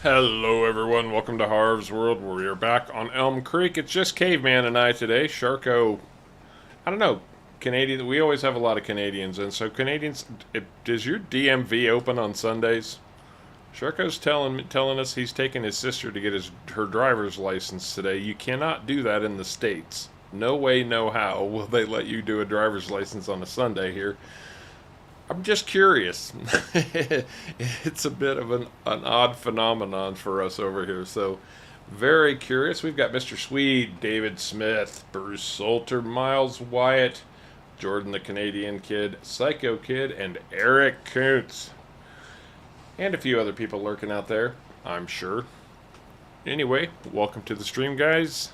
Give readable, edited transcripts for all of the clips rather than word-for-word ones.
Hello everyone, welcome to Harv's World. We are back on Elm Creek. It's just Caveman and I today. Sharko, I don't know, Canadian. We always have a lot of Canadians, and so Canadians. Does your DMV open on Sundays? Sharko's telling us he's taking his sister to get her driver's license today. You cannot do that in the States. No way, no how will they let you do a driver's license on a Sunday here. I'm just curious. It's a bit of an odd phenomenon for us over here. So, very curious. We've got Mr. Swede, David Smith, Bruce Salter, Miles Wyatt, Jordan the Canadian Kid, Psycho Kid, and Eric Koontz. And a few other people lurking out there, I'm sure. Anyway, welcome to the stream, guys.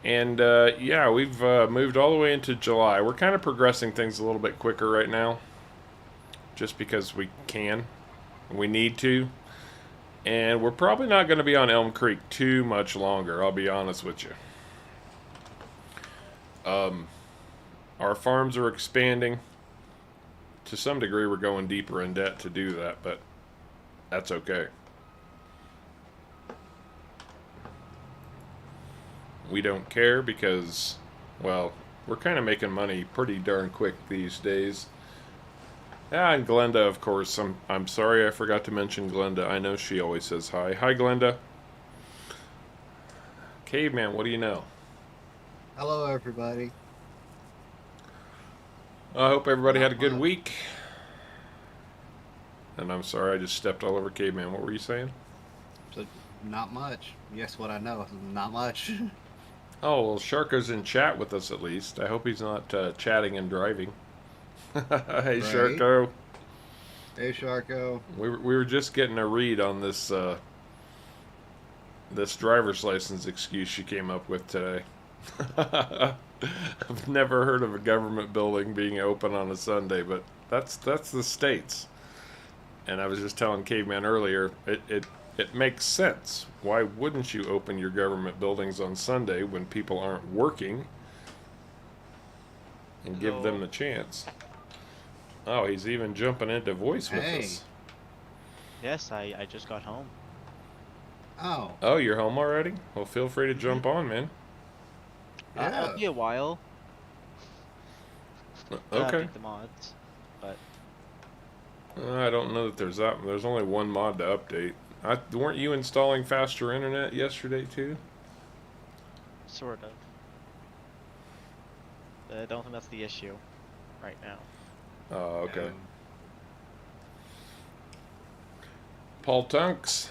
And yeah, we've moved all the way into July. We're kind of progressing things a little bit quicker right now, just because we can, we need to, and we're probably not going to be on Elm Creek too much longer. I'll be honest with you. Our farms are expanding. To some degree, we're going deeper in debt to do that, but that's okay. We don't care because, well, we're kind of making money pretty darn quick these days. Ah, and Glenda, of course. I'm sorry I forgot to mention Glenda. I know she always says hi. Hi, Glenda. Caveman, what do you know? Hello, everybody. I hope everybody Not had a good much. week. And I'm sorry I just stepped all over Caveman. What were you saying? So, not much. Yes, what I know. Not much. Oh, well, Sharko's in chat with us at least. I hope he's not chatting and driving. Hey, Right? Sharko. Hey, Sharko. We were just getting a read on this this driver's license excuse she came up with today. I've never heard of a government building being open on a Sunday, but that's the States. And I was just telling Caveman earlier, it makes sense. Why wouldn't you open your government buildings on Sunday when people aren't working and give them the chance? Oh, he's even jumping into voice with Hey. us. Yes, I just got home. Oh. Oh, you're home already? Well, feel free to jump on, man. Yeah. It'll be a while. Okay. Pick the mods, but I don't know that there's only one mod to update. Weren't you installing faster internet yesterday too? sort of. I don't think that's the issue right now. Oh, okay. Um, Paul Tunks.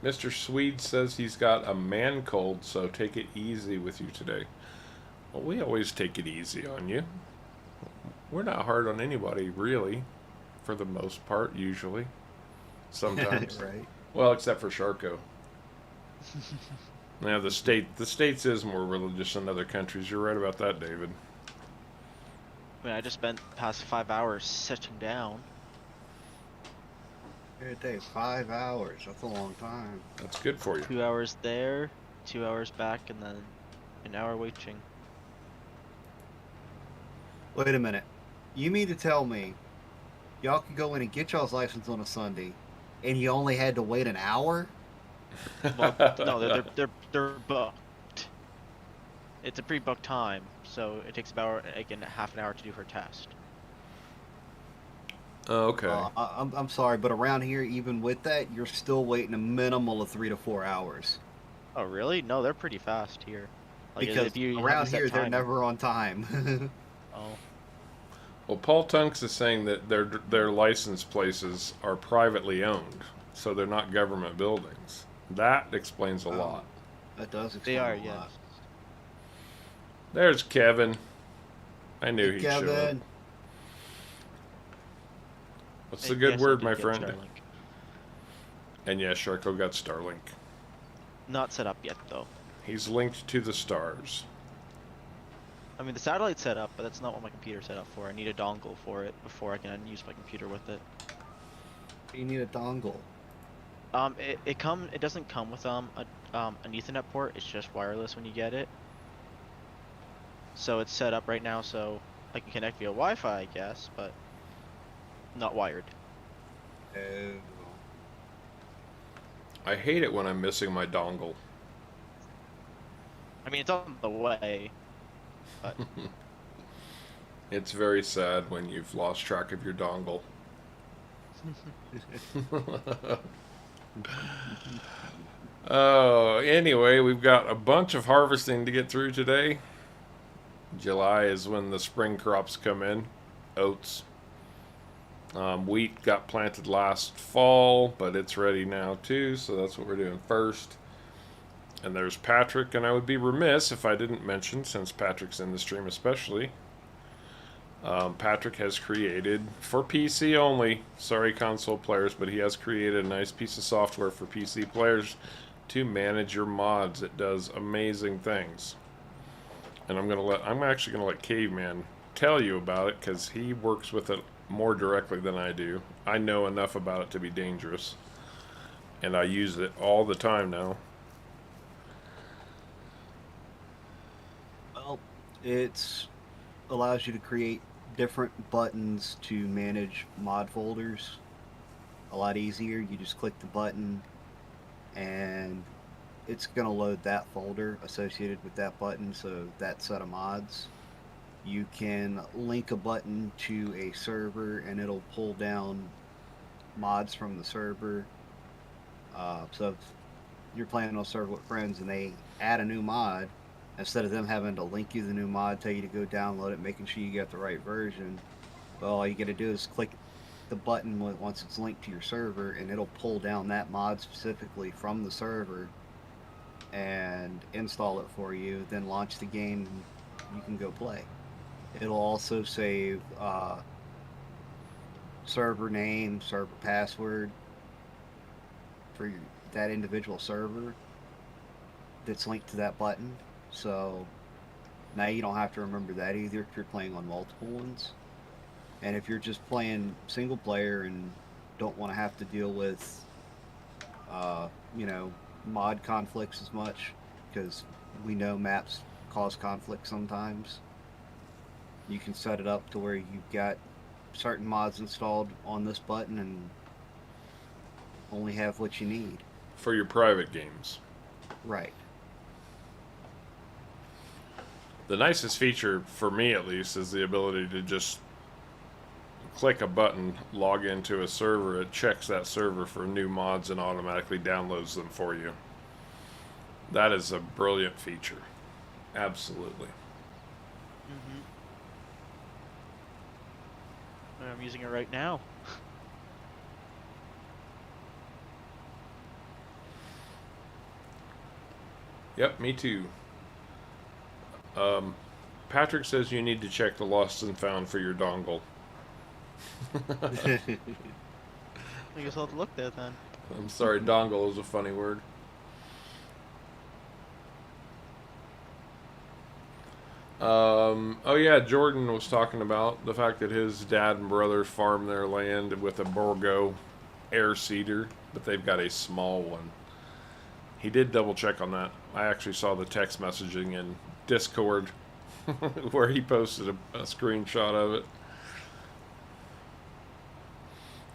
Mr. Swede says he's got a man cold, so take it easy with you today. Well, we always take it easy on you. We're not hard on anybody, really, for the most part, usually. Sometimes. right. Well, except for Sharko. Now, the States is more religious than other countries. You're right about that, David. I mean, I just spent the past 5 hours sitting down. It takes 5 hours. That's a long time. That's good for you. 2 hours there, 2 hours back, and then an hour waiting. Wait a minute. You mean to tell me y'all could go in and get y'all's license on a Sunday, and you only had to wait an hour? Well, no, they're booked. It's a pre-booked time, so it takes about like half an hour to do her test. Oh, okay. I'm sorry, but around here, even with that, you're still waiting a minimal of 3 to 4 hours. Oh, really? No, they're pretty fast here. Like, Because if you have a around set here, they're timer. never on time. Oh, Well, Paul Tunks is saying that their license places are privately owned, so they're not government buildings. That explains a lot. That does explain they are, a yes. lot. There's Kevin. I knew he'd show up. Kevin. What's the good Yes, I word, did my get friend? Starlink. And yeah, Sharko got Starlink. Not set up yet, though. He's linked to the stars. I mean, the satellite's set up, but that's not what my computer's set up for. I need a dongle for it before I can use my computer with it. You need a dongle. It doesn't come with an Ethernet port. It's just wireless when you get it. So it's set up right now so I can connect via Wi-Fi, I guess, but not wired. Oh. I hate it when I'm missing my dongle. I mean, it's on the way, but It's very sad when you've lost track of your dongle. Oh, anyway, we've got a bunch of harvesting to get through today. July is when the spring crops come in. Oats. Wheat got planted last fall, but it's ready now too, so that's what we're doing first. And there's Patrick, and I would be remiss if I didn't mention, since Patrick's in the stream especially, Patrick has created, for PC only, sorry console players, but he has created a nice piece of software for PC players to manage your mods. It does amazing things. And I'm actually gonna let Caveman tell you about it, because he works with it more directly than I do. I know enough about it to be dangerous, and I use it all the time now. Well, it allows you to create different buttons to manage mod folders a lot easier. You just click the button and it's going to load that folder associated with that button, so that set of mods. You can link a button to a server and it'll pull down mods from the server. So if you're playing on a server with friends and they add a new mod, instead of them having to link you the new mod, tell you to go download it, making sure you get the right version, well, all you got to do is click the button once it's linked to your server, and it'll pull down that mod specifically from the server and install it for you, then launch the game, and you can go play. It'll also save server name, server password for that individual server that's linked to that button. So now you don't have to remember that either if you're playing on multiple ones. And if you're just playing single player and don't want to have to deal with, mod conflicts as much, because we know maps cause conflict sometimes, you can set it up to where you've got certain mods installed on this button and only have what you need. For your private games. Right. The nicest feature, for me at least, is the ability to just click a button, log into a server, it checks that server for new mods and automatically downloads them for you. That is a brilliant feature. Absolutely. I'm using it right now. Yep, me too. Patrick says you need to check the lost and found for your dongle. I guess I'll have to look there then. I'm sorry, dongle is a funny word. Oh yeah, Jordan was talking about the fact that his dad and brother farm their land with a Borgo air seeder, but they've got a small one. He did double check on that. I actually saw the text messaging in Discord where he posted a screenshot of it.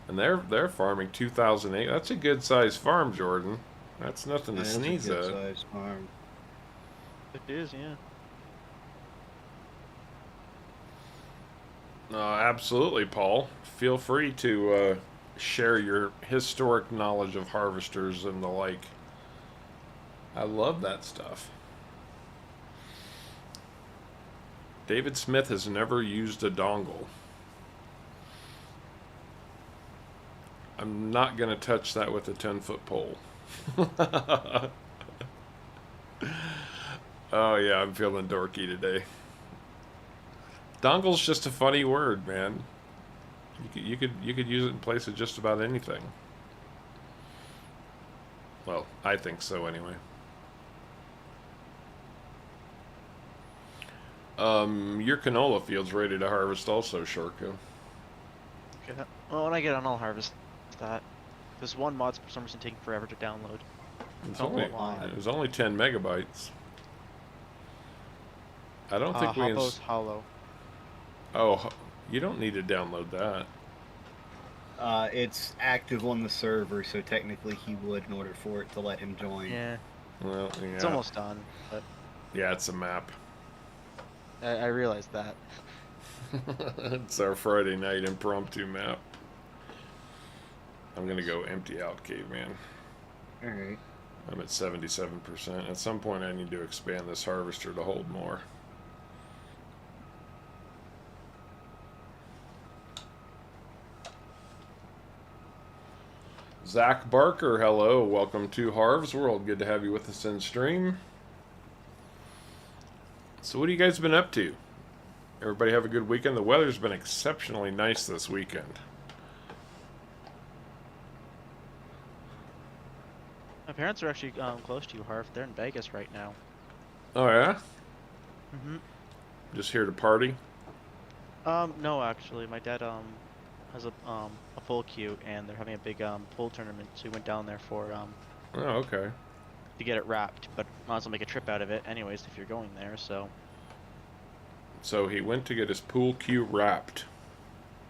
And they're farming 2,000 acres. That's a good sized farm, Jordan. That's nothing to sneeze at. That's a good sized farm. It is, yeah. Absolutely, Paul. Feel free to share your historic knowledge of harvesters and the like. I love that stuff. David Smith has never used a dongle. I'm not going to touch that with a 10-foot pole. Oh yeah, I'm feeling dorky today. Dongle's just a funny word, man. You could use it in place of just about anything. Well, I think so anyway. Your canola field's ready to harvest also, Sharko. Okay. Well, when I get on, I'll harvest that. This one mod's for some reason taking forever to download. It was only 10 megabytes. I don't think Hoppo's Hollow. Oh, you don't need to download that. It's active on the server, so technically he would in order for it to let him join. Yeah, Well, yeah. it's almost done, but Yeah, it's a map. I realized that. It's our Friday night impromptu map. I'm gonna go empty out, caveman. Alright. I'm at 77%. At some point, I need to expand this harvester to hold more. Zach Barker, hello. Welcome to Harv's World. Good to have you with us in stream. So what have you guys been up to? Everybody have a good weekend? The weather's been exceptionally nice this weekend. My parents are actually close to you, Harv. They're in Vegas right now. Oh, yeah? Mhm. Just here to party? No, actually, my dad has a full queue, and they're having a big pool tournament. So we went down there for Oh, okay. to get it wrapped, but might as well make a trip out of it, anyways, if you're going there. So. So he went to get his pool cue wrapped.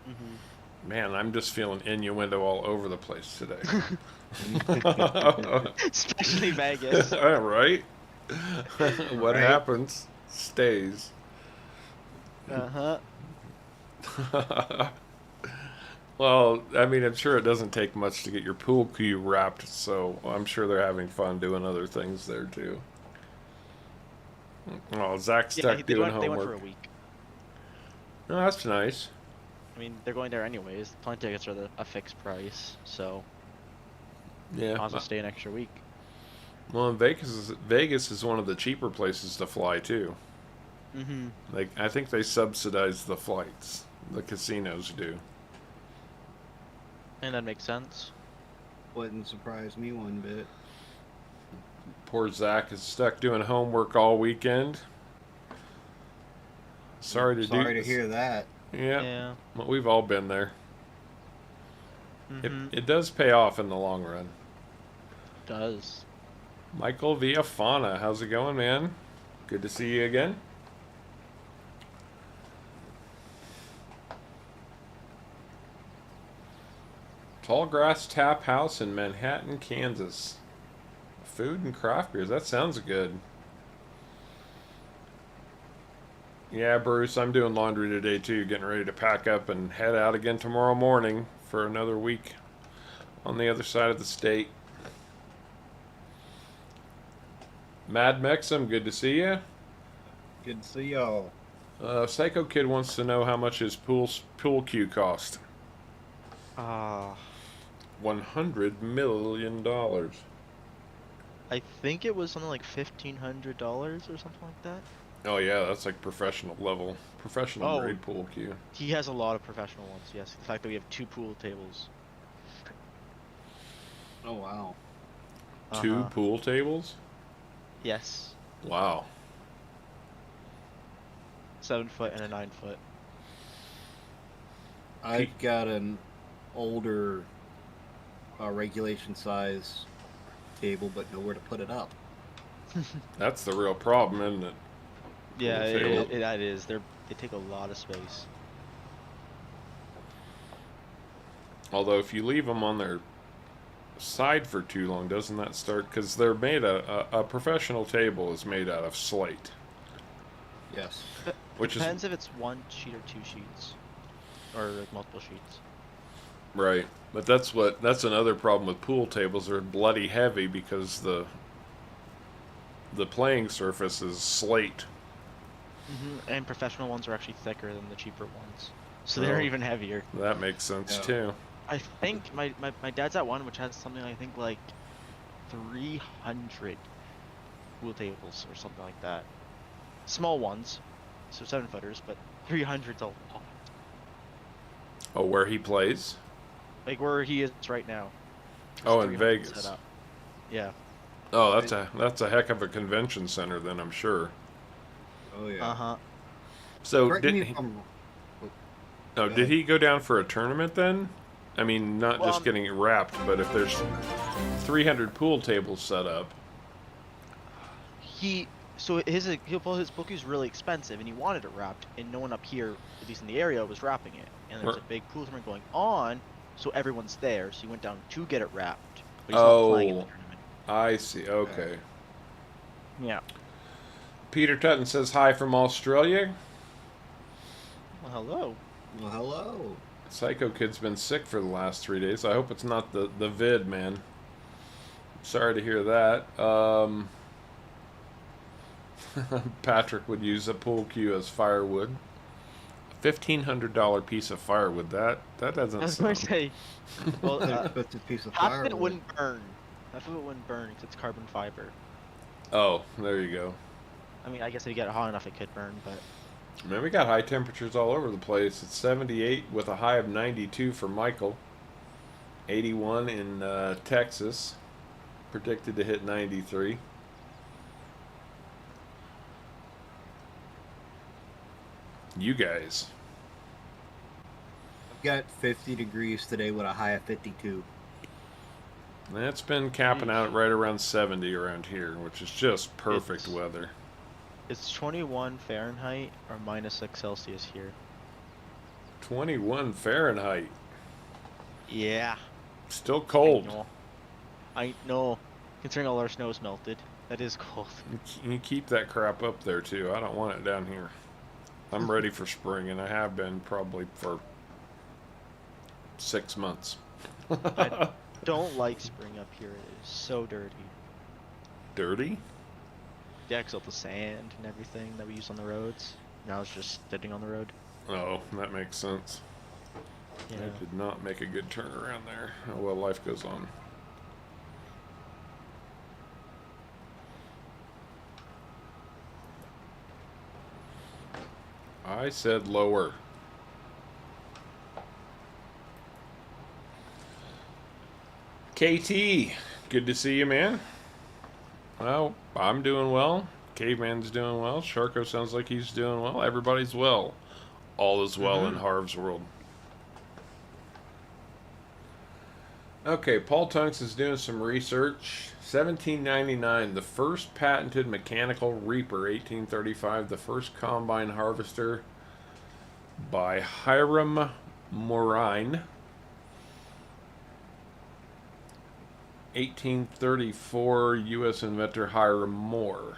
Mhm. Man, I'm just feeling innuendo all over the place today. Especially Vegas. All right. What Right. happens stays. Uh huh. Well, I mean, I'm sure it doesn't take much to get your pool cue wrapped, so I'm sure they're having fun doing other things there too. Oh, Zach's Yeah, stuck doing they went homework. for a week. Oh, that's nice. I mean, they're going there anyways. The plane tickets are a fixed price, so Yeah. might as well stay an extra week. Well, and Vegas is one of the cheaper places to fly too. Mm-hmm. Like, I think they subsidize the flights. The casinos do. And that makes sense. Wouldn't surprise me one bit. Poor Zach is stuck doing homework all weekend. Sorry to hear that. Yeah. Yeah. Well, we've all been there. Mm-hmm. It does pay off in the long run. Does. Michael Villafana, how's it going, man? Good to see you again. Tallgrass Tap House in Manhattan, Kansas. Food and craft beers. That sounds good. Yeah, Bruce, I'm doing laundry today too, getting ready to pack up and head out again tomorrow morning for another week on the other side of the state. Mad Mexum, good to see you. Good to see y'all. Psycho Kid wants to know how much his pool cue cost. $100 million. I think it was something like $1,500 or something like that. Oh yeah, that's like professional Oh. grade pool cue. He has a lot of professional ones. Yes, the fact that we have 2 pool tables. Oh wow. Two pool tables? Yes. Wow. 7-foot and a 9-foot. I've got an older regulation size table, but nowhere to put it up. That's the real problem, isn't it? Yeah, Pool table. that is. They take a lot of space. Although if you leave them on their side for too long, doesn't that start? Because they're made a professional table is made out of slate, Yes. which Depends if it's 1 sheet or 2 sheets, or like multiple sheets. right. But that's another problem with pool tables. They're bloody heavy because the playing surface is slate. And professional ones are actually thicker than the cheaper ones, so they're Oh. even heavier. That makes sense Yeah. too. I think my dad's at one which has something I think like 300 pool tables or something like that. Small ones, so 7-footers, but 300's a lot. Oh, where he plays? Like where he is right now. Oh, There's in 300 Vegas. set up. Yeah. Oh, that's a heck of a convention center then, I'm sure. Oh yeah. Uh-huh. So Correct did me he, if I'm no, go did ahead. he go down for a tournament then? I mean, not Well, just getting it wrapped, but if there's 300 pool tables set up. His book is really expensive, and he wanted it wrapped, and no one up here, at least in the area, was wrapping it. And there's a big pool tournament going on, so everyone's there. So he went down to get it wrapped, but he's not playing in the Oh, tournament. I see. Okay. Yeah. Peter Tutton says hi from Australia. Well, hello. Well, hello. Psycho Kid's been sick for the last 3 days. I hope it's not the vid, man. Sorry to hear that. Patrick would use a pool cue as firewood. $1,500 piece of firewood. That doesn't I was going sound. to say, well, An expensive piece of half of firewood. it wouldn't burn. Half of it wouldn't burn because it's carbon fiber. Oh, there you go. I mean, I guess if you get it hot enough, it could burn, but Man, we got high temperatures all over the place. It's 78 with a high of 92 for Michael. 81 in Texas. Predicted to hit 93. You guys. I've got 50 degrees today with a high of 52. That's been capping out right around 70 around here, which is just perfect It's- weather. it's 21 Fahrenheit or -6 Celsius here. 21 Fahrenheit. Yeah. Still cold. I know. Considering all our snow's melted, that is cold. You keep that crap up there too. I don't want it down here. I'm ready for spring, and I have been probably for 6 months. I don't like spring up here. It is so dirty. Dirty? Yeah, 'cause all the sand and everything that we use on the roads. Now it's just sitting on the road. Oh, that makes sense. Yeah. I did not make a good turn around there. Oh well, life goes on. I said lower. KT, good to see you, man. Well, I'm doing well. Caveman's doing well. Sharko sounds like he's doing well. Everybody's well. All is well in Harv's world. Okay, Paul Tunks is doing some research. 1799, the first patented mechanical reaper. 1835, the first combine harvester by Hiram Morine. 1834, U.S. inventor Hiram Moore.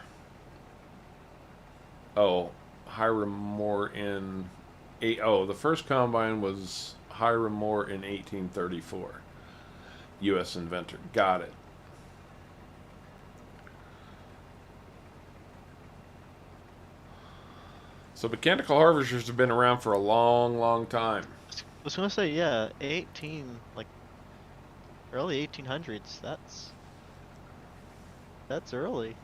Oh, Hiram Moore in... the first combine was Hiram Moore in 1834. U.S. inventor. Got it. So mechanical harvesters have been around for a long, long time. I was gonna say, yeah, early 1800s. That's early.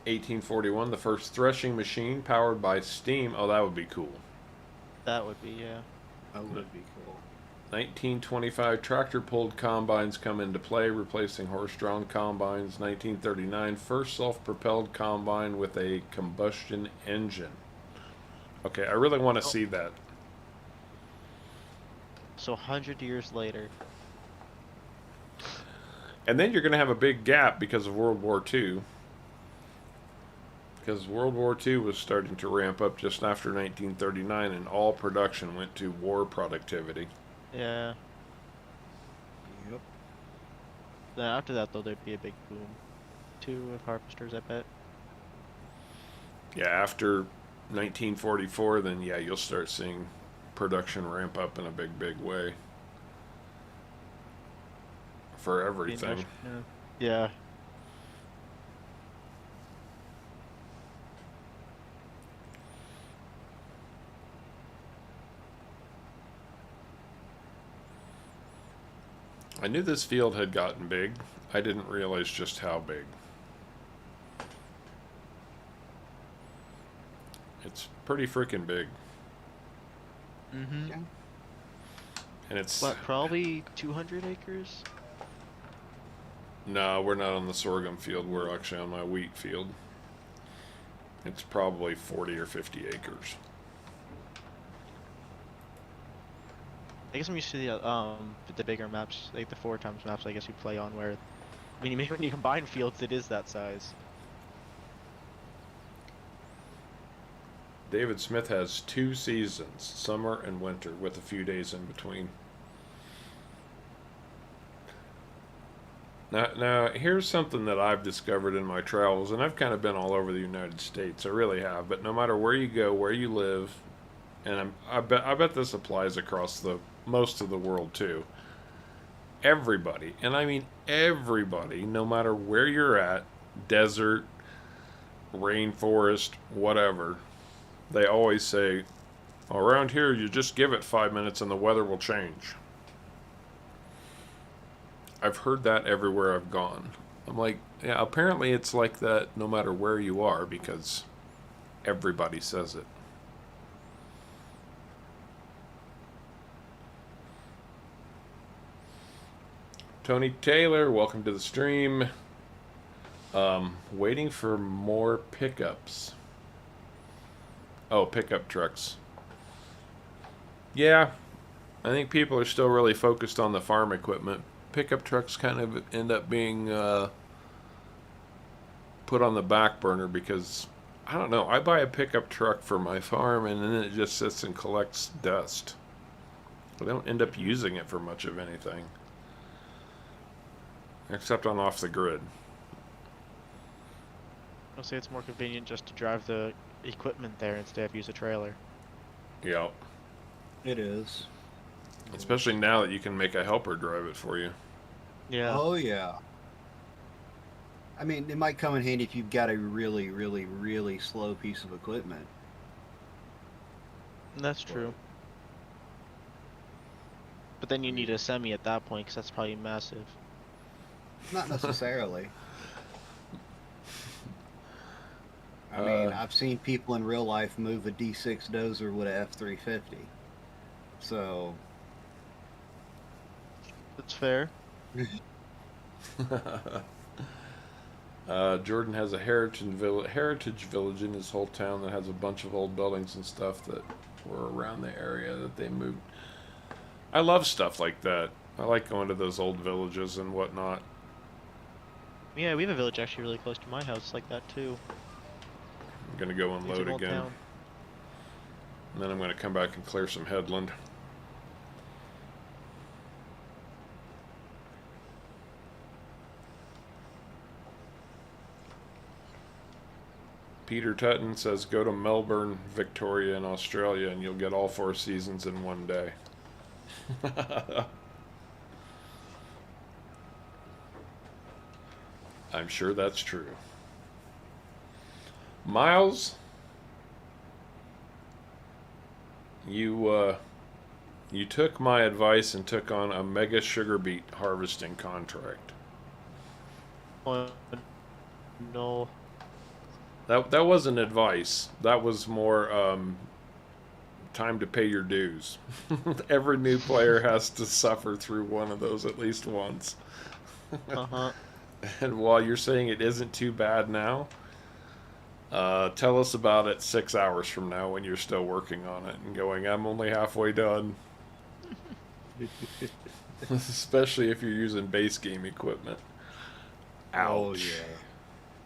(1841), the first threshing machine powered by steam. Oh, that would be cool. That would be, yeah. That would be cool. 1925, tractor-pulled combines come into play, replacing horse-drawn combines. 1939, first self-propelled combine with a combustion engine. Okay, I really want to see that. So 100 years later. And then you're going to have a big gap because of World War II. Because World War II was starting to ramp up just after 1939, and all production went to war productivity. Yeah. Yep. Then after that, though, there'd be a big boom, too, of harvesters, I bet. Yeah, after 1944, then yeah, you'll start seeing production ramp up in a big, big way. For everything. Yeah. I knew this field had gotten big. I didn't realize just how big. It's pretty freaking big. Mm-hmm. Yeah. And it's... What, probably 200 acres? No, we're not on the sorghum field. We're actually on my wheat field. It's probably 40 or 50 acres. I guess I'm used to the bigger maps, like the 4x maps I guess you play on where, when you combine fields, it is that size. David Smith has 2 seasons, summer and winter, with a few days in between. Now, here's something that I've discovered in my travels, and I've kind of been all over the United States. I really have. But no matter where you go, where you live, and I bet this applies across the most of the world too. Everybody, and I mean everybody, no matter where you're at, desert, rainforest, whatever, they always say, around here, you just give it 5 minutes and the weather will change. I've heard that everywhere I've gone. I'm like, yeah, apparently it's like that no matter where you are because everybody says it. Tony Taylor, welcome to the stream. Waiting for more pickups. Oh, pickup trucks. Yeah, I think people are still really focused on the farm equipment. Pickup trucks kind of end up being put on the back burner because, I don't know, I buy a pickup truck for my farm and then it just sits and collects dust. I don't end up using it for much of anything. Except on off the grid. I'll say it's more convenient just to drive the equipment there instead of use a trailer. Yeah. It is. Especially now that you can make a helper drive it for you. Yeah. Oh, yeah. I mean, it might come in handy if you've got a really, really, really slow piece of equipment. That's true. But then you need a semi at that point because that's probably massive. Not necessarily. I mean, I've seen people in real life move a D6 dozer with a F350. So. That's fair. Jordan has a heritage village in his whole town that has a bunch of old buildings and stuff that were around the area that they moved. I love stuff like that. I like going to those old villages and whatnot. Yeah, we have a village actually really close to my house like that too. I'm gonna go and It's load an old again. town. And then I'm gonna come back and clear some headland. Peter Tutton says go to Melbourne, Victoria in Australia and you'll get all 4 seasons in one day. I'm sure that's true. Miles, you took my advice and took on a mega sugar beet harvesting contract. Oh, no. That wasn't advice. That was more time to pay your dues. Every new player has to suffer through one of those at least once. Uh-huh. And while you're saying it isn't too bad now, tell us about it 6 hours from now when you're still working on it and going, I'm only halfway done. Especially if you're using base game equipment. Ouch. Oh, yeah.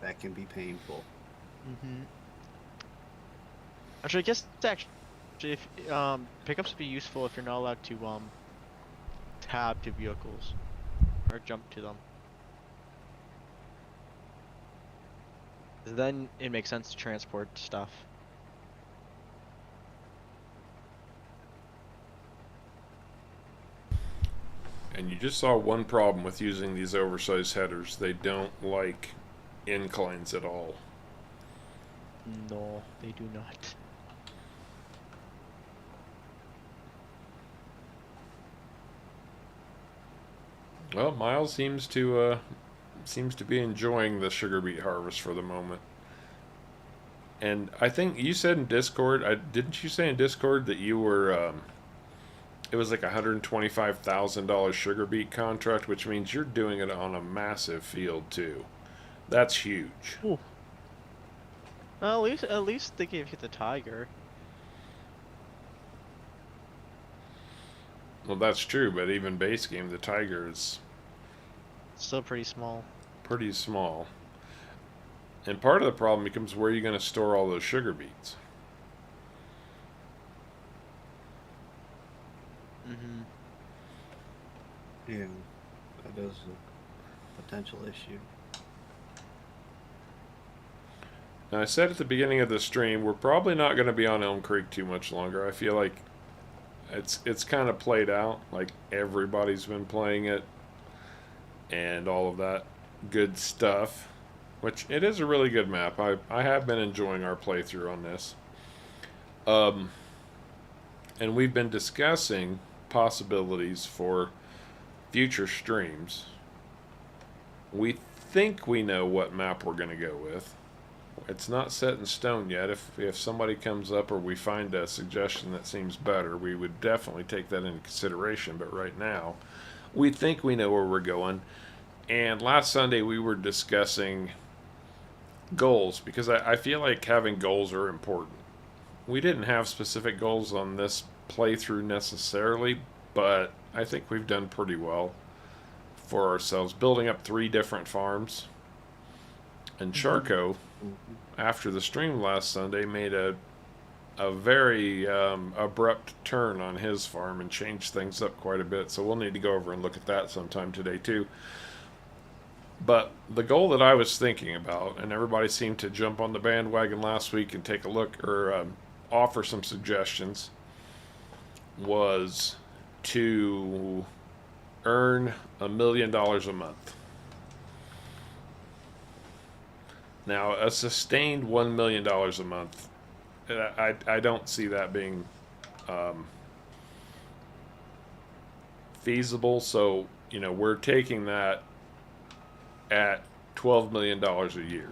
That can be painful. Mm-hmm. Actually, I guess if pickups would be useful if you're not allowed to tab to vehicles or jump to them. Then it makes sense to transport stuff. And you just saw one problem with using these oversized headers. They don't like inclines at all. No, they do not. Well, Miles seems to be enjoying the sugar beet harvest for the moment. And I think you said in Discord, didn't you say in Discord that you were it was like $125,000 sugar beet contract, which means you're doing it on a massive field too. That's huge. Ooh. Well, at least they gave you the tiger. Well, that's true, but even base game, the tiger is Still pretty small. pretty small. And part of the problem becomes where are you going to store all those sugar beets? Mm-hmm. Yeah, that is a potential issue. Now, I said at the beginning of the stream, we're probably not going to be on Elmcreek too much longer. I feel like it's kind of played out. Like everybody's been playing it and all of that good stuff. Which it is a really good map. I have been enjoying our playthrough on this. And we've been discussing possibilities for future streams. We think we know what map we're going to go with. It's not set in stone yet. If somebody comes up or we find a suggestion that seems better, we would definitely take that into consideration. But right now, we think we know where we're going. And last Sunday we were discussing goals because I feel like having goals are important. We didn't have specific goals on this playthrough necessarily, but I think we've done pretty well for ourselves, building up 3 different farms. And Sharko, after the stream last Sunday, made a very abrupt turn on his farm and changed things up quite a bit. So we'll need to go over and look at that sometime today too. But the goal that I was thinking about, and everybody seemed to jump on the bandwagon last week and take a look or offer some suggestions, was to earn $1 million a month. Now, a sustained $1 million a month, I don't see that being feasible. So, we're taking that at $12 million a year.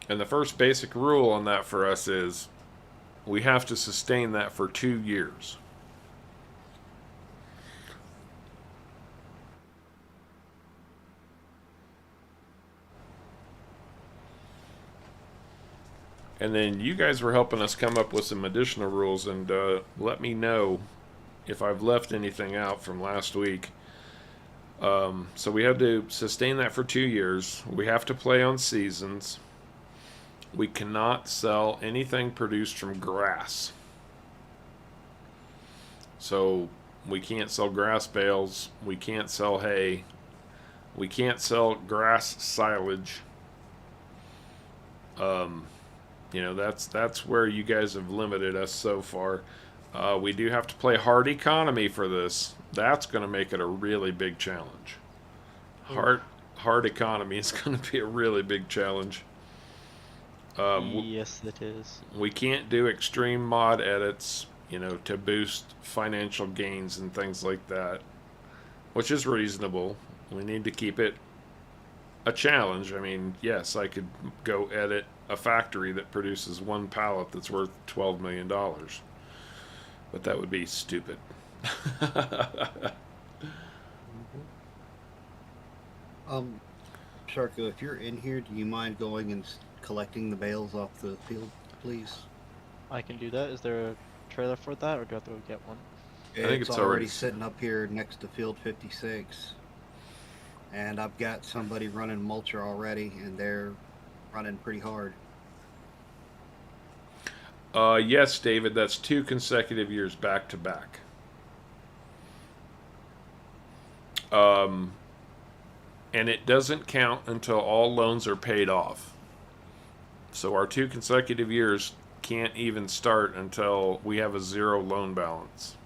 And the first basic rule on that for us is we have to sustain that for 2 years. And then you guys were helping us come up with some additional rules, and let me know if I've left anything out from last week. So we have to sustain that for 2 years. We have to play on seasons. We cannot sell anything produced from grass. So we can't sell grass bales. We can't sell hay. We can't sell grass silage. That's where you guys have limited us so far. We do have to play hard economy for this. That's going to make it a really big challenge. Hard economy is going to be a really big challenge. Yes, it is. We can't do extreme mod edits, to boost financial gains and things like that, which is reasonable. We need to keep it a challenge. I mean, yes, I could go edit a factory that produces 1 pallet that's worth $12 million. But that would be stupid. Sharko, if you're in here, do you mind going and collecting the bales off the field, please? I can do that. Is there a trailer for that, or do I have to go get one? I think it's already sitting up here next to field 56. And I've got somebody running mulcher already, and they're running pretty hard. Yes, David, that's 2 consecutive years back to back. And it doesn't count until all loans are paid off. So our 2 consecutive years can't even start until we have a 0 loan balance.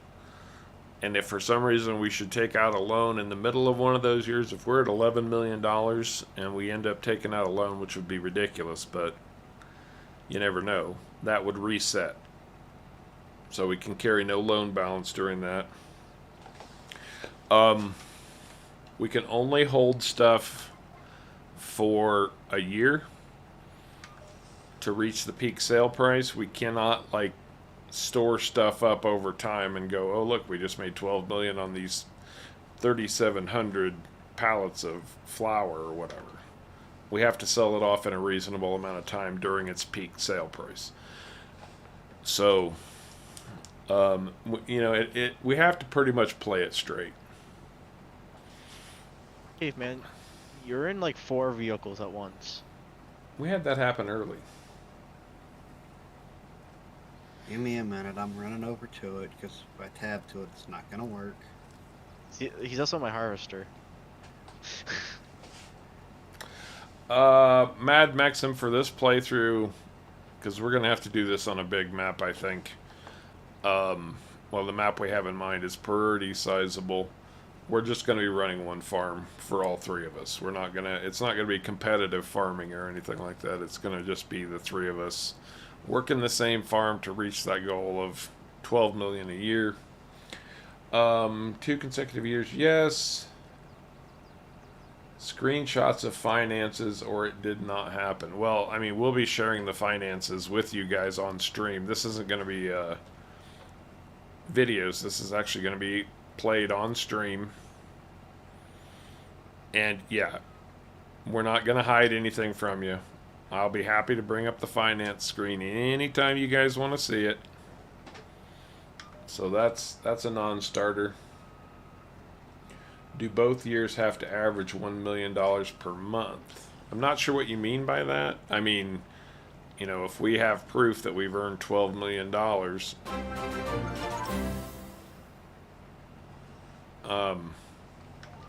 And if for some reason we should take out a loan in the middle of one of those years, if we're at $11 million and we end up taking out a loan, which would be ridiculous, but you never know, that would reset. So we can carry no loan balance during that. We can only hold stuff for a year to reach the peak sale price. We cannot store stuff up over time and go, oh look, we just made 12 million on these 3,700 pallets of flour or whatever. We have to sell it off in a reasonable amount of time during its peak sale price. So, we have to pretty much play it straight. Hey, man, you're in 4 vehicles at once. We had that happen early. Give me a minute. I'm running over to it because if I tab to it, it's not gonna work. See, he's also my harvester. Mad Maxim for this playthrough, because we're gonna have to do this on a big map, I think. Well, the map we have in mind is pretty sizable. We're just going to be running one farm for all three of us. We're not gonna. It's not gonna be competitive farming or anything like that. It's gonna just be the three of us working the same farm to reach that goal of 12 million a year. 2 consecutive years, yes. Screenshots of finances, or it did not happen. Well, I mean, we'll be sharing the finances with you guys on stream. This isn't going to be videos. This is actually going to be played on stream. And yeah, we're not going to hide anything from you. I'll be happy to bring up the finance screen anytime you guys want to see it. So that's a non-starter. Do both years have to average $1 million per month? I'm not sure what you mean by that. I mean, you know, if we have proof that we've earned $12 million,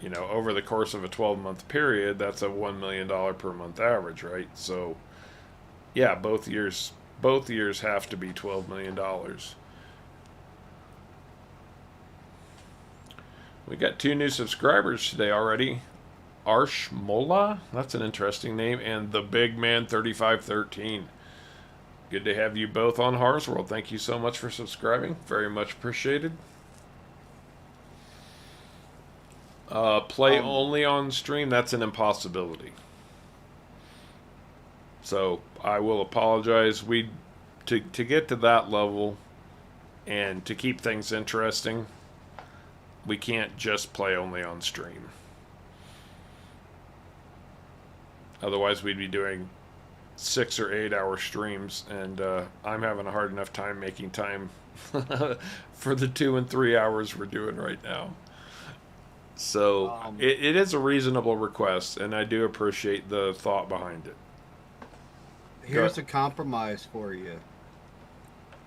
you know, over the course of a 12-month period, that's a $1 million per month average, right? So, yeah, both years have to be $12 million. We got 2 new subscribers today already. Arshmola, that's an interesting name, and the Big Man 3513. Good to have you both on Harv's World. Thank you so much for subscribing. Very much appreciated. Play only on stream, that's an impossibility. So I will apologize. To get to that level and to keep things interesting, we can't just play only on stream. Otherwise, we'd be doing 6 or 8 hour streams, and I'm having a hard enough time making time for the 2 and 3 hours we're doing right now. So it is a reasonable request, and I do appreciate the thought behind it. Here's a compromise for you.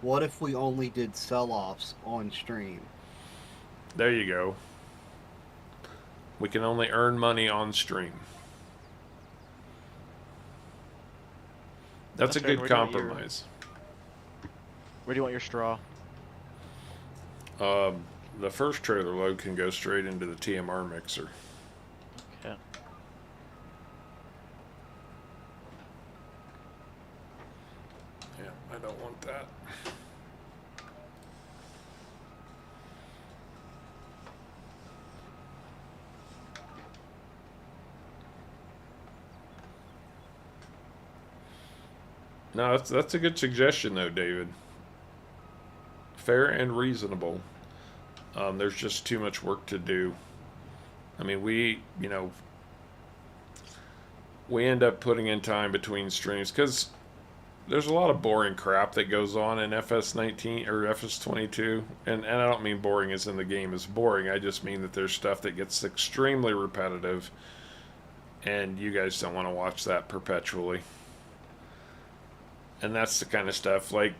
What if we only did sell-offs on stream? There you go. We can only earn money on stream. That's a good compromise. Where do you want your straw? The first trailer load can go straight into the TMR mixer. Okay. Yeah, I don't want that. No, that's a good suggestion, though, David. Fair and reasonable. There's just too much work to do. I mean, we end up putting in time between streams because there's a lot of boring crap that goes on in FS19 or FS22, and I don't mean boring as in the game is boring. I just mean that there's stuff that gets extremely repetitive, and you guys don't want to watch that perpetually. And that's the kind of stuff like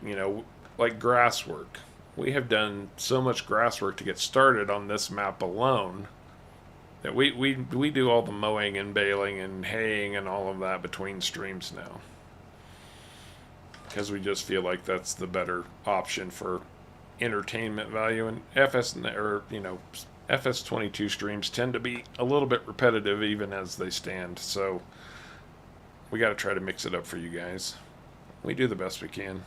grass work. We have done so much grass work to get started on this map alone that we do all the mowing and baling and haying and all of that between streams now, because we just feel like that's the better option for entertainment value. And FS22 streams tend to be a little bit repetitive even as they stand, so we got to try to mix it up for you guys. We do the best we can.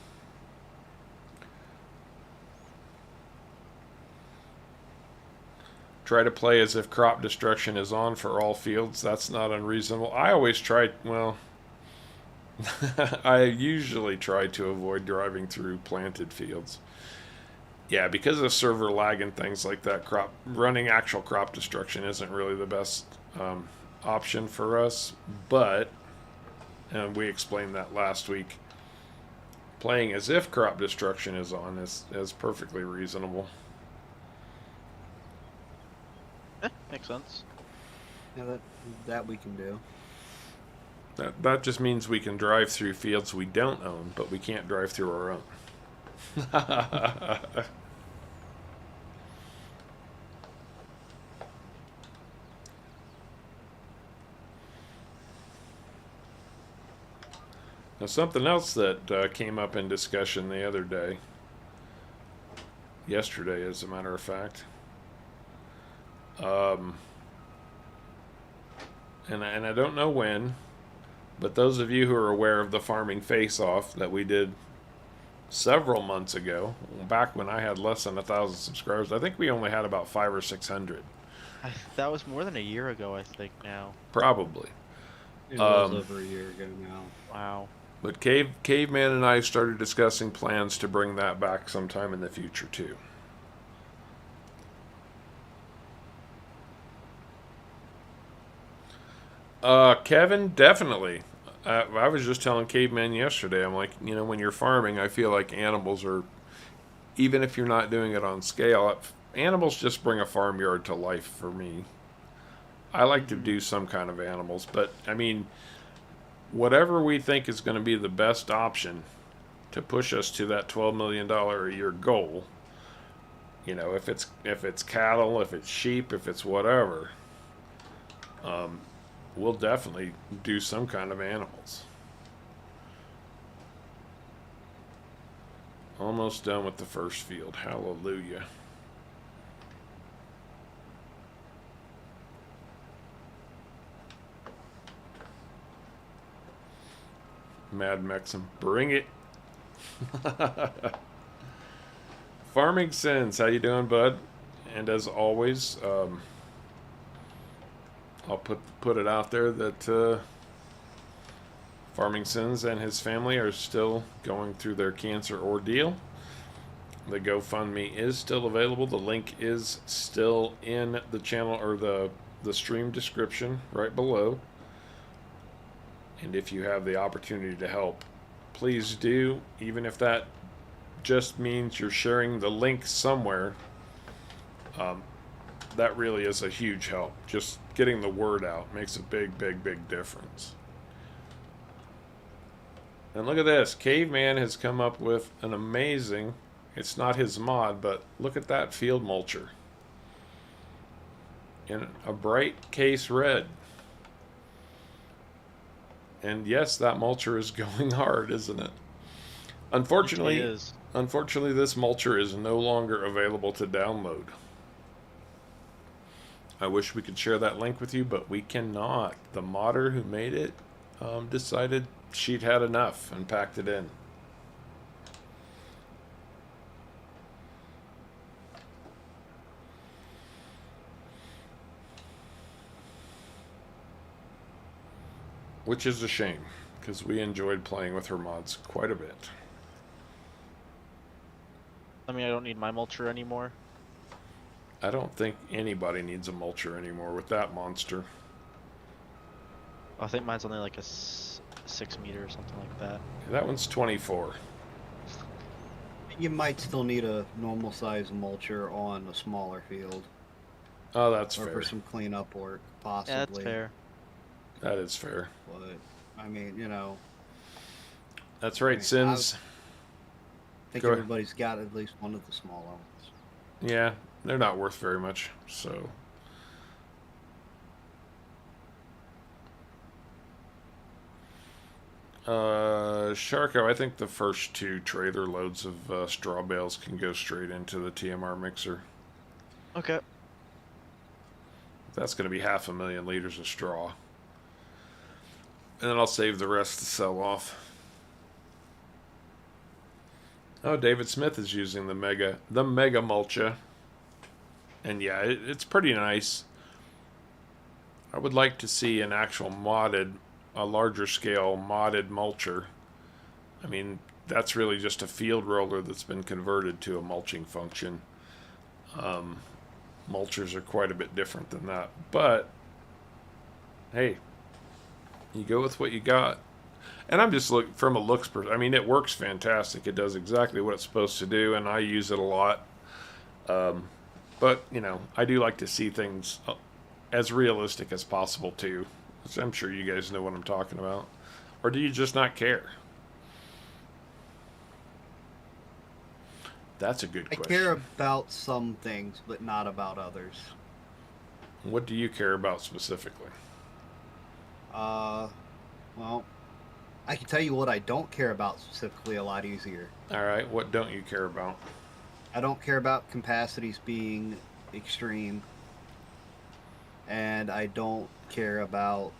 Try to play as if crop destruction is on for all fields. That's not unreasonable. I always try, well, I usually try to avoid driving through planted fields. Yeah, because of server lag and things like that, running actual crop destruction isn't really the best option for us. But, and we explained that last week, playing as if crop destruction is on is perfectly reasonable. Makes sense. Yeah, that we can do. That just means we can drive through fields we don't own, but we can't drive through our own. Now, something else that came up in discussion the other day, yesterday, as a matter of fact, um, and I don't know when, but those of you who are aware of the farming face-off that we did several months ago, back when I had less than 1,000 subscribers, I think we only had about 500 or 600. That was more than a year ago, I think. Now. Probably. It was over a year ago now. Wow. But Caveman and I started discussing plans to bring that back sometime in the future too. Kevin, definitely. I was just telling Caveman yesterday, I'm like, when you're farming, I feel like animals are, even if you're not doing it on scale, animals just bring a farmyard to life for me. I like to do some kind of animals, but I mean, whatever we think is going to be the best option to push us to that $12 million a year goal, if it's cattle, if it's sheep, if it's whatever, we'll definitely do some kind of animals. Almost done with the first field. Hallelujah. Mad Mexum, bring it. Farming Sins, how you doing, bud? And as always, I'll put it out there that Farming Sins and his family are still going through their cancer ordeal. The GoFundMe is still available. The link is still in the channel or the stream description right below. And if you have the opportunity to help, please do, even if that just means you're sharing the link somewhere. That really is a huge help. Just getting the word out makes a big, big, big difference. And look at this. Caveman has come up with an amazing, it's not his mod, but look at that field mulcher. In a bright case red. And yes, that mulcher is going hard, isn't it? Unfortunately, this mulcher is no longer available to download. I wish we could share that link with you, but we cannot. The modder who made it decided she'd had enough and packed it in. Which is a shame, because we enjoyed playing with her mods quite a bit. I mean, I don't need my mulcher anymore. I don't think anybody needs a mulcher anymore with that monster. I think mine's only like a 6 meter or something like that. That one's 24. You might still need a normal size mulcher on a smaller field. Oh, that's or fair. for some cleanup work, possibly. Yeah, that's fair. That is fair. But, I mean, That's right, Sins. I think everybody's got at least one of the smaller ones. Yeah, they're not worth very much, so. Sharko, I think the first 2 trailer loads of straw bales can go straight into the TMR mixer. Okay. That's going to be 500,000 liters of straw. And then I'll save the rest to sell off. Oh, David Smith is using the Mega Mulcha. And yeah, it's pretty nice. I would like to see an actual a larger scale modded mulcher. I mean, that's really just a field roller that's been converted to a mulching function. Mulchers are quite a bit different than that. But, hey, you go with what you got. And I'm just looking from a looks perspective. I mean, it works fantastic. It does exactly what it's supposed to do, and I use it a lot. But, I do like to see things as realistic as possible, too. So I'm sure you guys know what I'm talking about. Or do you just not care? That's a good I question. care about some things, but not about others. What do you care about specifically? Well, I can tell you what I don't care about specifically a lot easier. All right, what don't you care about? I don't care about capacities being extreme, and I don't care about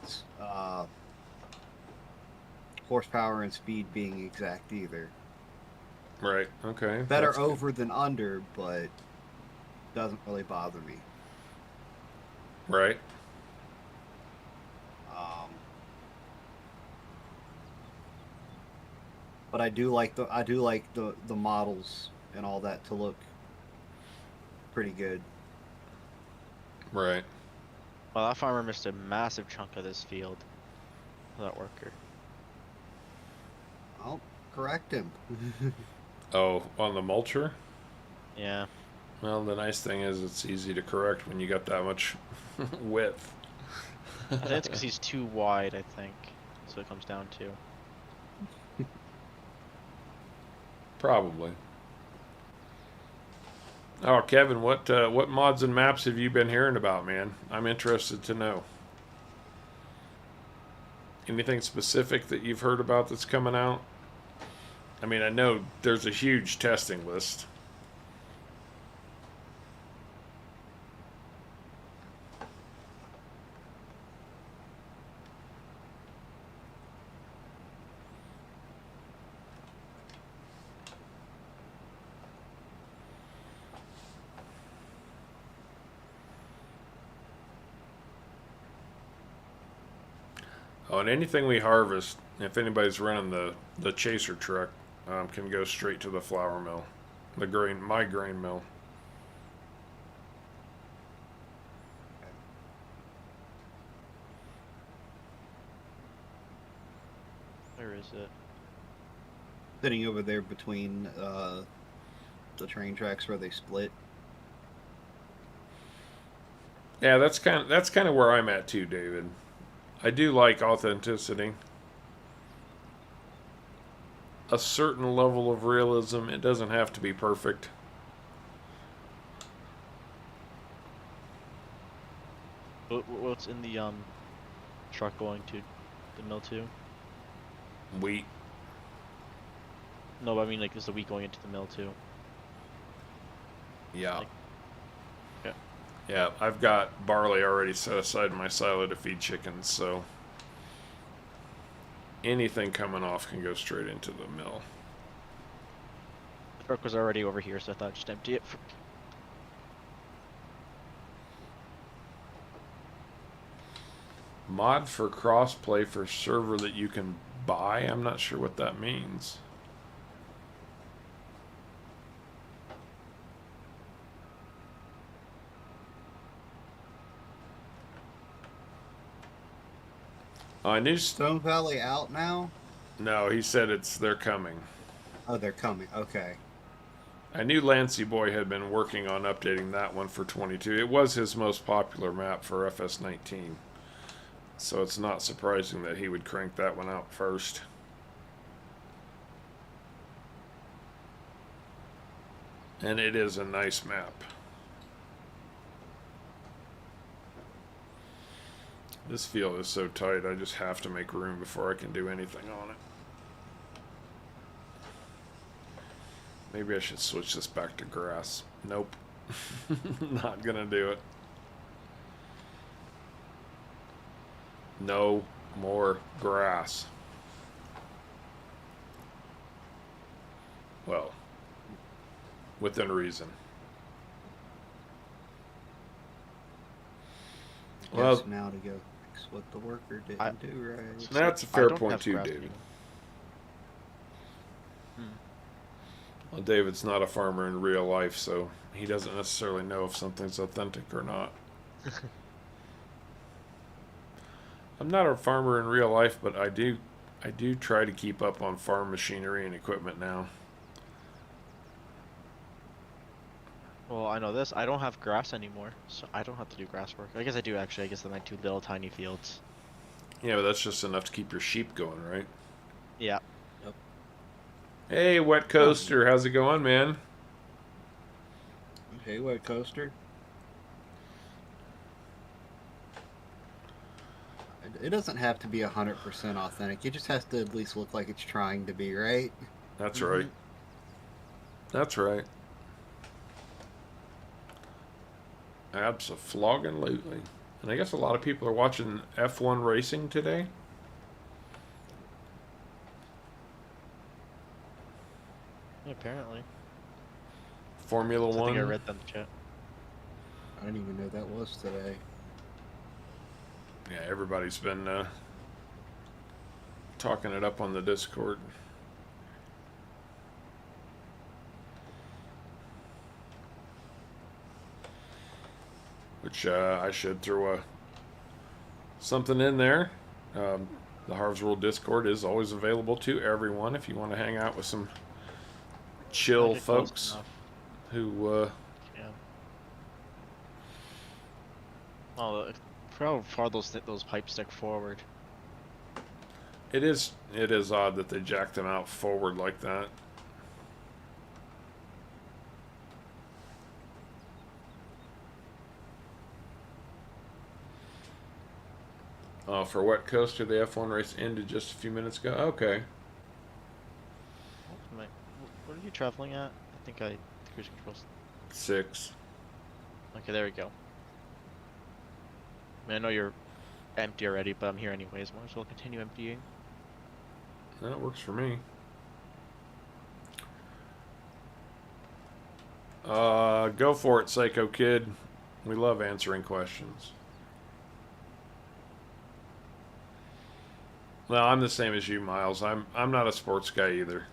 horsepower and speed being exact either. Right. Okay. Better That's good. over than under, but doesn't really bother me. Right. Um, but I do like the models and all that to look pretty good. Right. Well, that farmer missed a massive chunk of this field. That worker. I'll correct him. Oh, on the mulcher? Yeah. Well, the nice thing is it's easy to correct when you got that much width. I think it's because he's too wide, I think. That's what it comes down to. Probably. Oh, Kevin, what mods and maps have you been hearing about, man? I'm interested to know. Anything specific that you've heard about that's coming out? I mean, I know there's a huge testing list. Oh, and anything we harvest, if anybody's running the chaser truck, can go straight to the flour mill, my grain mill. Where is it? Sitting over there between the train tracks where they split. Yeah, that's kind of where I'm at too, David. I do like authenticity. A certain level of realism. It doesn't have to be perfect. What's in the truck going to the mill too? Wheat. No, but I mean like is the wheat going into the mill too? Yeah. Like, yeah. Yeah, I've got barley already set aside in my silo to feed chickens, so anything coming off can go straight into the mill. The truck was already over here, so I thought I'd just empty it. Mod for crossplay for server that you can buy? I'm not sure what that means. I knew. Stone Valley out now? No, he said they're coming. Oh, they're coming. Okay. I knew Lancy Boy had been working on updating that one for 22. It was his most popular map for FS19. So it's not surprising that he would crank that one out first. And it is a nice map. This field is so tight, I just have to make room before I can do anything on it. Maybe I should switch this back to grass. Nope. Not gonna do it. No more grass. Well, within reason. Well, Yes, now to go fix what the worker didn't do right. that's a fair point too, David. Well, David's not a farmer in real life, so he doesn't necessarily know if something's authentic or not. I'm not a farmer in real life, but I do try to keep up on farm machinery and equipment now. Well, I know this. I don't have grass anymore, so I don't have to do grass work. I guess I do actually. I guess they're my two little tiny fields. Yeah, but that's just enough to keep your sheep going, right? Yeah. Yep. Hey, Wet Coaster, how's it going, man? Hey, what coaster? It doesn't have to be 100% authentic. It just has to at least look like it's trying to be, right? That's Mm-hmm. right. That's right. Abso-flogging-lutely. And I guess a lot of people are watching F1 racing today. Yeah, apparently. Formula So I think I One. read that in the chat. I didn't even know that was today. Yeah, everybody's been talking it up on the Discord. Which I should throw something in there. The Harv's World Discord is always available to everyone if you want to hang out with some chill Not get close folks enough. who. Yeah. Oh, how far those pipes stick forward. It is odd that they jacked them out forward like that. For what coaster the F1 race ended just a few minutes ago? Okay. What are you traveling at? I think the cruise controls. 6. Okay, there we go. I mean, I know you're empty already, but I'm here anyways. Might as well continue emptying. That works for me. Go for it, Psycho Kid. We love answering questions. Well, I'm the same as you, Miles. I'm not a sports guy either.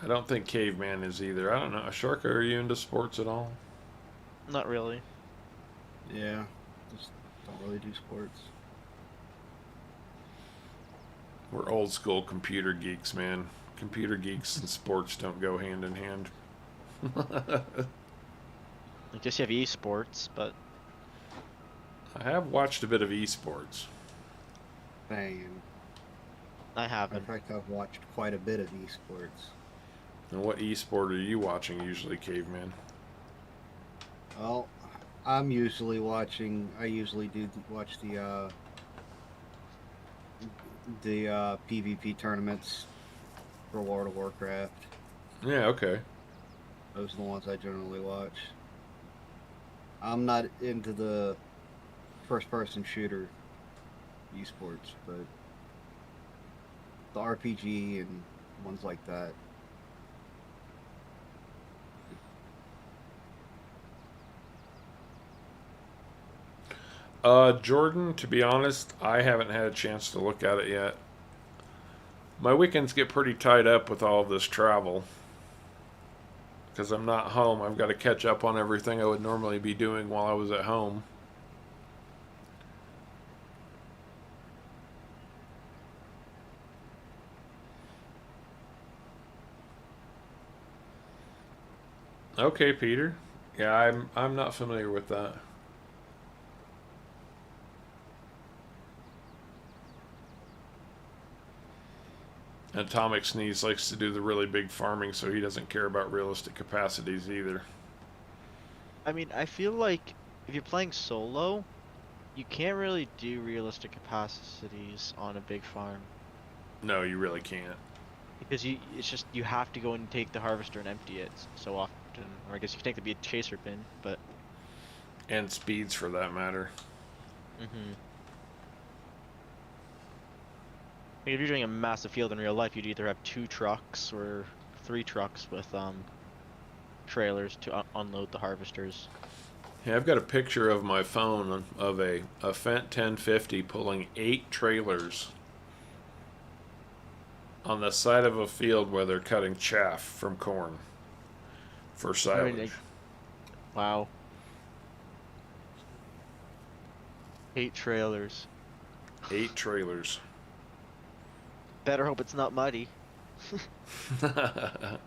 I don't think Caveman is either. I don't know. Sharka, are you into sports at all? Not really. Yeah, just don't really do sports. We're old school computer geeks, man. Computer geeks and sports don't go hand in hand. I guess you have esports, but I have watched a bit of esports. Dang. I In haven't. fact, I've watched quite a bit of esports. And what esport are you watching usually, Caveman? Well, I'm usually watching. I usually do watch the PvP tournaments for World of Warcraft. Yeah, okay. Those are the ones I generally watch. I'm not into the first-person shooter esports, but the RPG and ones like that. Jordan, to be honest, I haven't had a chance to look at it yet. My weekends get pretty tied up with all of this travel. Because I'm not home. I've got to catch up on everything I would normally be doing while I was at home. Okay, Peter. Yeah, I'm not familiar with that. Atomic Sneeze likes to do the really big farming, so he doesn't care about realistic capacities either. I mean, I feel like if you're playing solo, you can't really do realistic capacities on a big farm. No, you really can't. Because it's just, you have to go and take the harvester and empty it so often. Or I guess you can take the chaser bin, but... And speeds for that matter. Mm-hmm. If you're doing a massive field in real life, you'd either have 2 trucks or 3 trucks with trailers to unload the harvesters. Yeah, I've got a picture of my phone of a Fendt 1050 pulling 8 trailers on the side of a field where they're cutting chaff from corn for silage. I mean, wow. 8 trailers. 8 trailers. Better hope it's not muddy. Because I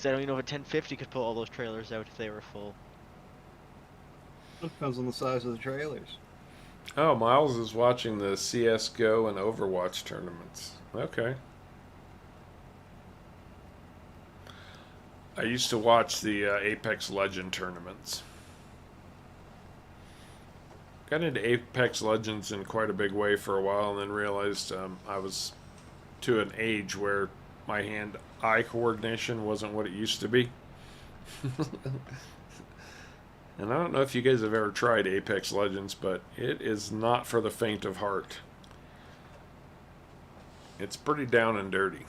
don't even know if a 1050 could pull all those trailers out if they were full. It depends on the size of the trailers. Oh, Miles is watching the CSGO and Overwatch tournaments. Okay. I used to watch the Apex Legend tournaments. Got into Apex Legends in quite a big way for a while, and then realized I was to an age where my hand-eye coordination wasn't what it used to be. And I don't know if you guys have ever tried Apex Legends, but it is not for the faint of heart. It's pretty down and dirty.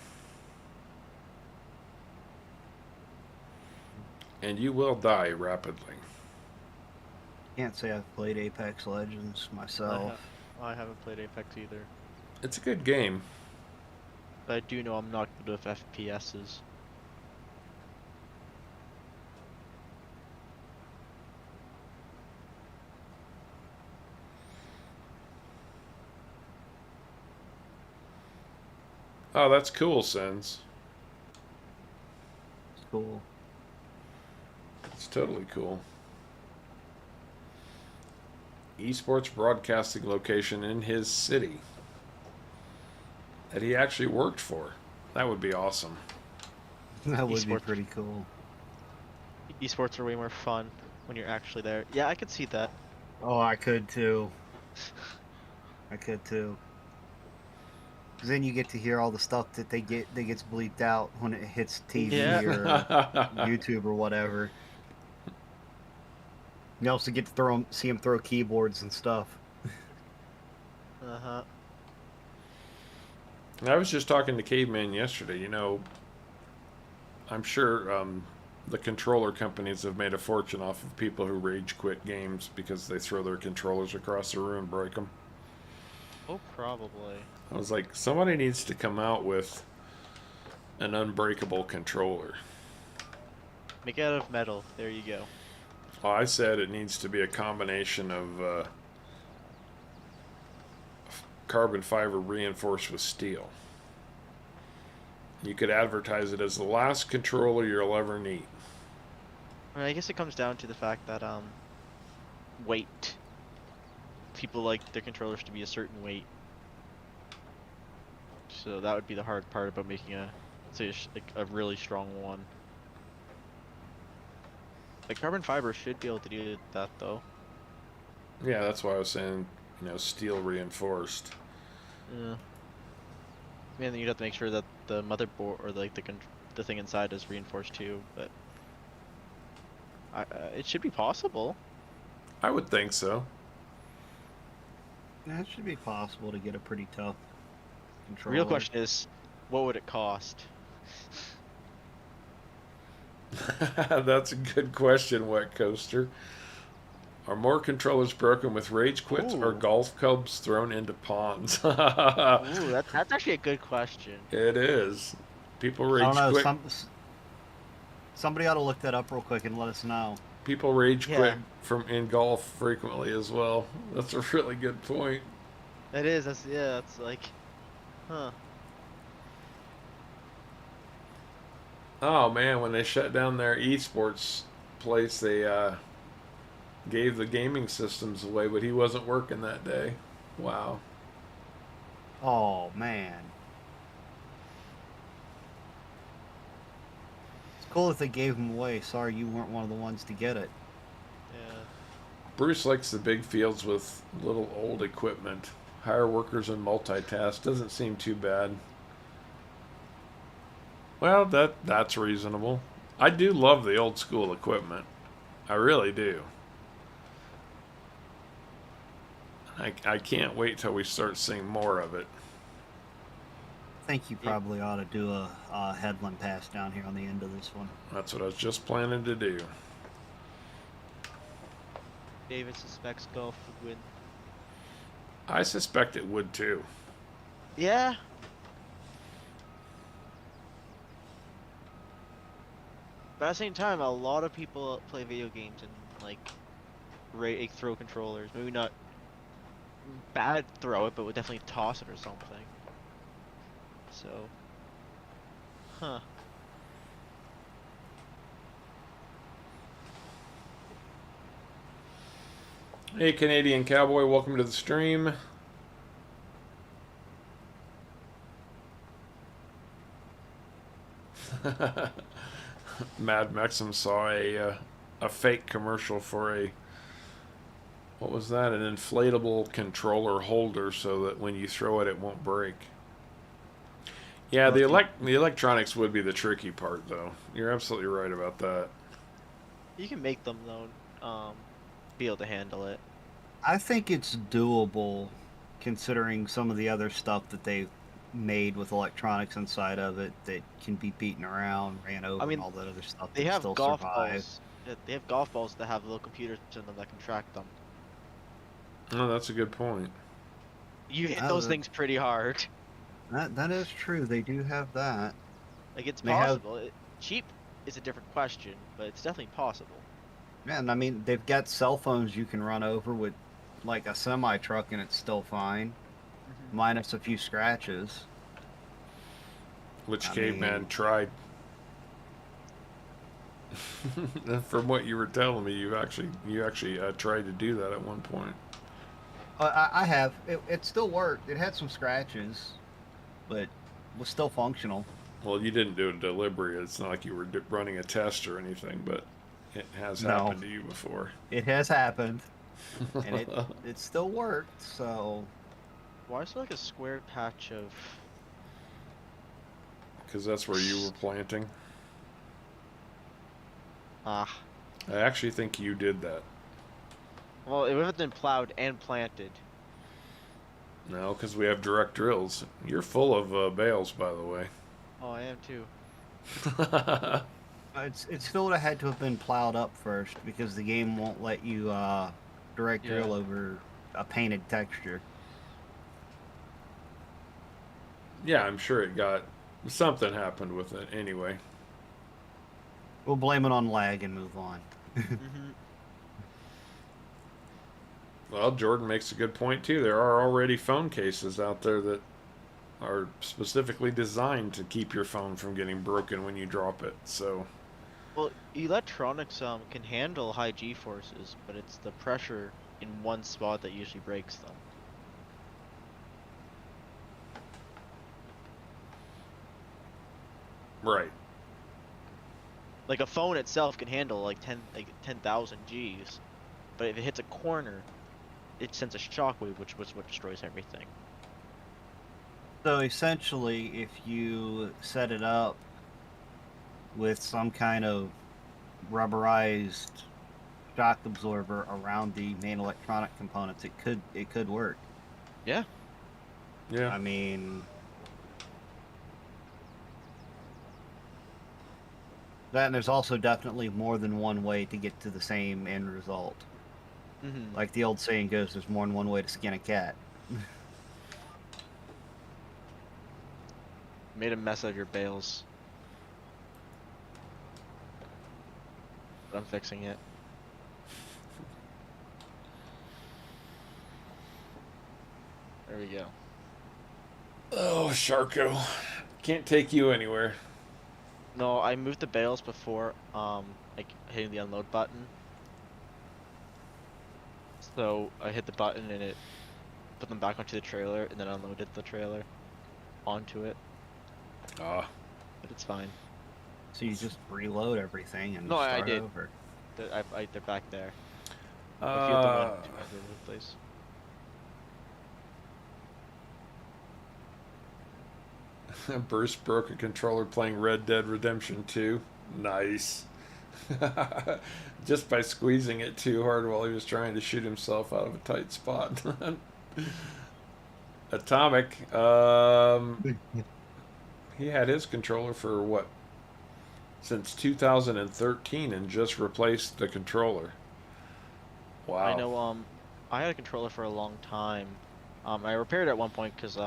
And you will die rapidly. Can't say I've played Apex Legends myself. I haven't played Apex either. It's a good game. But I do know I'm not good with FPSs. Oh, that's cool, Sens. It's cool. It's totally cool. Esports broadcasting location in his city that he actually worked for. That would be awesome. That would be Esports. pretty cool. Esports are way more fun when you're actually there. Yeah, I could see that. Oh, I could too. I could too. 'Cause then you get to hear all the stuff that that gets bleeped out when it hits TV Yeah. or YouTube or whatever. You also get to see him throw keyboards and stuff. Uh-huh. I was just talking to Caveman yesterday. You know, I'm sure the controller companies have made a fortune off of people who rage quit games because they throw their controllers across the room and break them. Oh, probably. I was like, somebody needs to come out with an unbreakable controller. Make it out of metal. There you go. Well, I said it needs to be a combination of carbon fiber reinforced with steel. You could advertise it as the last controller you'll ever need. I guess it comes down to the fact that weight. People like their controllers to be a certain weight. So that would be the hard part about making a really strong one. Like carbon fiber should be able to do that though. Yeah, that's why I was saying, steel reinforced. Yeah. And then you'd have to make sure that the motherboard or like the thing inside is reinforced too. But it should be possible. I would think so. That should be possible to get a pretty tough The controller. real question is, what would it cost? That's a good question, Wet Coaster. Are more controllers broken with rage quits or Ooh. golf clubs thrown into ponds? Ooh, that's actually a good question. It is. People I rage don't know. quit. Somebody ought to look that up real quick and let us know. People rage quit Yeah. in golf frequently as well. That's a really good point. It is. That's like, huh. Oh man, when they shut down their esports place, they gave the gaming systems away, but he wasn't working that day. Wow. Oh man. It's cool if they gave them away. Sorry you weren't one of the ones to get it. Yeah. Bruce likes the big fields with little old equipment. Hire workers and multitask. Doesn't seem too bad. Well, that's reasonable. I do love the old school equipment. I really do. I can't wait till we start seeing more of it. I think you probably ought to do a headland pass down here on the end of this one. That's what I was just planning to do. David suspects golf would win. I suspect it would too. Yeah. But at the same time, a lot of people play video games and like throw controllers. Maybe not bad throw it, but would definitely toss it or something. So, huh. Hey, Canadian Cowboy, welcome to the stream. Mad Mexum saw a fake commercial for a, what was that? An inflatable controller holder so that when you throw it, it won't break. Yeah, Well, the electronics would be the tricky part, though. You're absolutely right about that. You can make them though, be able to handle it. I think it's doable, considering some of the other stuff that they've made with electronics inside of it that can be beaten around, ran I over, and mean, all that other stuff they that have still golf survive. balls. They have golf balls that have little computers in them that can track them. Oh, that's a good point. You hit Uh, those that, things pretty hard. that is true. They do have that. Like it's They have, possible. Cheap is a different question, but it's definitely possible. man. I mean, they've got cell phones you can run over with, like a semi truck, and it's still fine, Hmm. minus a few scratches. Which I caveman mean, tried? From what you were telling me, you actually tried to do that at one point. I have. It still worked. It had some scratches, but was still functional. Well, you didn't do it deliberately. It's not like you were running a test or anything, but it has No, happened to you before. it has happened, and it still worked. So Why is there like a square patch of? Because that's where you were planting. Ah, I actually think you did that. well, it would have been plowed and planted. No, because we have direct drills. You're full of bales, by the way. Oh, I am too. it still would have had to have been plowed up first because the game won't let you direct Yeah. drill over a painted texture. Yeah, I'm sure it got something happened with it anyway. We'll blame it on lag and move on. Hmm. Well, Jordan makes a good point too. There are already phone cases out there that are specifically designed to keep your phone from getting broken when you drop it. So, Well, electronics can handle high G forces, but it's the pressure in one spot that usually breaks them. right. Like a phone itself can handle like 10,000 Gs, but if it hits a corner, it sends a shockwave, which was what destroys everything. So essentially, if you set it up with some kind of rubberized shock absorber around the main electronic components, it could work. Yeah. Yeah. I mean, that and there's also definitely more than one way to get to the same end result. Hmm. Like the old saying goes, there's more than one way to skin a cat. Made a mess of your bales, but I'm fixing it. There we go. Oh, Sharko. Can't take you anywhere. No, I moved the bales before, like hitting the unload button. So I hit the button and it put them back onto the trailer, and then unloaded the trailer onto it. Ah. But it's fine. So you just reload everything and No, I start did. over. They're back there. If you have the one Uh, to ever replace. Bruce broke a controller playing Red Dead Redemption 2. Nice. Just by squeezing it too hard while he was trying to shoot himself out of a tight spot. Atomic, he had his controller for what? Since 2013 and just replaced the controller. I Wow. know. I had a controller for a long time. I repaired it at one point because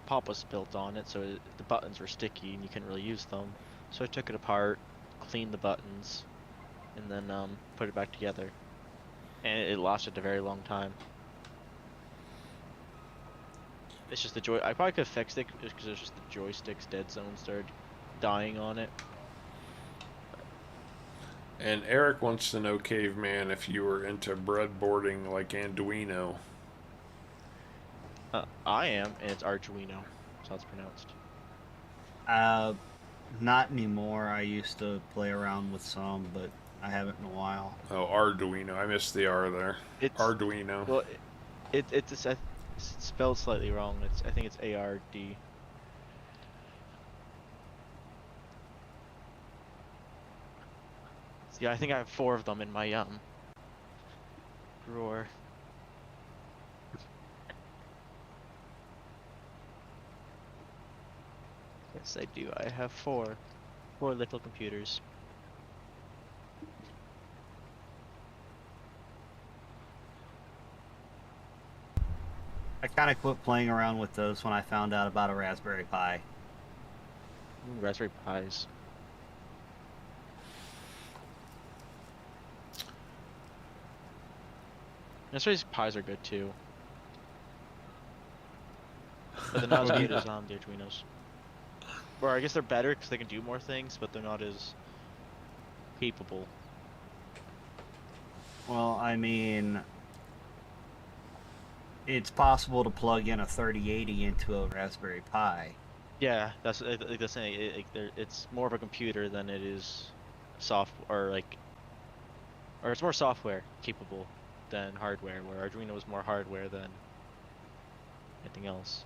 pop was built on it, so the buttons were sticky and you couldn't really use them. So I took it apart, cleaned the buttons, and then put it back together. And it lasted a very long time. It's just the joy. I probably could have fixed it because it's just the joystick's dead zone started dying on it. And Eric wants to know, Caveman, if you were into breadboarding like Arduino. I am, and it's Arduino, so it's pronounced. Uh, Not anymore. I used to play around with some, but I haven't in a while. Oh, Arduino. I missed the R there. It's Arduino. well, it's spelled slightly wrong. I think it's ARD. Yeah, I think I have 4 of them in my drawer. Yes, I do. I have 4 little computers. I kind of quit playing around with those when I found out about a Raspberry Pi. Ooh, Raspberry Pis. Raspberry Pis are good too, but they're not as good as the Arduinos. Or I guess they're better because they can do more things, but they're not as capable. Well, I mean, it's possible to plug in a 3080 into a Raspberry Pi. Yeah, that's like the saying. It's more of a computer than it is software, or it's more software capable than hardware. Where Arduino is more hardware than anything else.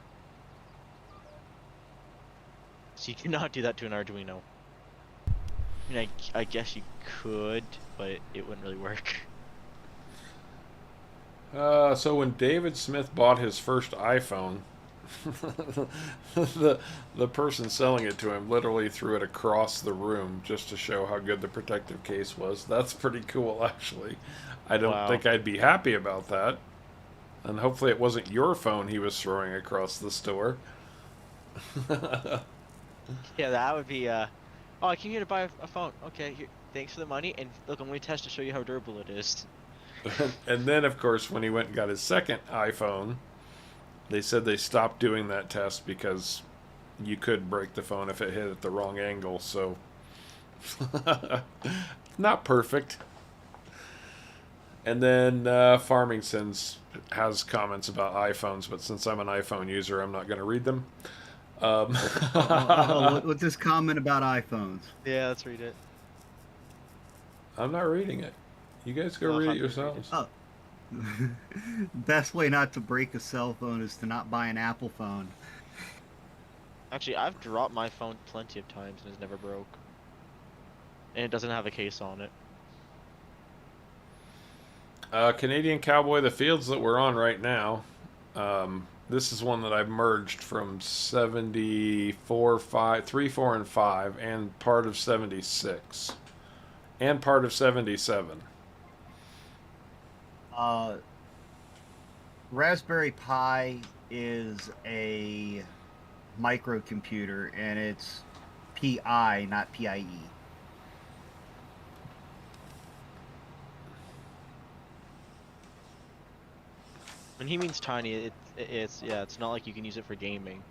So you cannot do that to an Arduino. I mean, I guess you could, but it wouldn't really work. So when David Smith bought his first iPhone, the person selling it to him literally threw it across the room just to show how good the protective case was. That's pretty cool, actually. I don't Wow. think I'd be happy about that. And hopefully it wasn't your phone he was throwing across the store. Yeah, that would be. Oh, I came here to buy a phone. Okay, here, thanks for the money, and look, I'm going to test to show you how durable it is. And then, of course, when he went and got his second iPhone, they said they stopped doing that test because you could break the phone if it hit at the wrong angle. So, not perfect. And then Farmington's has comments about iPhones, but since I'm an iPhone user, I'm not going to read them. What's this comment about iPhones? Yeah, let's read it. I'm not reading it. You guys go read it yourselves. Oh. Best way not to break a cell phone is to not buy an Apple phone. Actually, I've dropped my phone plenty of times and it's never broke. And it doesn't have a case on it. Canadian Cowboy, the fields that we're on right now. This is one that I've merged from 74, 5, 3, 4, and 5, and part of 76, and part of 77. Raspberry Pi is a microcomputer, and it's PI, not PIE. When he means tiny, it's not like you can use it for gaming.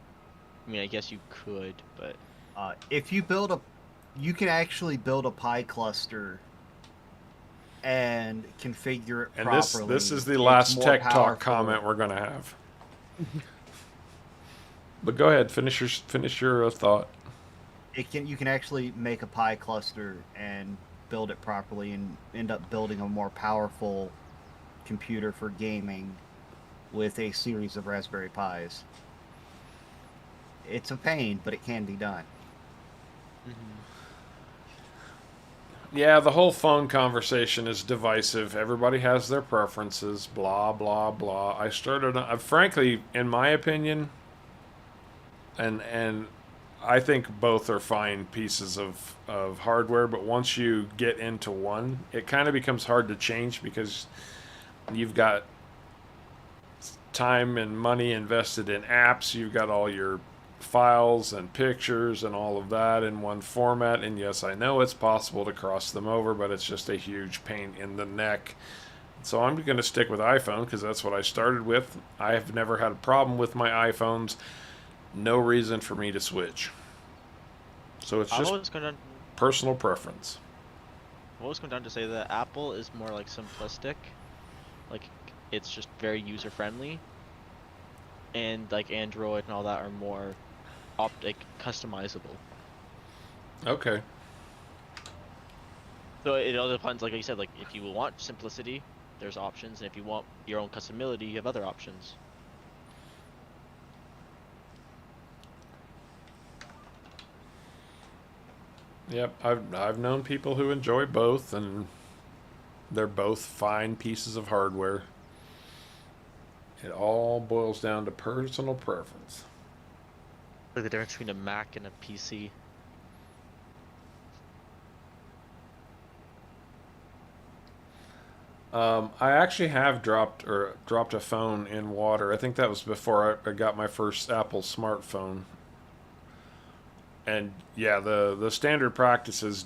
I mean, I guess you could, but If you you can actually build a Pi cluster and configure it And properly. this is the It's last more Tech Talk powerful. comment we're going to have. But go ahead, finish your thought. You can actually make a Pi cluster and build it properly and end up building a more powerful computer for gaming with a series of Raspberry Pis. It's a pain, but it can be done. Yeah, the whole phone conversation is divisive. Everybody has their preferences, blah, blah, blah. Frankly, in my opinion, and I think both are fine pieces of hardware, but once you get into one, it kind of becomes hard to change because you've got time and money invested in apps, you've got all your files and pictures and all of that in one format, and yes, I know it's possible to cross them over, but it's just a huge pain in the neck. So I'm going to stick with iPhone because that's what I started with. I have never had a problem with my iPhones. No reason for me to switch. So it's just personal preference. I've always come down to say that Apple is more like simplistic. Like, it's just very user friendly. And like Android and all that are more customizable. Okay. So it all depends, like you said, like if you want simplicity, there's options, and if you want your own customability, you have other options. Yep, I've known people who enjoy both, and they're both fine pieces of hardware. It all boils down to personal preference. Like the difference between a Mac and a PC. I actually have dropped a phone in water. I think that was before I got my first Apple smartphone. And yeah, the standard practice is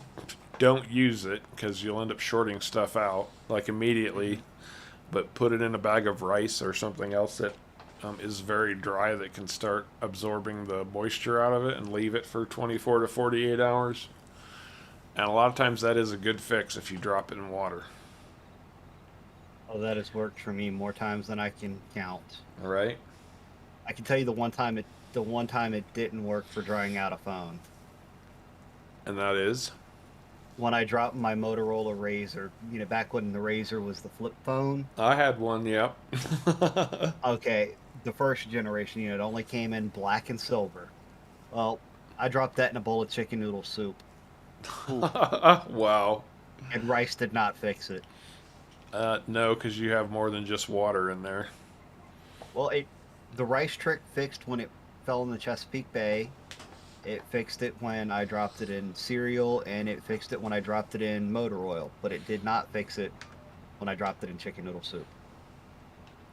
don't use it because you'll end up shorting stuff out like immediately. But put it in a bag of rice or something else that is very dry that can start absorbing the moisture out of it and leave it for 24 to 48 hours. And a lot of times that is a good fix if you drop it in water. Oh, that has worked for me more times than I can count. All right. I can tell you the one time it didn't work for drying out a phone. And that is? When I dropped my Motorola Razr, back when the Razr was the flip phone. I had one, yep. Okay, the first generation, it only came in black and silver. Well, I dropped that in a bowl of chicken noodle soup, Wow. and rice did not fix it. No, because you have more than just water in there. Well, the rice trick fixed when it fell in the Chesapeake Bay. It fixed it when I dropped it in cereal, and it fixed it when I dropped it in motor oil, but it did not fix it when I dropped it in chicken noodle soup.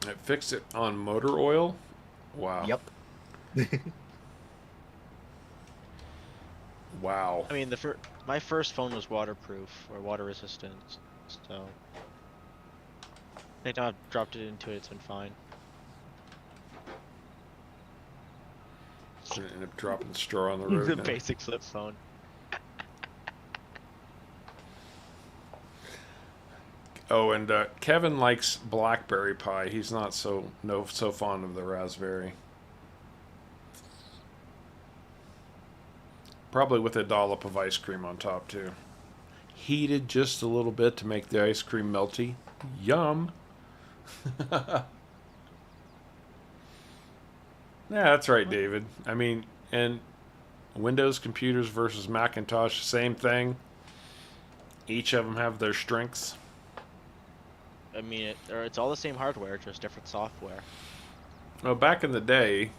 It fixed it on motor oil? Wow. Yep. Wow. I mean, my first phone was waterproof or water resistant, so anytime I've dropped it into it, it's been fine. So end up dropping straw on the road. The now. basic flip phone. Oh, and Kevin likes blackberry pie. He's not so fond of the raspberry. Probably with a dollop of ice cream on top too. Heated just a little bit to make the ice cream melty. Yum. Yeah, that's right, David. I mean, and Windows computers versus Macintosh, same thing. Each of them have their strengths. I mean, it's all the same hardware, just different software. Well, back in the day,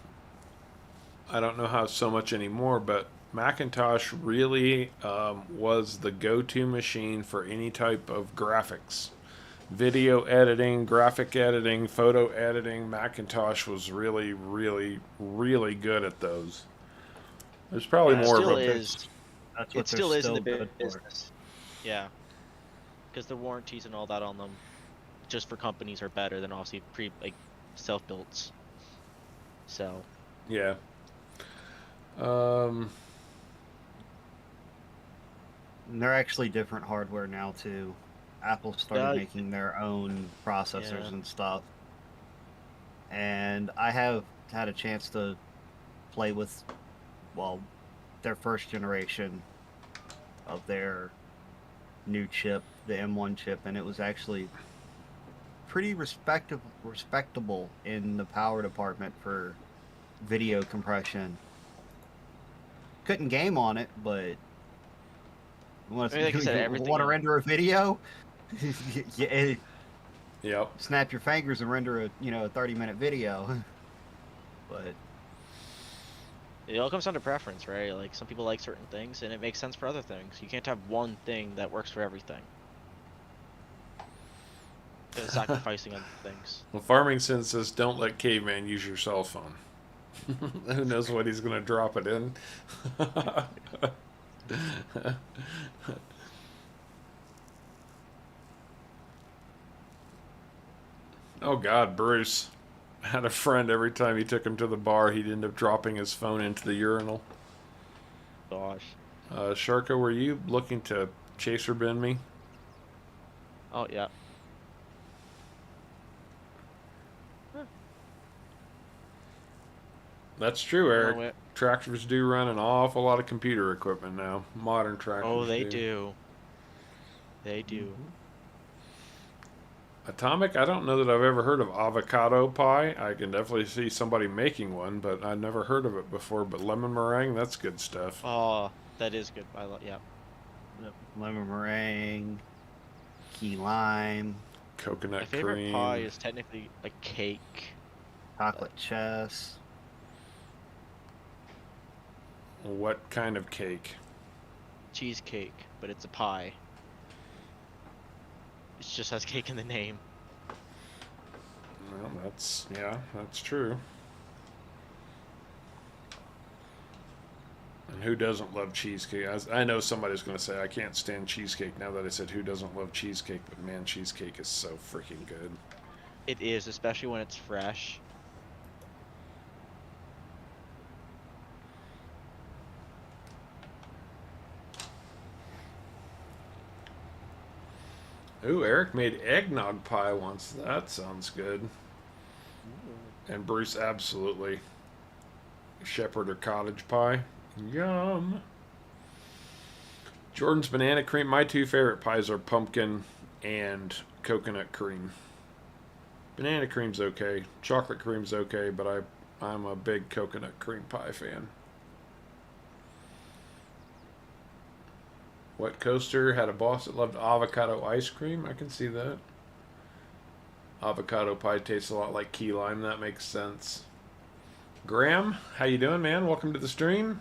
I don't know how so much anymore, but Macintosh really was the go-to machine for any type of graphics. Video editing, graphic editing, photo editing. Macintosh was really, really, really good at those. There's probably It more still of a is. That's what It still is in the good for. business. Yeah, because the warranties and all that on them, just for companies, are better than obviously self-builts. So yeah. Um, And they're actually different hardware now too. Apple started Yeah. making their own processors Yeah. and stuff. And I have had a chance to play with, well, their first generation of their new chip, the M1 chip, and it was actually pretty respectable in the power department for video compression. Couldn't game on it, but once I mean, like I said, everything want to in- render a video, yeah, yep. snap your fingers and render a 30-minute video. But it all comes down to preference, right? Like some people like certain things, and it makes sense for other things. You can't have one thing that works for everything. Sacrificing other things. Well, Farming Sin says, don't let Caveman use your cell phone. Who knows what he's going to drop it in? Oh, God, Bruce had a friend every time he took him to the bar, he'd end up dropping his phone into the urinal. Gosh. Sharko, were you looking to chaser bin me? Oh yeah. That's true, Along Eric. with- Tractors do run an awful lot of computer equipment now. Modern tractors Oh, they do. They do. Atomic, I don't know that I've ever heard of avocado pie. I can definitely see somebody making one, but I've never heard of it before. But lemon meringue, that's good stuff. Oh, that is good. Yeah. Yep. Lemon meringue, key lime, Coconut My favorite cream. pie is technically a cake. chocolate chess. What kind of cake? Cheesecake, but it's a pie. It just has cake in the name. Well, that's true. And who doesn't love cheesecake? I know somebody's going to say I can't stand cheesecake now that I said who doesn't love cheesecake, but man, cheesecake is so freaking good. It is, especially when it's fresh. Ooh, Eric made eggnog pie once. That sounds good. And Bruce, absolutely. Shepherd or cottage pie. Yum. Jordan's banana cream. My two favorite pies are pumpkin and coconut cream. Banana cream's okay. Chocolate cream's okay, but I'm a big coconut cream pie fan. What coaster had a boss that loved avocado ice cream? I can see that. Avocado pie tastes a lot like key lime. That makes sense. Graham, how you doing, man? Welcome to the stream.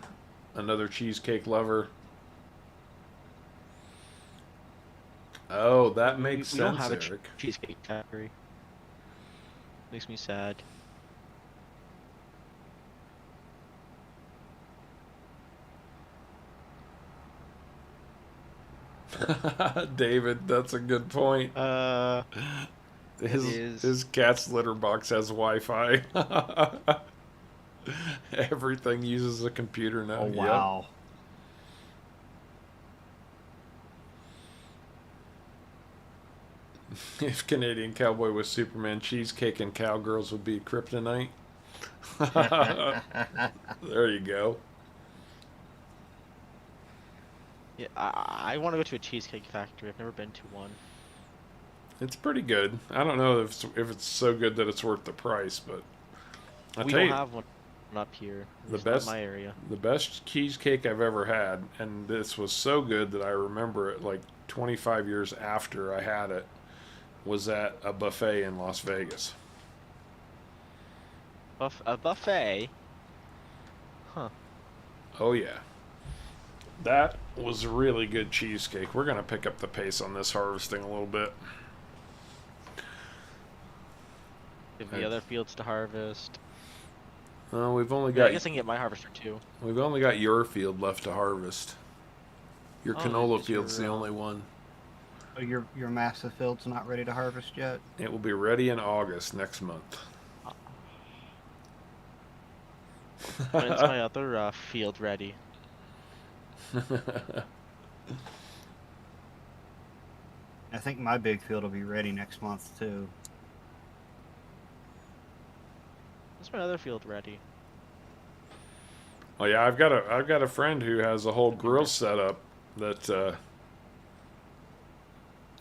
Another cheesecake lover. Oh, that makes We sense, don't have a Eric. cheesecake factory. Makes me sad. David, that's a good point. Is. His cat's litter box has Wi-Fi. Everything uses a computer now. Oh Yep. wow. If Canadian Cowboy was Superman, cheesecake and cowgirls would be kryptonite. There you go. Yeah, I want to go to a cheesecake factory. I've never been to one. It's pretty good. I don't know if it's so good that it's worth the price, but I'll We tell don't you, have one up here. the It's not in best my area. the best cheesecake I've ever had, and this was so good that I remember it like 25 years after I had it, was at a buffet in Las Vegas. A buffet? Huh. Oh yeah. That was a really good cheesecake. We're going to pick up the pace on this harvesting a little bit. Give the other fields to harvest. We've only Yeah, I got guess I can get my harvester too. we've only got your field left to harvest. Your Oh, canola is your, field's the only one. Oh, your massive field's not ready to harvest yet? It will be ready in August next month. When's my other field ready? I think my big field will be ready next month too. When's my other field ready? Oh yeah, I've got a friend who has a whole grill setup that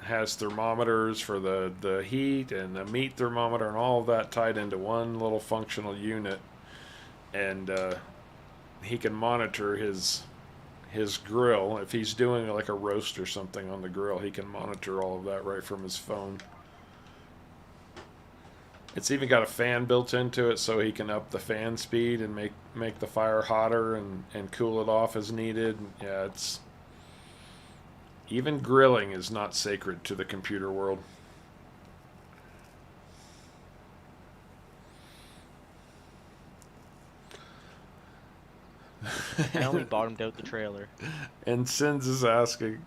has thermometers for the heat and a meat thermometer and all of that tied into one little functional unit, and he can monitor his grill. If he's doing like a roast or something on the grill, he can monitor all of that right from his phone. It's even got a fan built into it so he can up the fan speed and make the fire hotter and cool it off as needed. Yeah, it's even grilling is not sacred to the computer world. I only bottomed out the trailer. And Sins is asking,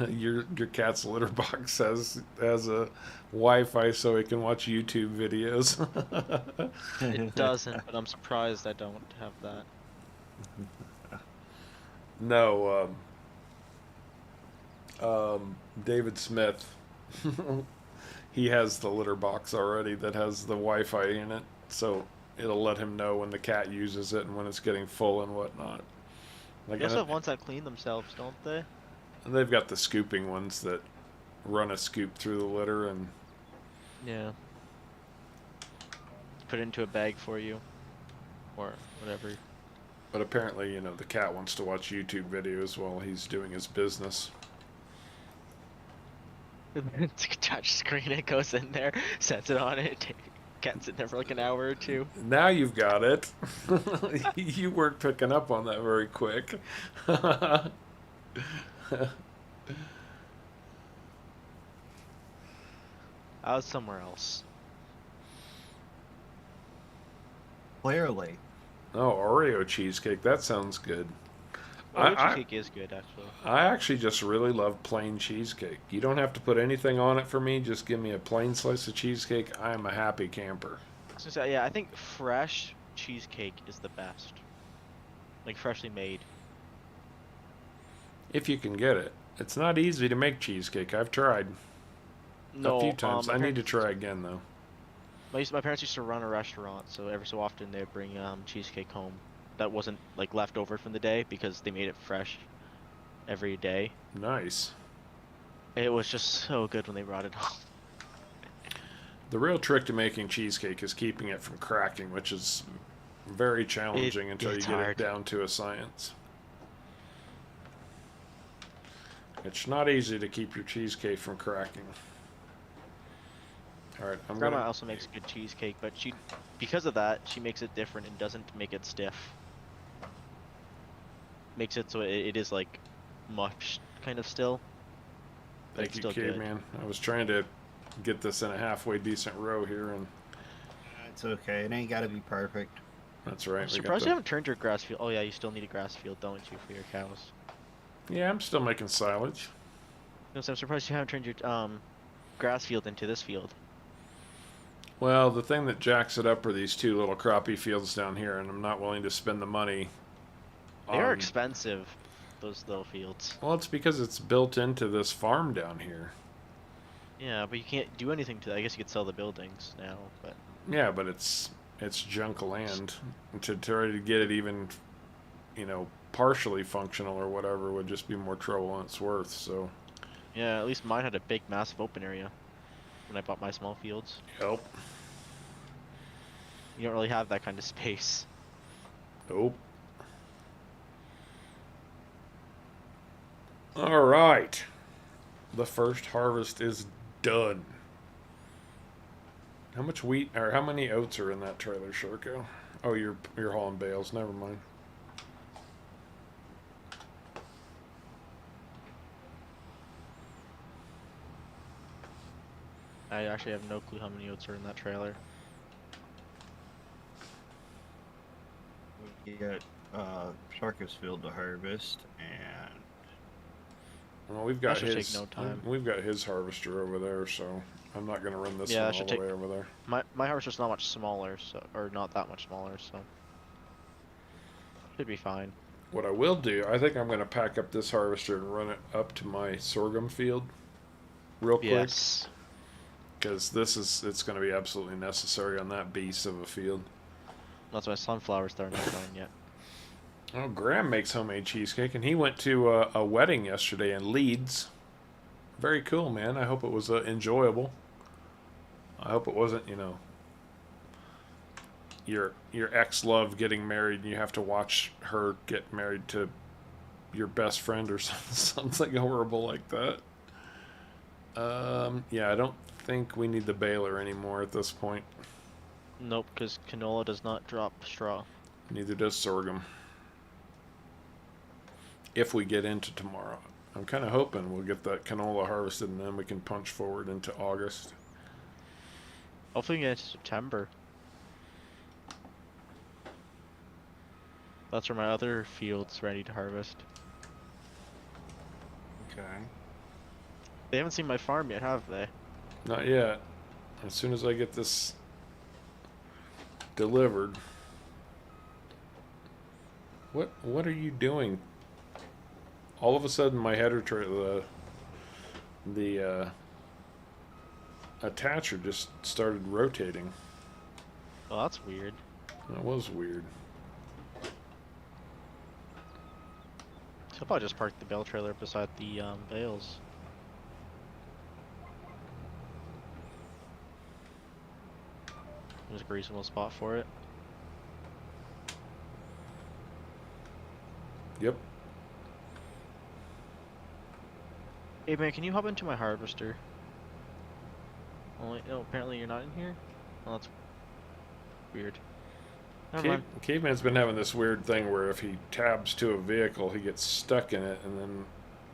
your cat's litter box has a Wi-Fi so he can watch YouTube videos. It doesn't, but I'm surprised I don't have that. No, David Smith, he has the litter box already that has the Wi-Fi in it, so it'll let him know when the cat uses it and when it's getting full and whatnot. Like, They also have ones that clean themselves, don't they? and they've got the scooping ones that run a scoop through the litter and Yeah. Put it into a bag for you, or whatever. but apparently, you know, the cat wants to watch YouTube videos while he's doing his business. It's a touch screen. It goes in there, sets it on it, gets in there for like an hour or two. Now you've got it. You weren't picking up on that very quick. I was somewhere else. Clearly. Oh, Oreo cheesecake. That sounds good. Oreo cheesecake is good, actually. I actually just really love plain cheesecake. You don't have to put anything on it for me. Just give me a plain slice of cheesecake. I am a happy camper. So, yeah, I think fresh cheesecake is the best. Like freshly made. If you can get it. It's not easy to make cheesecake. I've tried No, a few times. my I need to parents- try again, though. My parents used to run a restaurant, so every so often they'd bring cheesecake home. That wasn't like left over from the day because they made it fresh every day. Nice. It was just so good when they brought it home. The real trick to making cheesecake is keeping it from cracking, which is very challenging until you it's get hard. it down to a science. It's not easy to keep your cheesecake from cracking. All right, I'm Grandma gonna. also makes good cheesecake, but because of that, she makes it different and doesn't make it stiff. Makes it so it is like mush kind of still. But Thank it's you, still good. caveman. I was trying to get this in a halfway decent row here, and It's okay. It ain't got to be perfect. that's right. I'm surprised you haven't turned your grass field. Oh yeah, you still need a grass field, don't you, for your cows? Yeah, I'm still making silage. No, so I'm surprised you haven't turned your grass field into this field. Well, the thing that jacks it up are these two little crappie fields down here, and I'm not willing to spend the money. They are expensive, those little fields. Well, it's because it's built into this farm down here. Yeah, but you can't do anything to that. I guess you could sell the buildings now, but Yeah, but it's junk land. To try to get it even, you know, partially functional or whatever would just be more trouble than it's worth. So, yeah, at least mine had a big, massive open area when I bought my small fields. help. You don't really have that kind of space. Nope. All right. The first harvest is done. How much wheat or how many oats are in that trailer, Sharko? Oh, you're hauling bales. Never mind. I actually have no clue how many oats are in that trailer. We got Sharkus Field to harvest, and Well, we've got That should his. take no time. We've got his harvester over there, so I'm not going to run this Yeah, one that all should the take- way over there. My harvester's not much smaller, so or not that much smaller, so should be fine. What I will do, I think I'm going to pack up this harvester and run it up to my sorghum field, real quick, Yes. because it's going to be absolutely necessary on that beast of a field. That's why sunflowers are not growing yet. Oh, Graham makes homemade cheesecake, and he went to a wedding yesterday in Leeds. Very cool, man. I hope it was enjoyable. I hope it wasn't, you know, your ex-love getting married, and you have to watch her get married to your best friend or something horrible like that. Yeah, I don't think we need the baler anymore at this point. Nope, because canola does not drop straw. Neither does sorghum. If we get into tomorrow. I'm kind of hoping we'll get that canola harvested and then we can punch forward into August. Hopefully we get into September. That's where my other field's ready to harvest. okay. They haven't seen my farm yet, have they? Not yet. As soon as I get this delivered. What are you doing? All of a sudden my header the attacher just started rotating. Well, that's weird. That was weird. He'll probably just park the bale trailer beside the bales. There's a reasonable spot for it. Yep. Hey man, can you hop into my harvester? Only, oh, apparently you're not in here? Oh, that's weird. Never mind. Caveman's been having this weird thing where if he tabs to a vehicle, he gets stuck in it, and then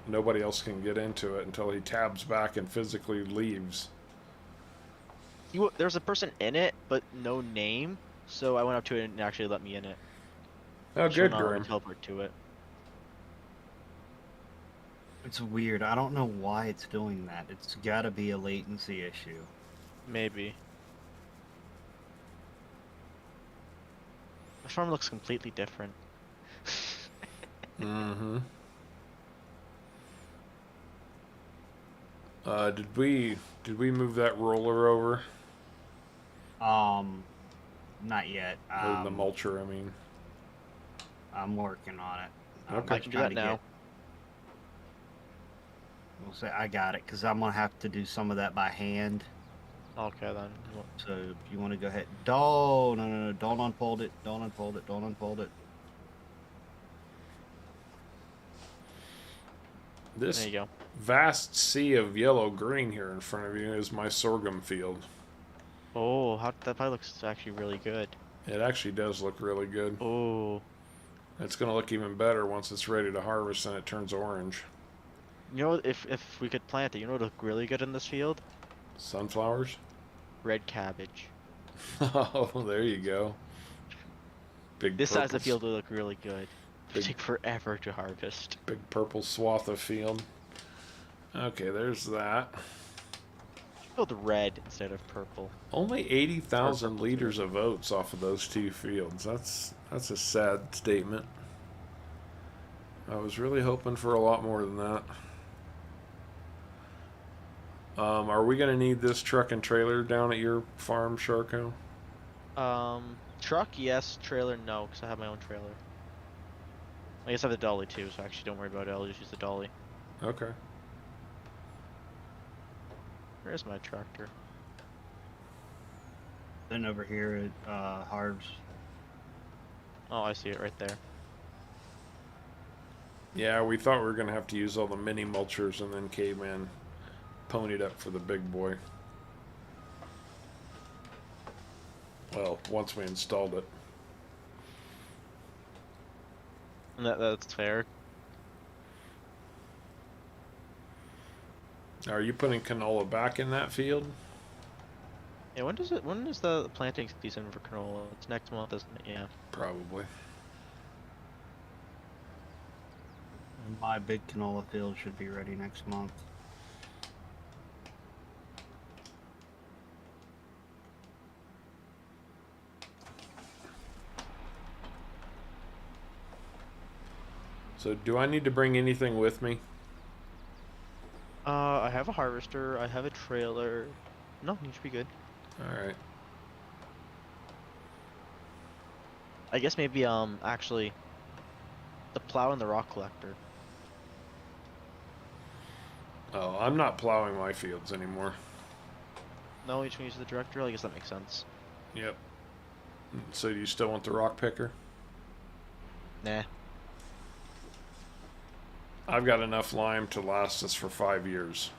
nobody else can get into it until he tabs back and physically leaves. There's a person in it, but no name, so I went up to it and it actually let me in it. Oh, She'll good, not let me Grim. teleport to it. It's weird. I don't know why it's doing that. It's got to be a latency issue. Maybe. The farm looks completely different. Mm-hmm. Did we move that roller over? Not yet. Or the mulcher, I mean. I'm working on it. Okay. I can do that now. We'll say I got it, because I'm going to have to do some of that by hand. Okay then. So if you want to go ahead. No. Don't unfold it. Don't unfold it. Don't unfold it. This There you go. vast sea of yellow-green here in front of you is my sorghum field. Oh, that probably looks actually really good. It actually does look really good. Oh. It's going to look even better once it's ready to harvest and it turns orange. You know, if we could plant it, you know what would look really good in this field? Sunflowers? Red cabbage. Oh, there you go. Big This size of purple field would look really good. It would Big- take forever to harvest. Big purple swath of field. Okay, there's that. Field red instead of purple. Only 80,000 liters of oats off of those two fields. That's a sad statement. I was really hoping for a lot more than that. Are we going to need this truck and trailer down at your farm, Sharko? Truck, yes. Trailer, no, because I have my own trailer. I guess I have the dolly too, so actually don't worry about it. I'll just use the dolly. Okay. Where's my tractor? Then over here at Harv's. Oh, I see it right there. Yeah, we thought we were going to have to use all the mini mulchers, and then Caveman ponied up for the big boy. Well, once we installed it. And that's fair. Are you putting canola back in that field? Yeah, when is the planting season for canola? It's next month, isn't it? Yeah. Probably. And my big canola field should be ready next month. So do I need to bring anything with me? I have a harvester. I have a trailer. No, you should be good. Alright. I guess maybe actually the plow and the rock collector. Oh, I'm not plowing my fields anymore. No, you should use the director. I guess that makes sense. Yep. So do you still want the rock picker? Nah. I've got enough lime to last us for 5 years.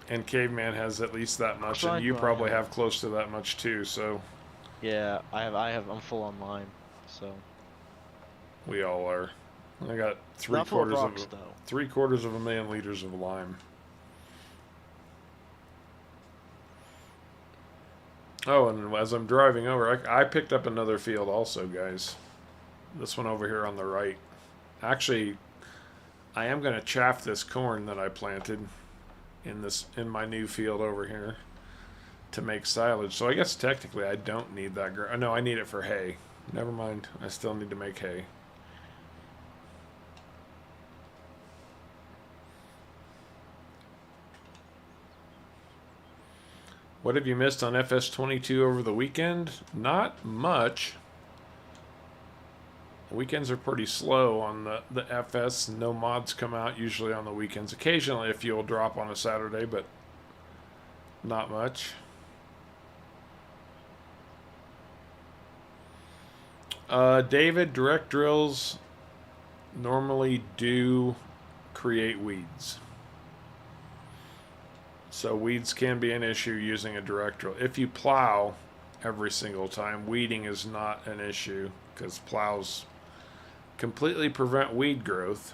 And Caveman has at least that much, Fine, and you fine. probably have close to that much too, so Yeah, I'm full on lime, so. we all are. I got Not full of rocks, though. 3/4 of a million liters of lime. Oh, and as I'm driving over, I picked up another field also, guys. This one over here on the right. Actually, I am going to chaff this corn that I planted in my new field over here to make silage. So I guess technically I don't need that. No, I need it for hay. Never mind. I still need to make hay. What have you missed on FS22 over the weekend? Not much. Weekends are pretty slow on the FS. No mods come out usually on the weekends. Occasionally a few will drop on a Saturday, but not much. David, direct drills normally do create weeds. So weeds can be an issue using a direct drill. If you plow every single time, weeding is not an issue because plows completely prevent weed growth.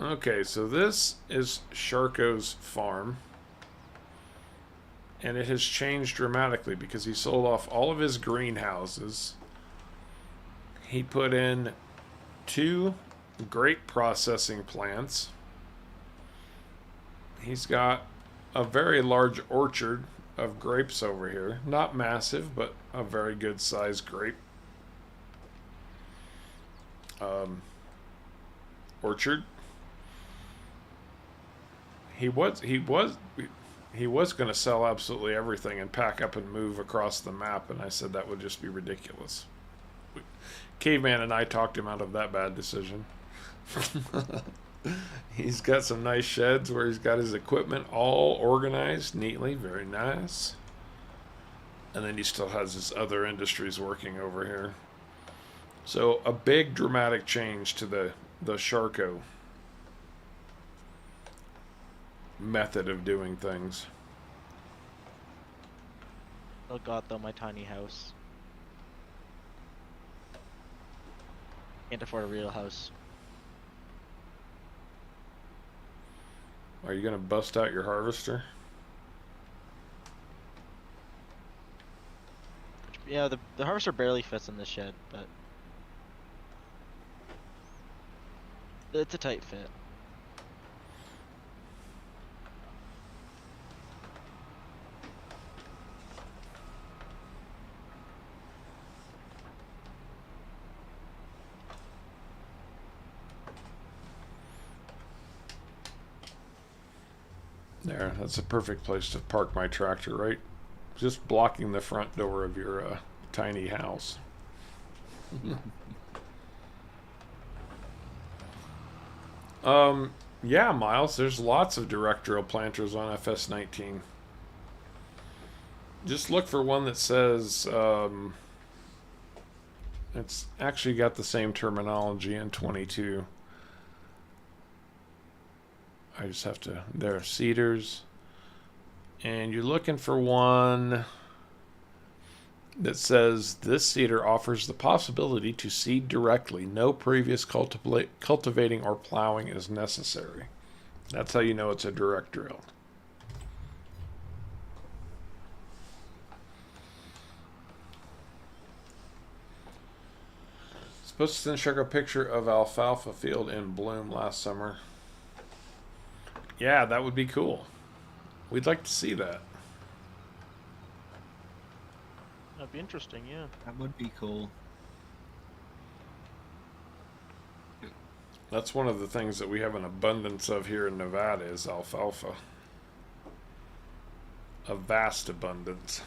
Okay, so this is Sharko's farm. And it has changed dramatically because he sold off all of his greenhouses. He put in 2 grape processing plants. He's got a very large orchard of grapes over here. Not massive, but a very good sized grape orchard. He was going to sell absolutely everything and pack up and move across the map, and I said that would just be ridiculous. Caveman and I talked him out of that bad decision. He's got some nice sheds where he's got his equipment all organized neatly, very nice. And then he still has his other industries working over here. So a big dramatic change to the Sharko method of doing things. Oh god, though, my tiny house. Can't afford a real house. Are you going to bust out your harvester? Yeah, the harvester barely fits in the shed, but it's a tight fit. There, that's a perfect place to park my tractor, right? Just blocking the front door of your tiny house. Yeah, Miles, there's lots of direct drill planters on FS19. Just look for one that says, it's actually got the same terminology in 22. I just have to, there are cedars. And you're looking for one that says this cedar offers the possibility to seed directly. No previous cultivating or plowing is necessary. That's how you know it's a direct drill. Supposed to send Chuck a picture of alfalfa field in bloom last summer. Yeah, that would be cool. We'd like to see that. That'd be interesting, yeah. That would be cool. That's one of the things that we have an abundance of here in Nevada is alfalfa. A vast abundance.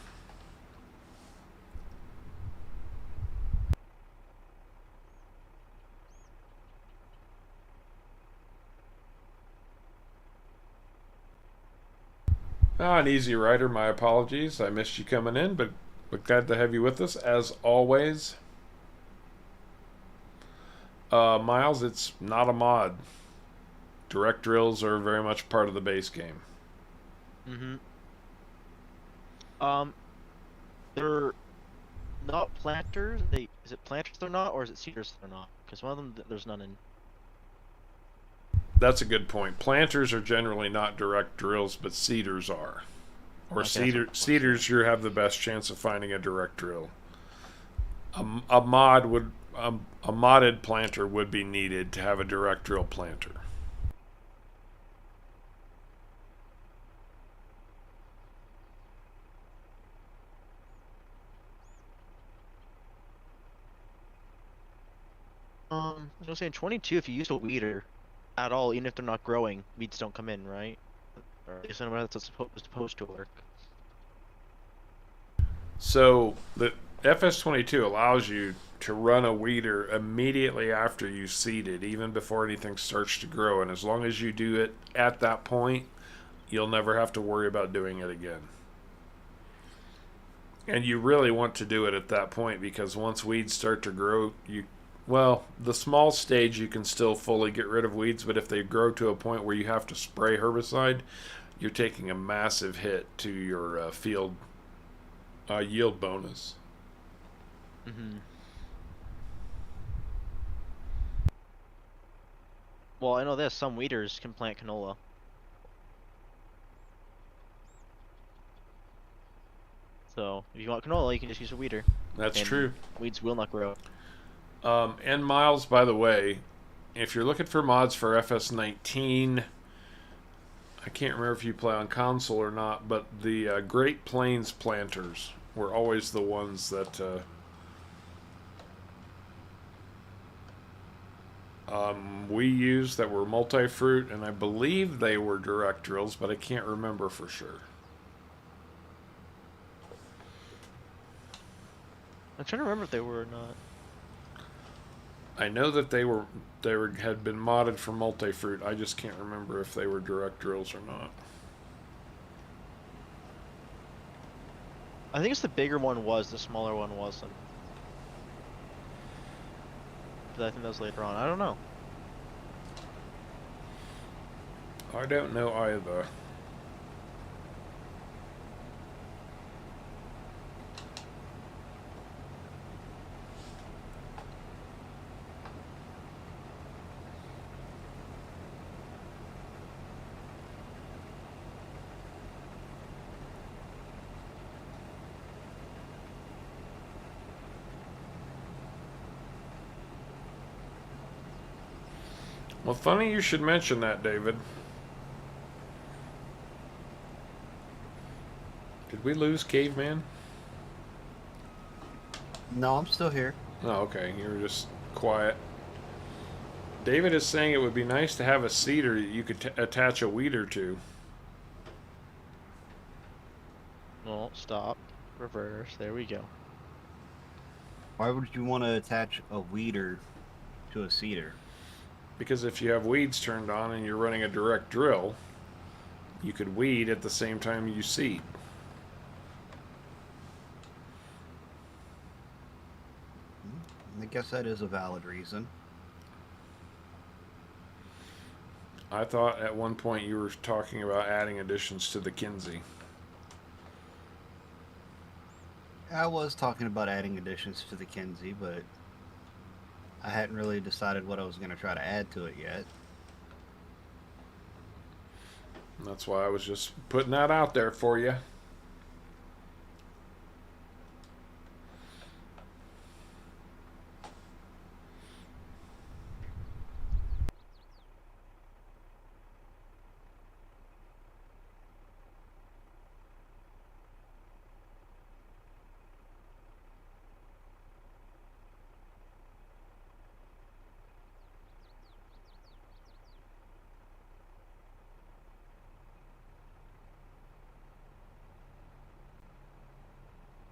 An easy rider, my apologies. I missed you coming in, but glad to have you with us as always. Miles, it's not a mod. Direct drills are very much part of the base game. They're not planters. Is it planters they're not, or is it cedars they're not? Because one of them there's none in. That's a good point. Planters are generally not direct drills, but cedars are. Or Okay, cedars, you have the best chance of finding a direct drill. A modded planter would be needed to have a direct drill planter. I was gonna say in 22, if you use a weeder, at all, even if they're not growing, weeds don't come in, right? Or at least I know that's supposed to work. So the FS22 allows you to run a weeder immediately after you seed it, even before anything starts to grow. And as long as you do it at that point, you'll never have to worry about doing it again. And you really want to do it at that point because once weeds start to grow, the small stage you can still fully get rid of weeds, but if they grow to a point where you have to spray herbicide, you're taking a massive hit to your field yield bonus. Mm-hmm. Well, I know this. Some weeders can plant canola. So if you want canola, you can just use a weeder. That's And true. weeds will not grow. And Miles, by the way, if you're looking for mods for FS19, I can't remember if you play on console or not, but the Great Plains planters were always the ones that we used that were multi-fruit, and I believe they were direct drills, but I can't remember for sure. I'm trying to remember if they were or not. I know that had been modded for multi-fruit. I just can't remember if they were direct drills or not. I think it's the bigger one was, the smaller one wasn't. But I think that was later on. I don't know. I don't know either. Well, funny you should mention that, David. Did we lose Caveman? No, I'm still here. Oh, okay. You were just quiet. David is saying it would be nice to have a seeder that you could attach a weeder to. No, stop. Reverse. There we go. Why would you want to attach a weeder to a seeder? Because if you have weeds turned on and you're running a direct drill, you could weed at the same time you seed. I guess that is a valid reason. I thought at one point you were talking about adding additions to the Kinsey. I was talking about adding additions to the Kinsey, but I hadn't really decided what I was going to try to add to it yet. And that's why I was just putting that out there for you.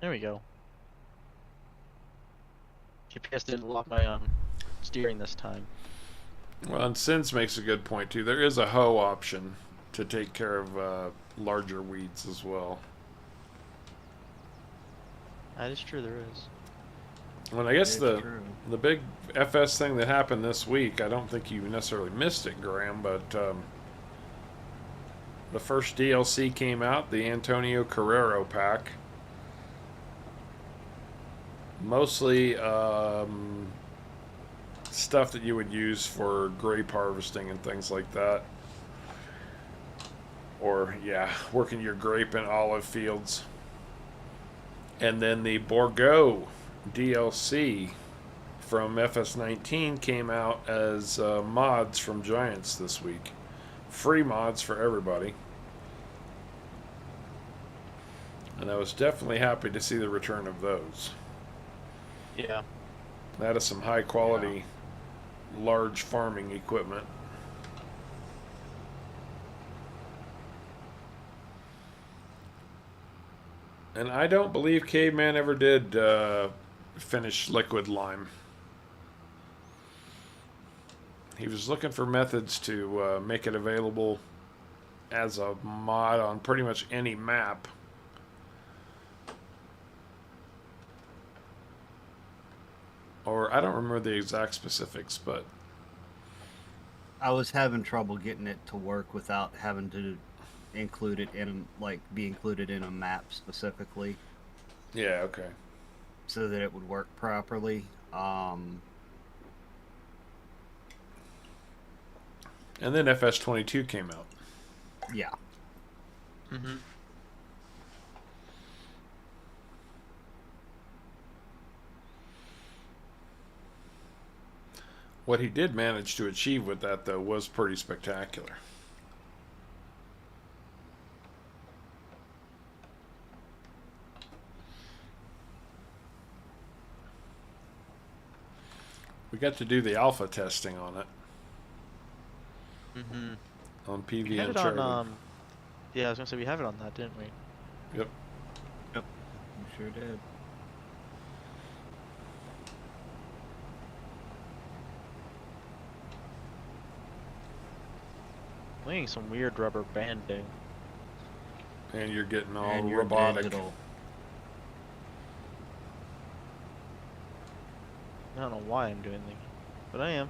There we go. GPS didn't lock my steering this time. Well, and Sins makes a good point too. There is a hoe option to take care of larger weeds as well. That is true, there is. Well, I guess It's true. the big FS thing that happened this week, I don't think you necessarily missed it, Graham, but the first DLC came out, the Antonio Carrero pack. Mostly stuff that you would use for grape harvesting and things like that. Or, yeah, working your grape and olive fields. And then the Bordeaux DLC from FS19 came out as mods from Giants this week. Free mods for everybody. And I was definitely happy to see the return of those. Yeah. That is some high quality, large farming equipment. And I don't believe Caveman ever did finish Liquid Lime. He was looking for methods to make it available as a mod on pretty much any map. Or I don't remember the exact specifics, but I was having trouble getting it to work without having to include it in, like, be included in a map specifically, yeah, okay. so that it would work properly. And then FS22 came out. Yeah. Mm-hmm. What he did manage to achieve with that, though, was pretty spectacular. We got to do the alpha testing on it. Mm-hmm. On We PV had and it Charlie. on, yeah, I was gonna say we have it on that, didn't we? Yep. Yep. You sure did. I'm getting some weird rubber banding. And you're getting all And you're robotic. digital. I don't know why I'm doing that, but I am.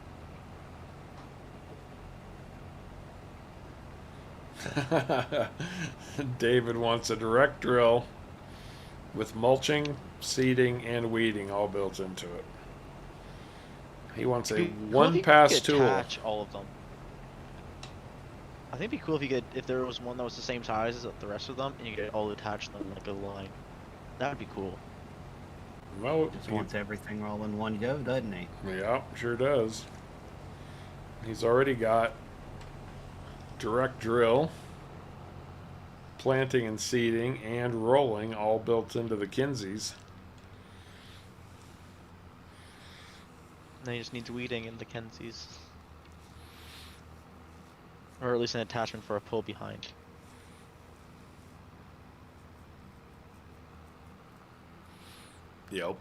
David wants a direct drill with mulching, seeding, and weeding all built into it. He wants a It'd be cool if you one-pass could tool. attach all of them. I think it'd be cool if you could, if there was one that was the same size as the rest of them, and you could all attach them like a line. That would be cool. Well, Just wants everything all in one go, doesn't he? yeah, sure does. He's already got direct drill, planting and seeding, and rolling all built into the Kinseys. Then he just needs weeding in the Kensies. Or at least an attachment for a pull behind. Yep.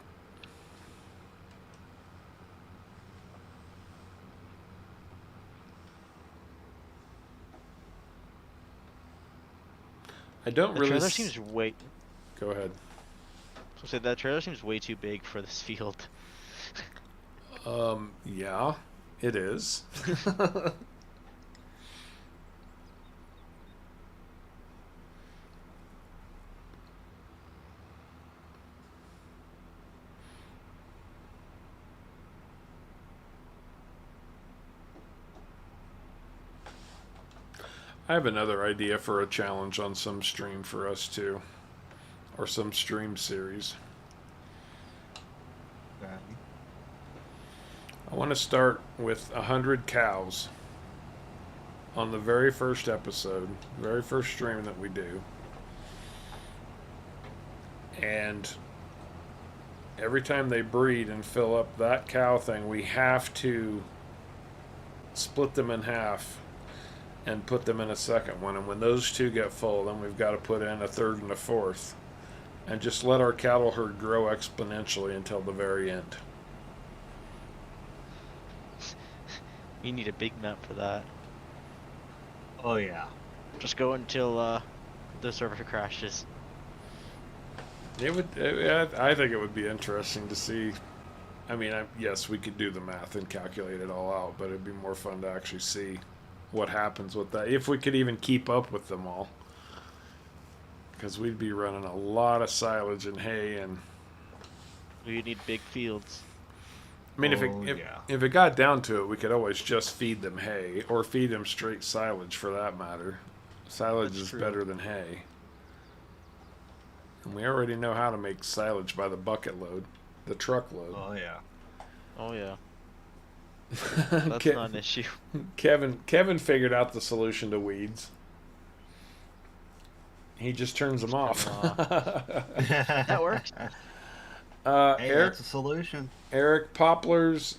I don't The really. trailer seems way. Go ahead. So say that trailer seems way too big for this field. Yeah, it is. I have another idea for a challenge on some stream for us too, or some stream series. I want to start with 100 cows on the very first episode, very first stream that we do. And every time they breed and fill up that cow thing, we have to split them in half and put them in a second one. And when those two get full, then we've got to put in a third and a fourth. And just let our cattle herd grow exponentially until the very end. You need a big map for that. Oh yeah. Just go until the server crashes. It would. I think it would be interesting to see. I mean, yes, we could do the math and calculate it all out, but it'd be more fun to actually see what happens with that, if we could even keep up with them all. Because we'd be running a lot of silage and hay, and We need big fields. I mean, yeah. if it got down to it, we could always just feed them hay, or feed them straight silage for that matter. Silage That's is true. better than hay. And we already know how to make silage by the bucket load, the truckload. Oh yeah. Oh yeah, that's not an issue. Kevin figured out the solution to weeds. He just turns them off. That works. Hey, Eric, that's a solution. Eric, poplars,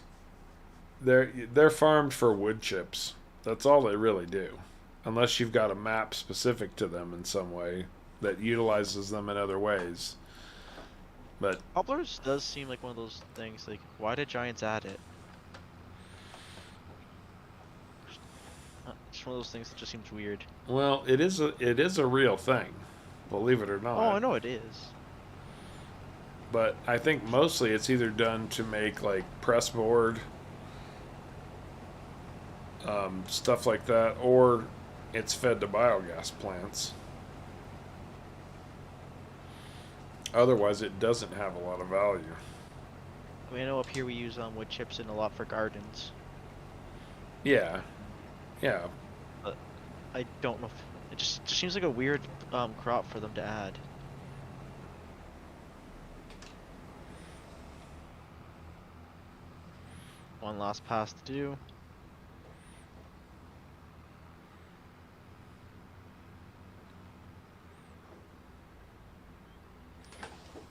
they're farmed for wood chips. That's all they really do, unless you've got a map specific to them in some way. that utilizes them in other ways. But Cobblers does seem like one of those things. Like, why did Giants add it? It's one of those things that just seems weird. well, it is a real thing, believe it or not. Oh, I know it is. But I think mostly it's either done to make like press board, stuff like that, or it's fed to biogas plants. Otherwise, it doesn't have a lot of value. I mean, I know up here we use wood chips in a lot for gardens. Yeah, yeah. But I don't know. It just seems like a weird crop for them to add. One last pass to do.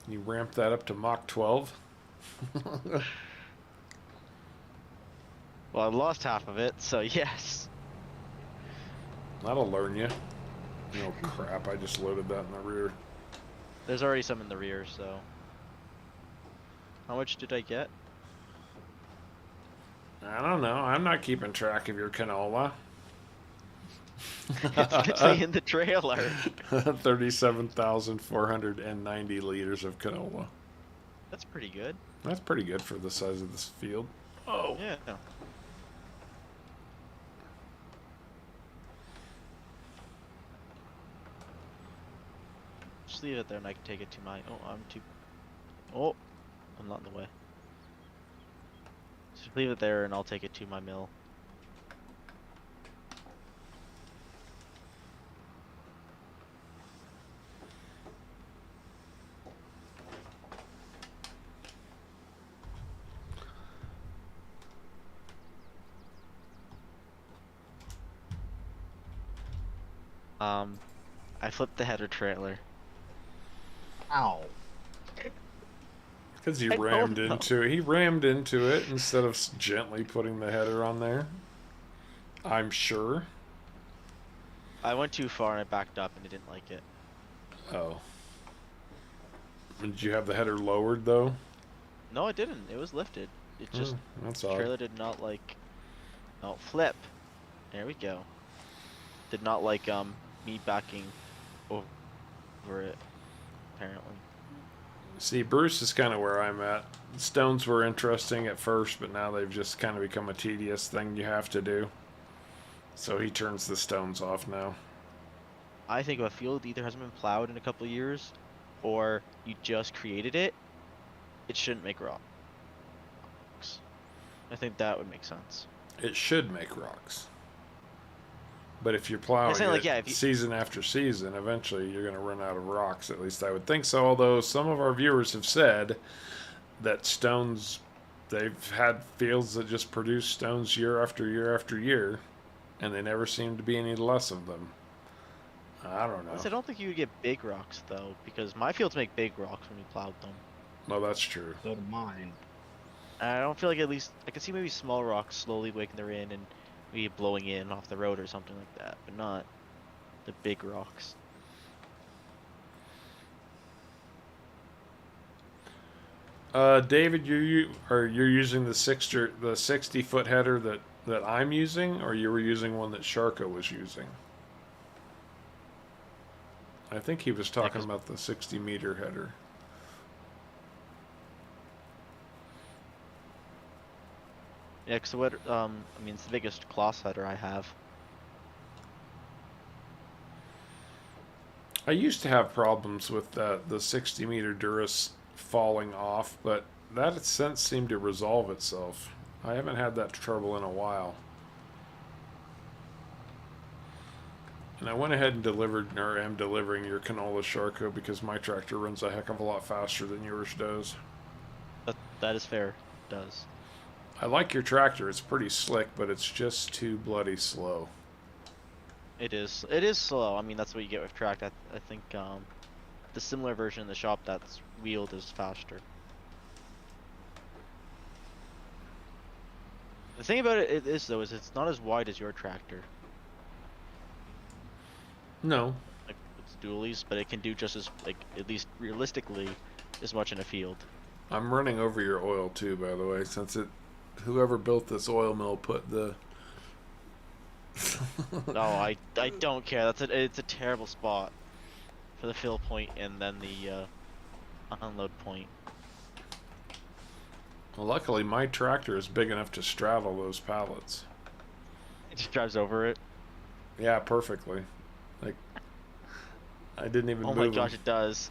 You ramp that up to Mach 12. Well, I lost half of it, so yes. That'll learn you. Oh crap! I just loaded that in the rear. There's already some in the rear, so. How much did I get? I don't know. I'm not keeping track of your canola. It's literally in the trailer. 37,490 liters of canola. That's pretty good. That's pretty good for the size of this field. Oh. Yeah. Just leave it there and I can take it to my. Oh, I'm too. Oh, I'm not in the way. Just leave it there and I'll take it to my mill. I flipped the header trailer. Ow. Because he I don't rammed know. into it. He rammed into it instead of gently putting the header on there. I'm sure. I went too far and I backed up and I didn't like it. Oh. Did you have the header lowered though? No, it didn't. It was lifted. It just That's the odd. trailer did not like. Oh, flip. There we go. Did not like me backing over it. Apparently. See, Bruce is kind of where I'm at. Stones were interesting at first, but now they've just kind of become a tedious thing you have to do. So he turns the stones off now. I think if a field either hasn't been plowed in a couple of years, or you just created it, it shouldn't make rocks. I think that would make sense. It should make rocks. But if you're plowing saying, it like, yeah, if you- season after season, eventually you're going to run out of rocks. At least I would think so. Although some of our viewers have said that stones, they've had fields that just produce stones year after year after year, and they never seem to be any less of them. I don't know. I don't think you would get big rocks though, because my fields make big rocks when we plowed them. Well, that's true. So do mine. And I don't feel like, at least I can see maybe small rocks slowly waking their in and maybe blowing in off the road or something like that, but not the big rocks. David, you're using the 60-foot header that I'm using, or you were using one that Sharko was using? I think he was talking about the 60-meter header. Yeah, cause what I mean, it's the biggest cloth header I have. I used to have problems with the 60-meter Durus falling off, but that has since seemed to resolve itself. I haven't had that trouble in a while. And I went ahead and delivered, or am delivering your canola, Sharko, because my tractor runs a heck of a lot faster than yours does. That is fair. It does. I like your tractor. It's pretty slick, but it's just too bloody slow. It is. It is slow. I mean, that's what you get with tracked. I think the similar version in the shop that's wheeled is faster. The thing about it is though, is it's not as wide as your tractor. No. Like, dualies, but it can do just as, like, at least realistically, as much in a field. I'm running over your oil too, by the way, since whoever built this oil mill put the. No, I don't care. It's a terrible spot for the fill point and then the unload point. Well, luckily my tractor is big enough to straddle those pallets. It just drives over it. Yeah, perfectly. Like, I didn't even Oh move my gosh, them. it does.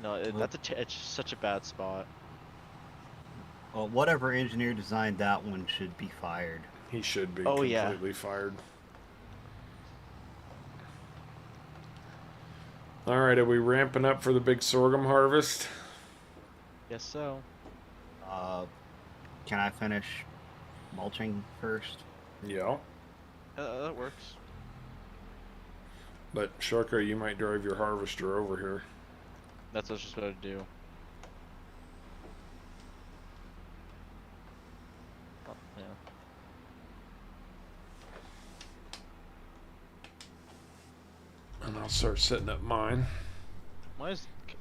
No, it's such a bad spot. Well, whatever engineer designed that one should be fired. He should be Oh yeah. completely fired. All right, are we ramping up for the big sorghum harvest? Guess so. Can I finish mulching first? Yeah. That works. But Sharko, you might drive your harvester over here. That's what I was just about to do. Oh, yeah. And I'll start setting up mine.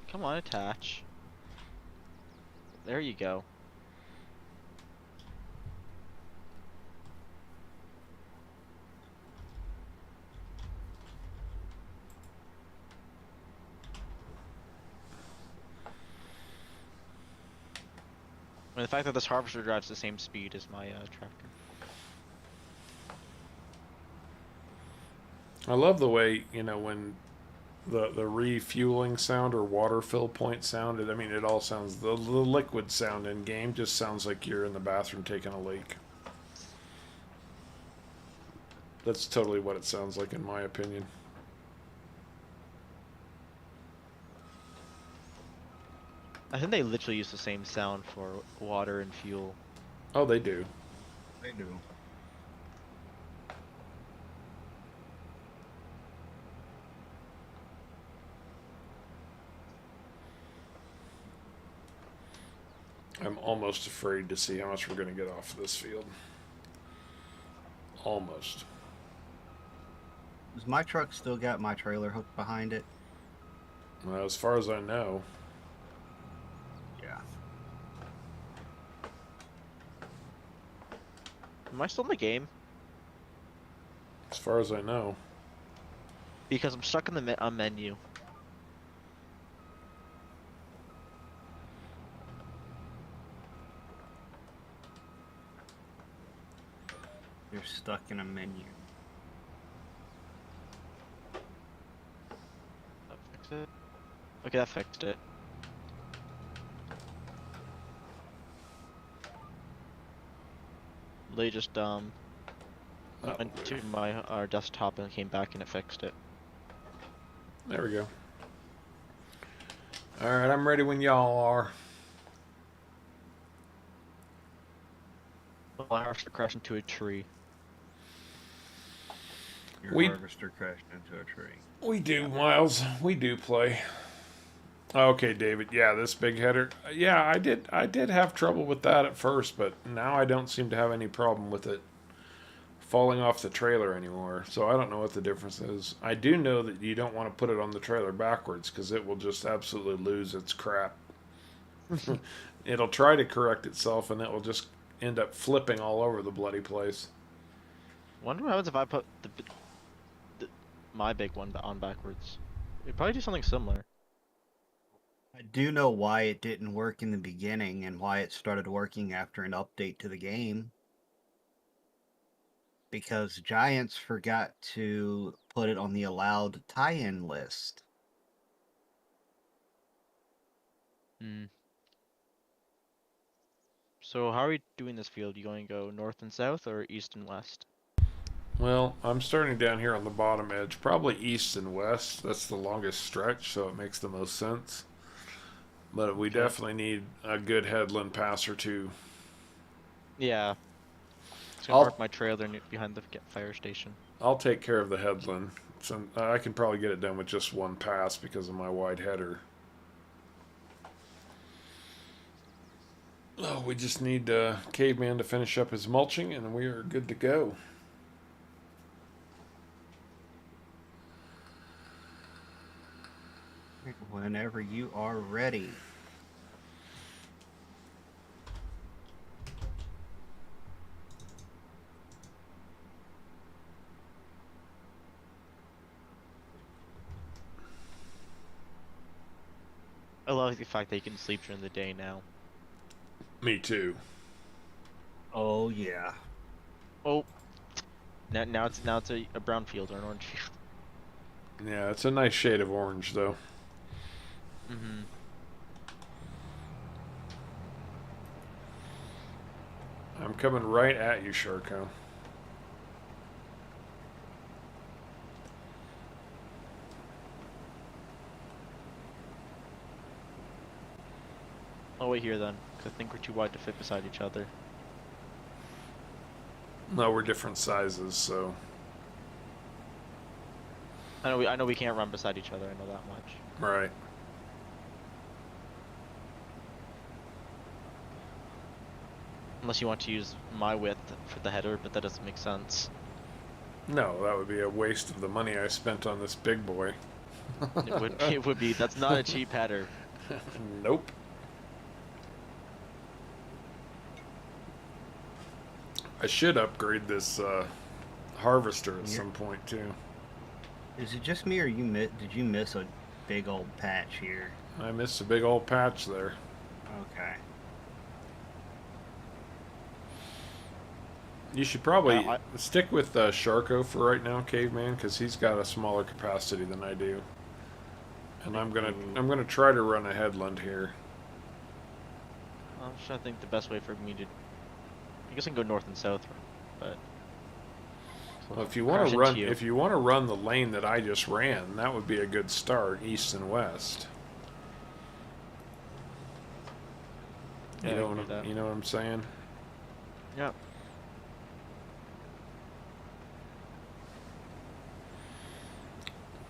Come on, attach. There you go. And the fact that this harvester drives the same speed as my tractor. I love the way, when the refueling sound or water fill point sound, I mean, it all sounds, the liquid sound in game just sounds like you're in the bathroom taking a leak. That's totally what it sounds like, in my opinion. I think they literally use the same sound for water and fuel. Oh, they do. They do. I'm almost afraid to see how much we're going to get off of this field. Almost. Does my truck still got my trailer hooked behind it? Well, as far as I know. Yeah. Am I still in the game? As far as I know. Because I'm stuck in the menu. You're stuck in a menu. That fix it? Okay, that fixed it. They just went to my our desktop and came back and it fixed it. There we go. Alright, I'm ready when y'all are. Well, my harvester crashed into a tree. Your harvester crashed into a tree. We do, Miles. We do play. Okay, David. Yeah, this big header. Yeah, I did have trouble with that at first, but now I don't seem to have any problem with it falling off the trailer anymore. So I don't know what the difference is. I do know that you don't want to put it on the trailer backwards because it will just absolutely lose its crap. It'll try to correct itself and it will just end up flipping all over the bloody place. Wonder what happens if I put my big one on backwards. It'd probably do something similar. I do know why it didn't work in the beginning and why it started working after an update to the game. Because Giants forgot to put it on the allowed tie-in list. Hmm. So how are we doing this field? You going to go north and south or east and west? Well, I'm starting down here on the bottom edge, probably east and west. That's the longest stretch, so it makes the most sense. But we definitely need a good headland pass or two. Yeah. Just gonna park my trailer behind the fire station. I'll take care of the headland. So I can probably get it done with just one pass because of my wide header. Oh, we just need Caveman to finish up his mulching, and we are good to go. whenever you are ready. I love the fact that you can sleep during the day now. Me too. Oh yeah. Oh, now it's a brown field or an orange field. Yeah, it's a nice shade of orange, though. Mm-hmm. I'm coming right at you, Sharko. I'll wait here then, because I think we're too wide to fit beside each other. No, we're different sizes, so... I know we can't run beside each other. I know that much. Right. Unless you want to use my width for the header, but that doesn't make sense. No, that would be a waste of the money I spent on this big boy. It would be. It would be. That's not a cheap header. Nope. I should upgrade this harvester at some point too. Is it just me, or did you miss a big old patch here? I missed a big old patch there. Okay. You should probably stick with Sharko for right now, Caveman, because he's got a smaller capacity than I do. And I'm gonna try to run a headland here. I'm just trying to think the best way for me to. I guess I can go north and south, but. Well, if you want to run the lane that I just ran, that would be a good start, east and west. Yeah, You know what I'm saying? Yeah.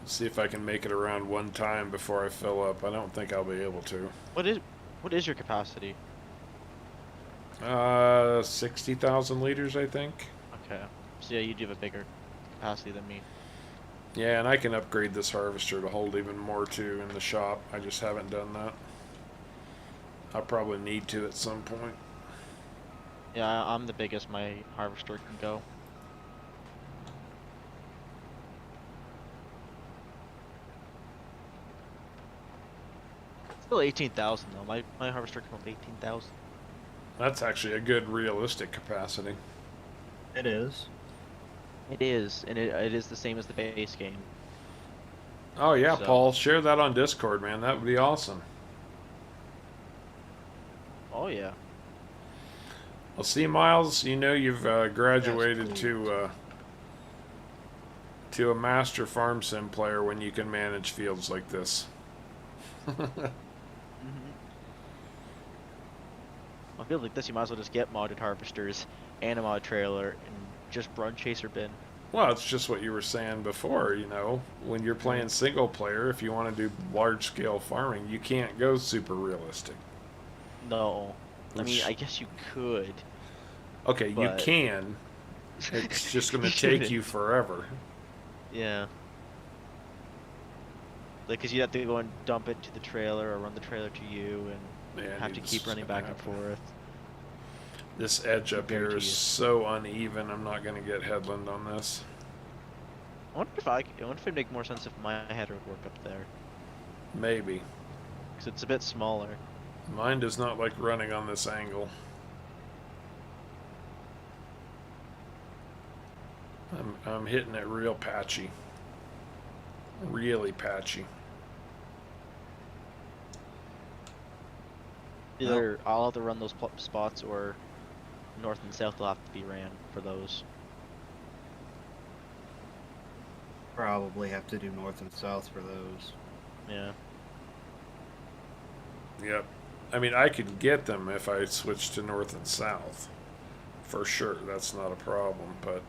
See if I can make it around one time before I fill up. I don't think I'll be able to. What is your capacity? 60,000 liters, I think. Okay. So yeah, you do have a bigger capacity than me. Yeah, and I can upgrade this harvester to hold even more too in the shop. I just haven't done that. I'll probably need to at some point. Yeah, I'm the biggest my harvester can go. Still 18,000 though. My harvester can hold 18,000. That's actually a good realistic capacity. It is. It is, and it is the same as the base game. Oh yeah, So- Paul, share that on Discord, man. That would be awesome. Oh yeah. Well, see, Miles, you know you've graduated Yes, to a master farm sim player when you can manage fields like this. I feel like this, you might as well just get modded harvesters and a mod trailer and just run chaser bin. Well, it's just what you were saying before, you know. When you're playing single player, if you want to do large-scale farming, you can't go super realistic. No. I mean, Which- I guess you could. Okay, you But- can. It's just going to You take shouldn't. you forever. Yeah. Like, cause you'd have to go and dump it to the trailer or run the trailer to you and Yeah, have to it's keep running gonna back and happen. forth. This edge up here Compared is to you. so uneven. I'm not going to get headland on this. I wonder if it'd make more sense if my header would work up there. Maybe. Cause it's a bit smaller. Mine does not like running on this angle. I'm hitting it real patchy. Really patchy. Either I'll have to run those spots or north and south will have to be ran for those. Probably have to do north and south for those. Yeah. Yep. I mean, I could get them if I switched to north and south. For sure, that's not a problem, but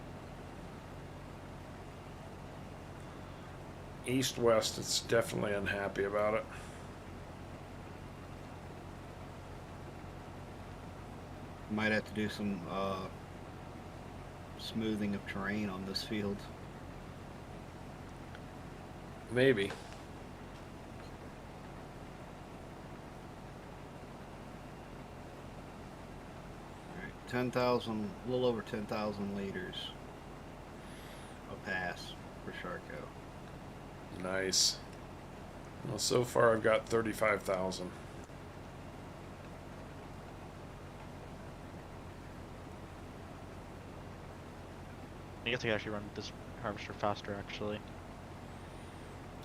east-west, it's definitely unhappy about it. Might have to do some smoothing of terrain on this field. Maybe. 10,000, a little over 10,000 liters a pass for Sharko. Nice. Well, so far I've got 35,000. I guess I could actually run this harvester faster, actually.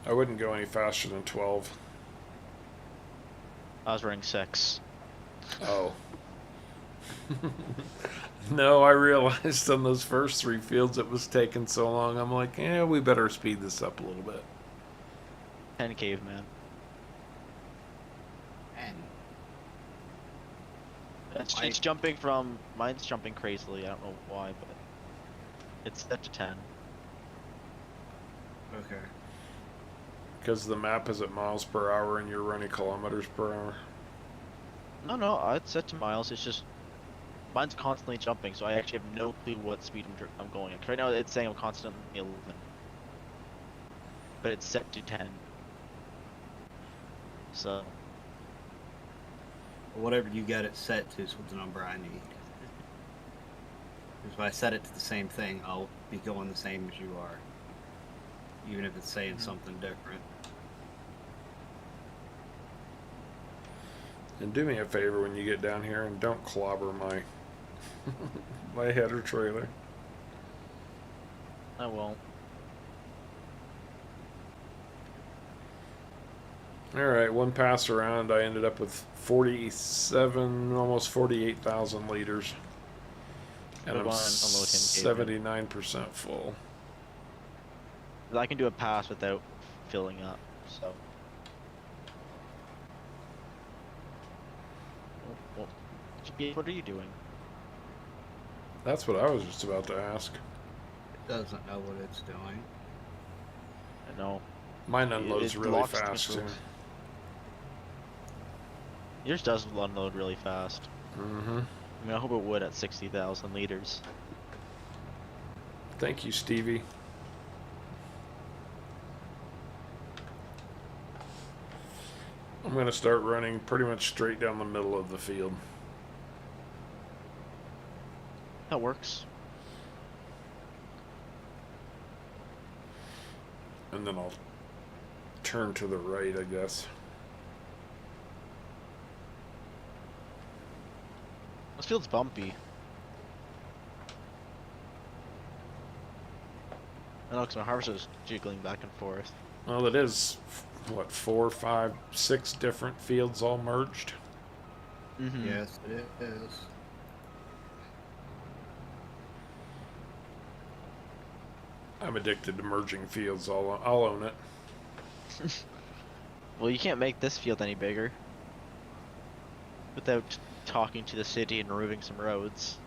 I wouldn't go any faster than 12. I was running 6. Oh. No, I realized on those first 3 fields it was taking so long. I'm like, we better speed this up a little bit. 10 caveman. And It's jumping from... Mine's jumping crazily, I don't know why, but... It's set to 10. okay. Because the map is at miles per hour and you're running kilometers per hour. No, it's set to miles, it's just... Mine's constantly jumping, so I actually have no clue what speed I'm going at. 'Cause right now it's saying I'm constantly 11. But it's set to 10. So... Whatever you got it set to is the number I need. Because if I set it to the same thing, I'll be going the same as you are. Even if it's saying something different. And do me a favor when you get down here and don't clobber my my header trailer. I won't. Alright, one pass around I ended up with 47, almost 48,000 liters. And Good I'm one, unload him, 79% full. I can do a pass without filling up, so... Well, what are you doing? That's what I was just about to ask. It doesn't know what it's doing. I know. Mine unloads It really locks the fast too. controls. Yours does unload really fast. Mm-hmm. I mean, I hope it would at 60,000 liters. Thank you, Stevie. I'm going to start running pretty much straight down the middle of the field. That works. And then I'll turn to the right, I guess. This field's bumpy. I know, because my harvester's jiggling back and forth. Well, it is, what, 4, 5, 6 different fields all merged? Mm-hmm. Yes, it is. I'm addicted to merging fields. I'll own it. Well, you can't make this field any bigger without talking to the city and removing some roads.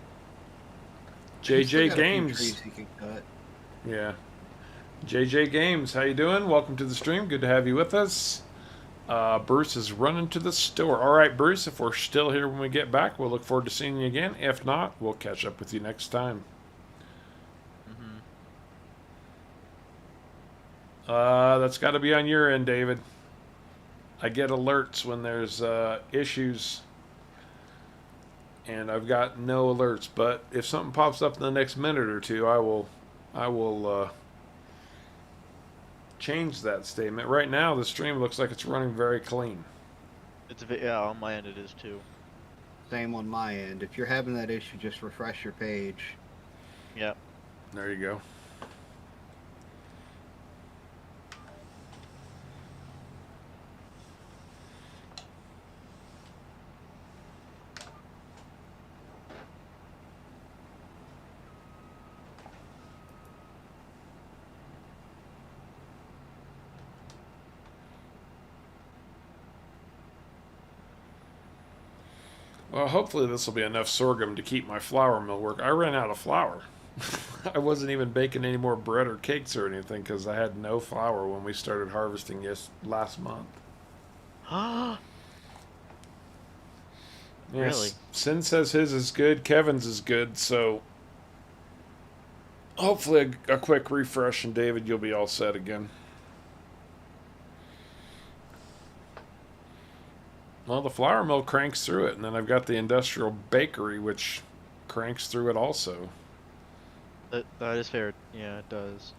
You still JJ got a few Games. trees you can cut. Yeah. JJ Games, how you doing? Welcome to the stream. Good to have you with us. Bruce is running to the store. All right, Bruce, if we're still here when we get back, we'll look forward to seeing you again. If not, we'll catch up with you next time. That's got to be on your end, David. I get alerts when there's issues, and I've got no alerts. But if something pops up in the next minute or two, I will change that statement. Right now, the stream looks like it's running very clean. It's a bit, yeah, on my end it is too. Same on my end. If you're having that issue, just refresh your page. Yeah. There you go. Well, hopefully this will be enough sorghum to keep my flour mill work. I ran out of flour. I wasn't even baking any more bread or cakes or anything because I had no flour when we started harvesting last month. Yes, Really? Sin says his is good, Kevin's is good, so hopefully a quick refresh and David, you'll be all set again. Well, the flour mill cranks through it, and then I've got the industrial bakery, which cranks through it also. That is fair. Yeah, it does.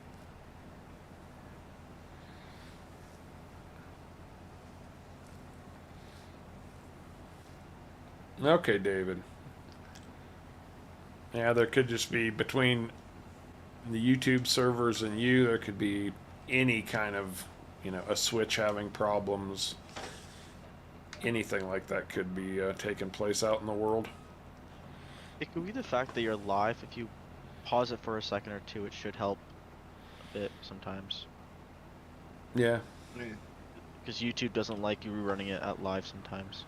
Okay, David. Yeah, there could just be between the YouTube servers and you, there could be any kind of, a switch having problems. Anything like that could be taking place out in the world. It could be the fact that you're live. If you pause it for a second or two, it should help a bit sometimes. Yeah. Yeah. Because YouTube doesn't like you rerunning it at live sometimes.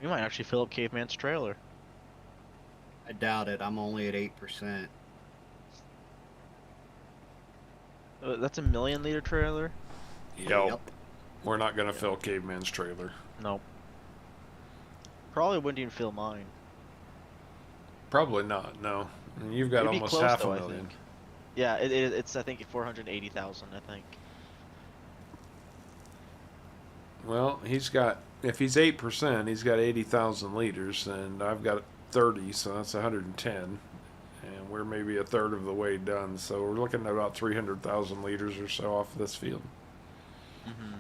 We might actually fill up Caveman's trailer. I doubt it. I'm only at 8%. That's a 1,000,000 liter trailer? Yep. We're not going to fill Caveman's trailer. Nope. Probably wouldn't even fill mine. Probably not, no. And you've got It'd be almost close, half though, a I million. think. Yeah, it's I think 480,000, I think. Well, if he's 8%, he's got 80,000 liters, and I've got 30, so that's 110. And we're maybe a third of the way done, so we're looking at about 300,000 liters or so off this field. Mm-hmm.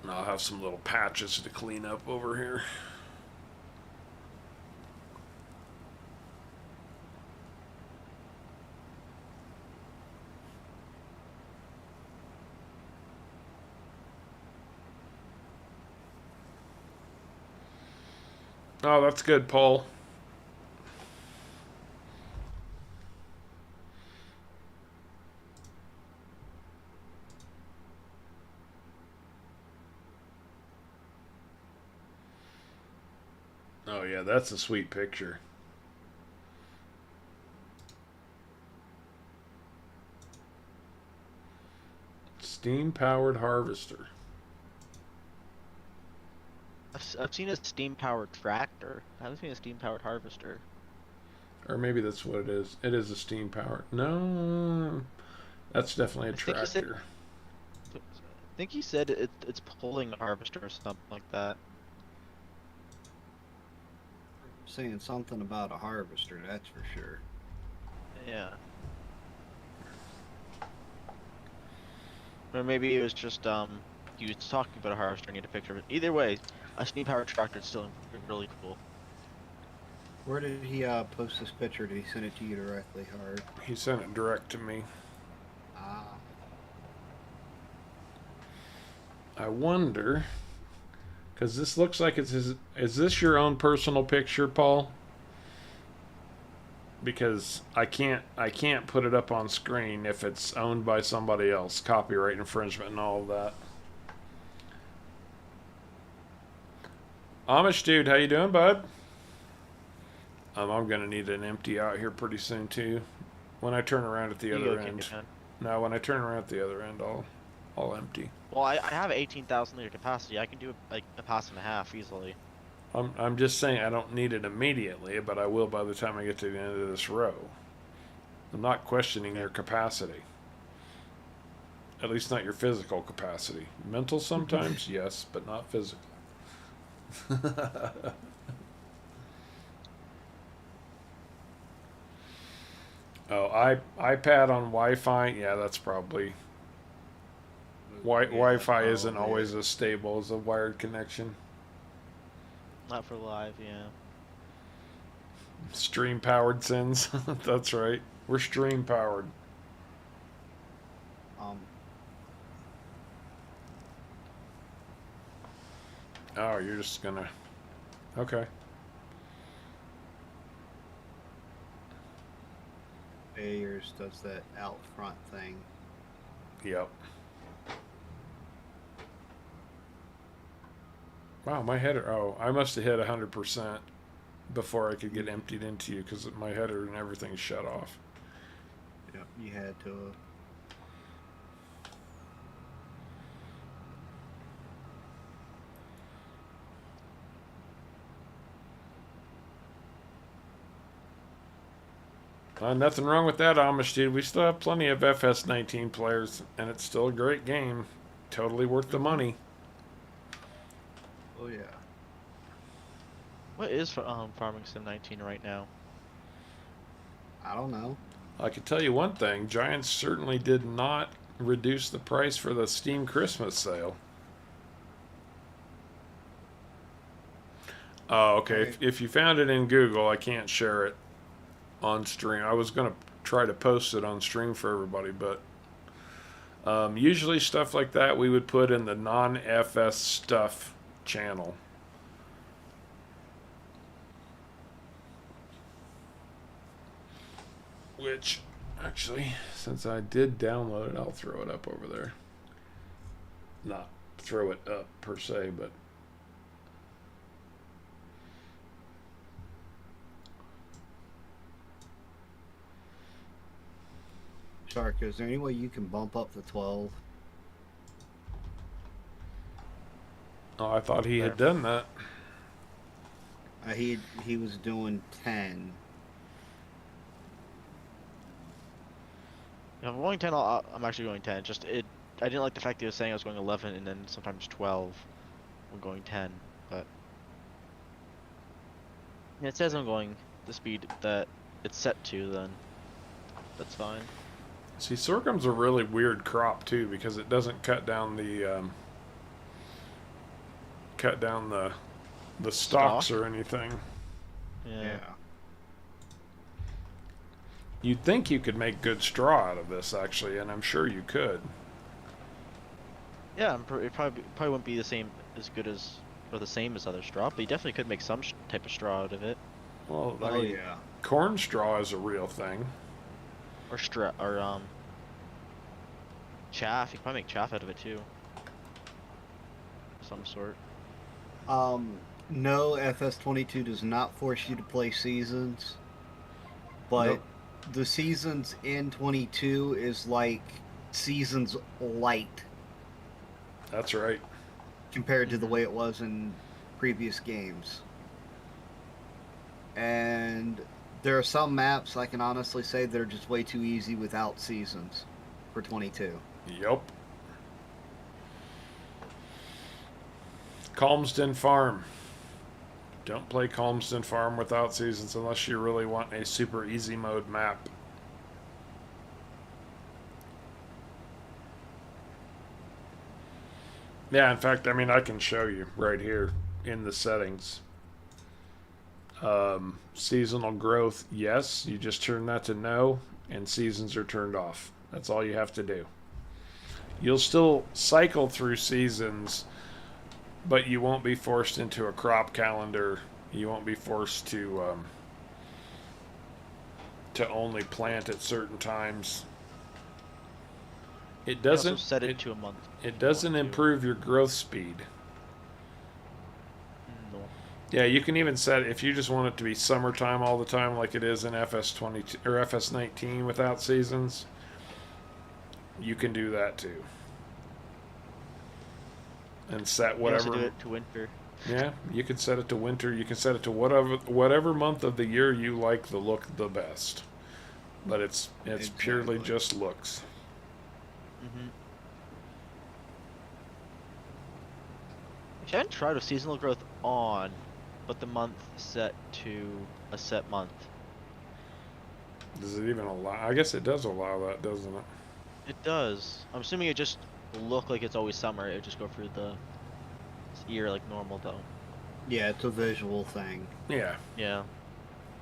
And I'll have some little patches to clean up over here. Oh, that's good, Paul. Oh, yeah, that's a sweet picture. Steam-powered harvester. I've seen a steam-powered tractor. I haven't seen a steam-powered harvester. Or maybe that's what it is. It is a steam-powered. No, that's definitely a tractor. I think he said it's pulling a harvester or something like that. Saying something about a harvester, that's for sure. Yeah. Or maybe it was just he was talking about a harvester and he had a picture of it. Either way, a steam-powered tractor is still really cool. Where did he post this picture? Did he send it to you directly, Hard? He sent it direct to me. Ah. I wonder, because this looks like it's his. Is this your own personal picture, Paul? Because I can't put it up on screen if it's owned by somebody else. Copyright infringement and all of that. Amish dude, how you doing, bud? I'm gonna need an empty out here pretty soon too. When I turn around at the other end. No, when I turn around at the other end, I'll empty. Well, I have 18,000 liter capacity. I can do like a pass and a half easily. I'm just saying I don't need it immediately, but I will by the time I get to the end of this row. I'm not questioning your capacity. At least not your physical capacity. Mental sometimes, yes, but not physical. Oh, iPad on Wi-Fi? Yeah, that's probably... Wi-Fi isn't always as stable as a wired connection. Not for live, yeah. Stream powered sins. That's right. We're stream powered. Oh, you're just gonna. Okay. yours does that out front thing. Yep. Wow, my header. Oh, I must have hit 100% before I could get emptied into you because my header and everything shut off. Yep, you had to. Nothing wrong with that, Amish dude. We still have plenty of FS19 players, and it's still a great game. Totally worth the money. Oh yeah. What is Farming Sim 19 right now? I don't know. I can tell you one thing: Giants certainly did not reduce the price for the Steam Christmas sale. Oh, okay. Right. If you found it in Google, I can't share it on stream. I was gonna try to post it on stream for everybody, but usually stuff like that we would put in the non-FS stuff channel. Which, actually, since I did download it, I'll throw it up over there. Not throw it up per se, but Shark, is there any way you can bump up the 12? oh, I thought he had done that. He was doing 10. If I'm going 10, I'm actually going 10. Just I didn't like the fact that he was saying I was going 11 and then sometimes 12 when going 10, but it says I'm going the speed that it's set to, then that's fine. See, sorghum's a really weird crop too because it doesn't cut down the stalks Stalk? or anything. Yeah. You'd think you could make good straw out of this, actually, and I'm sure you could. Yeah, it probably wouldn't be the same as good as or the same as other straw, but you definitely could make some type of straw out of it. Well, I Oh mean, yeah. corn straw is a real thing. Or chaff. You can probably make chaff out of it too. Some sort. No, FS22 does not force you to play seasons, but Nope. the seasons in 22 is like seasons light That's right. compared to the way it was in previous games. And there are some maps I can honestly say that are just way too easy without seasons for 22. Yup. Calmsden Farm. Don't play Calmsden Farm without seasons unless you really want a super easy mode map. Yeah, in fact, I mean, I can show you right here in the settings. Seasonal growth, yes. You just turn that to no, and seasons are turned off. That's all you have to do. You'll still cycle through seasons, but you won't be forced into a crop calendar. You won't be forced to only plant at certain times. It You also doesn't set it to a month. It doesn't Want to. improve your growth speed. No. Yeah, you can even set if you just want it to be summertime all the time, like it is in FS22 or FS19 without seasons. You can do that too, and set You can also whatever. do it to winter. Yeah, you can set it to winter. You can set it to whatever month of the year you like the look the best. But it's purely Exactly. just looks. Mm-hmm. Actually, I haven't tried with seasonal growth on, but the month set to a set month. Does it even allow? I guess it does allow that, doesn't it? It does. I'm assuming it just look like it's always summer. It would just go through the year like normal though. Yeah, it's a visual thing. Yeah, Yeah.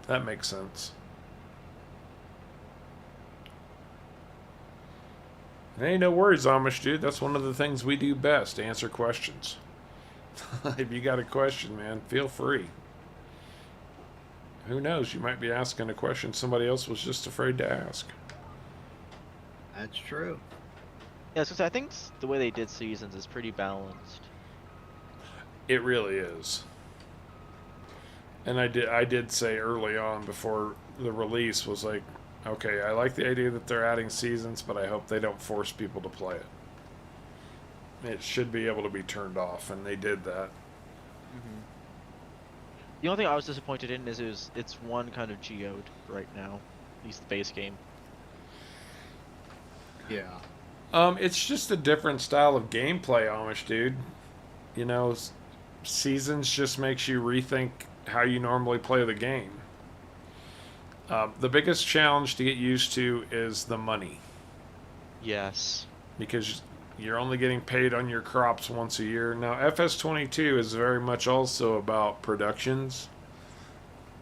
that makes sense. Hey, no worries, Amish dude. That's one of the things we do best, answer questions. If you got a question, man, feel free. who knows? You might be asking a question somebody else was just afraid to ask. That's true. Yeah, so I think the way they did seasons is pretty balanced. It really is. And I did say early on before the release was like, okay, I like the idea that they're adding seasons, but I hope they don't force people to play it. It should be able to be turned off, and they did that. Hmm. The only thing I was disappointed in is it's one kind of geode right now, at least the base game. Yeah. It's just a different style of gameplay, Amish dude. You know, seasons just makes you rethink how you normally play the game. The biggest challenge to get used to is the money, Yes. because you're only getting paid on your crops once a year. Now, FS22 is very much also about productions,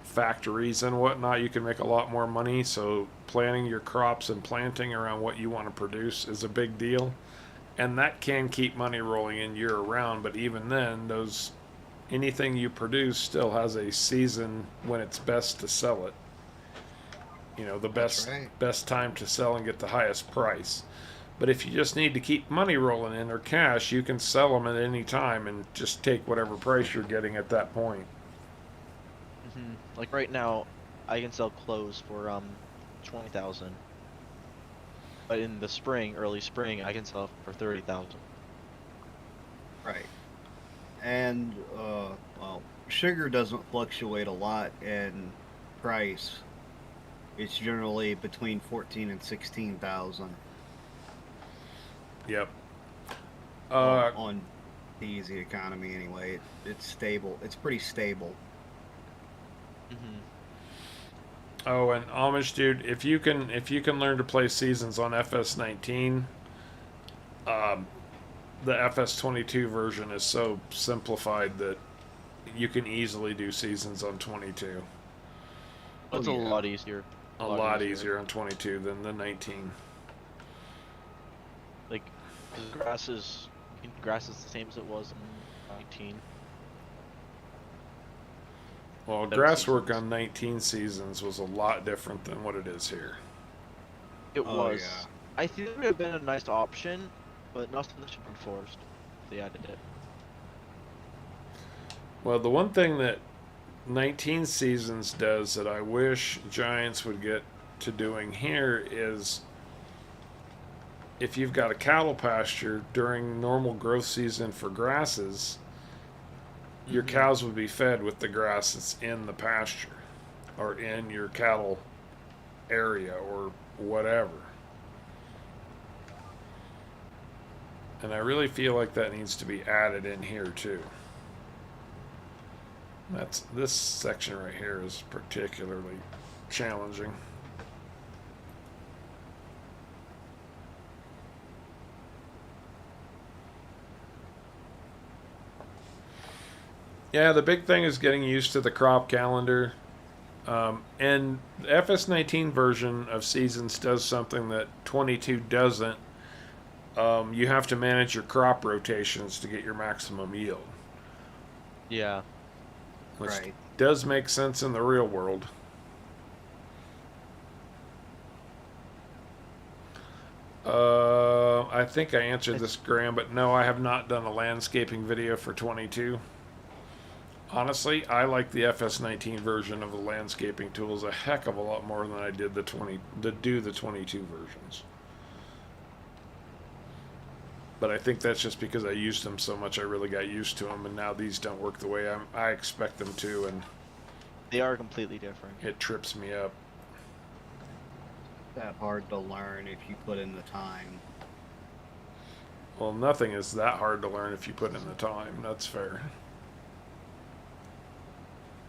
factories, and whatnot. You can make a lot more money, so planning your crops and planting around what you want to produce is a big deal. And that can keep money rolling in year round, but even then, anything you produce still has a season when it's best to sell it. You know, the That's right. best time to sell and get the highest price. But if you just need to keep money rolling in or cash, you can sell them at any time and just take whatever price you're getting at that point. Like right now, I can sell clothes for 20,000. But in the spring, early spring, I can sell for 30,000. Right. And well, sugar doesn't fluctuate a lot in price. It's generally between 14 and 16,000 Yep. on the easy economy anyway. It's stable. It's pretty stable. Oh, and Amish dude, if you can learn to play seasons on FS19, the FS22 version is so simplified that you can easily do seasons on 22. It's a lot easier. A lot easier on 22 than the 19. Like, 'cause grass is the same as it was in 19. Well, Seven grass work seasons. on 19 seasons was a lot different than what it is here. It Oh, was. yeah. I think it would have been a nice option, but not so much enforced if they added it. Well, the one thing that 19 seasons does that I wish Giants would get to doing here is, if you've got a cattle pasture during normal growth season for grasses, your cows would be fed with the grass that's in the pasture or in your cattle area or whatever. And I really feel like that needs to be added in here too. This section right here is particularly challenging. Yeah, the big thing is getting used to the crop calendar. And the FS19 version of seasons does something that 22 doesn't. You have to manage your crop rotations to get your maximum yield. Yeah. Which Right. does make sense in the real world. I think I answered this, Graham, but no, I have not done a landscaping video for 22. Honestly, I like the FS19 version of the landscaping tools a heck of a lot more than I did the 22 versions. But I think that's just because I used them so much, I really got used to them, and now these don't work the way I expect them to, and They are completely different. it trips me up. That hard to learn if you put in the time. Well, nothing is that hard to learn if you put in the time. That's fair.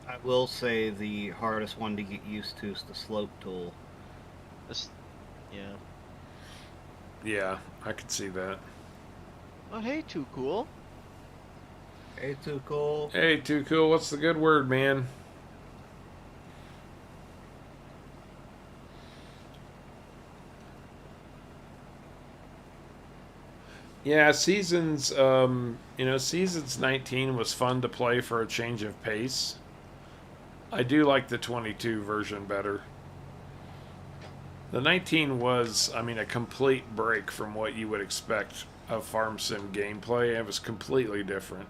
I will say the hardest one to get used to is the slope tool. This, yeah. Yeah, I could see that. Oh, hey, too cool. Hey, too cool. Hey, too cool. What's the good word, man? Yeah, seasons. Seasons 19 was fun to play for a change of pace. I do like the 22 version better. The 19 was, I mean, a complete break from what you would expect of farm sim gameplay. It was completely different,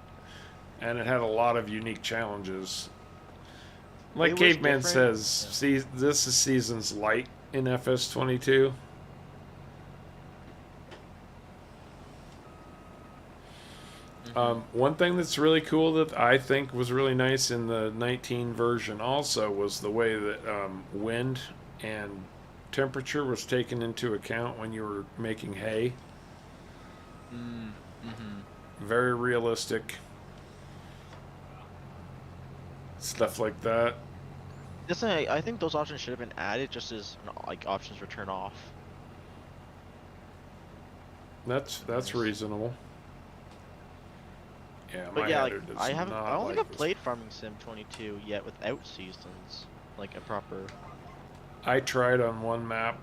and it had a lot of unique challenges. Like It was Caveman different. says, see, this is Seasons Light in FS22. One thing that's really cool that I think was really nice in the 19 version also was the way that wind and temperature was taken into account when you were making hay. Very realistic. Stuff like that. I think those options should have been added just as like options for turn off. That's Nice. reasonable. Yeah, But my yeah, header like does I haven't, not I don't think like I've this. played Farming Sim 22 yet without seasons, like a proper. I tried on one map,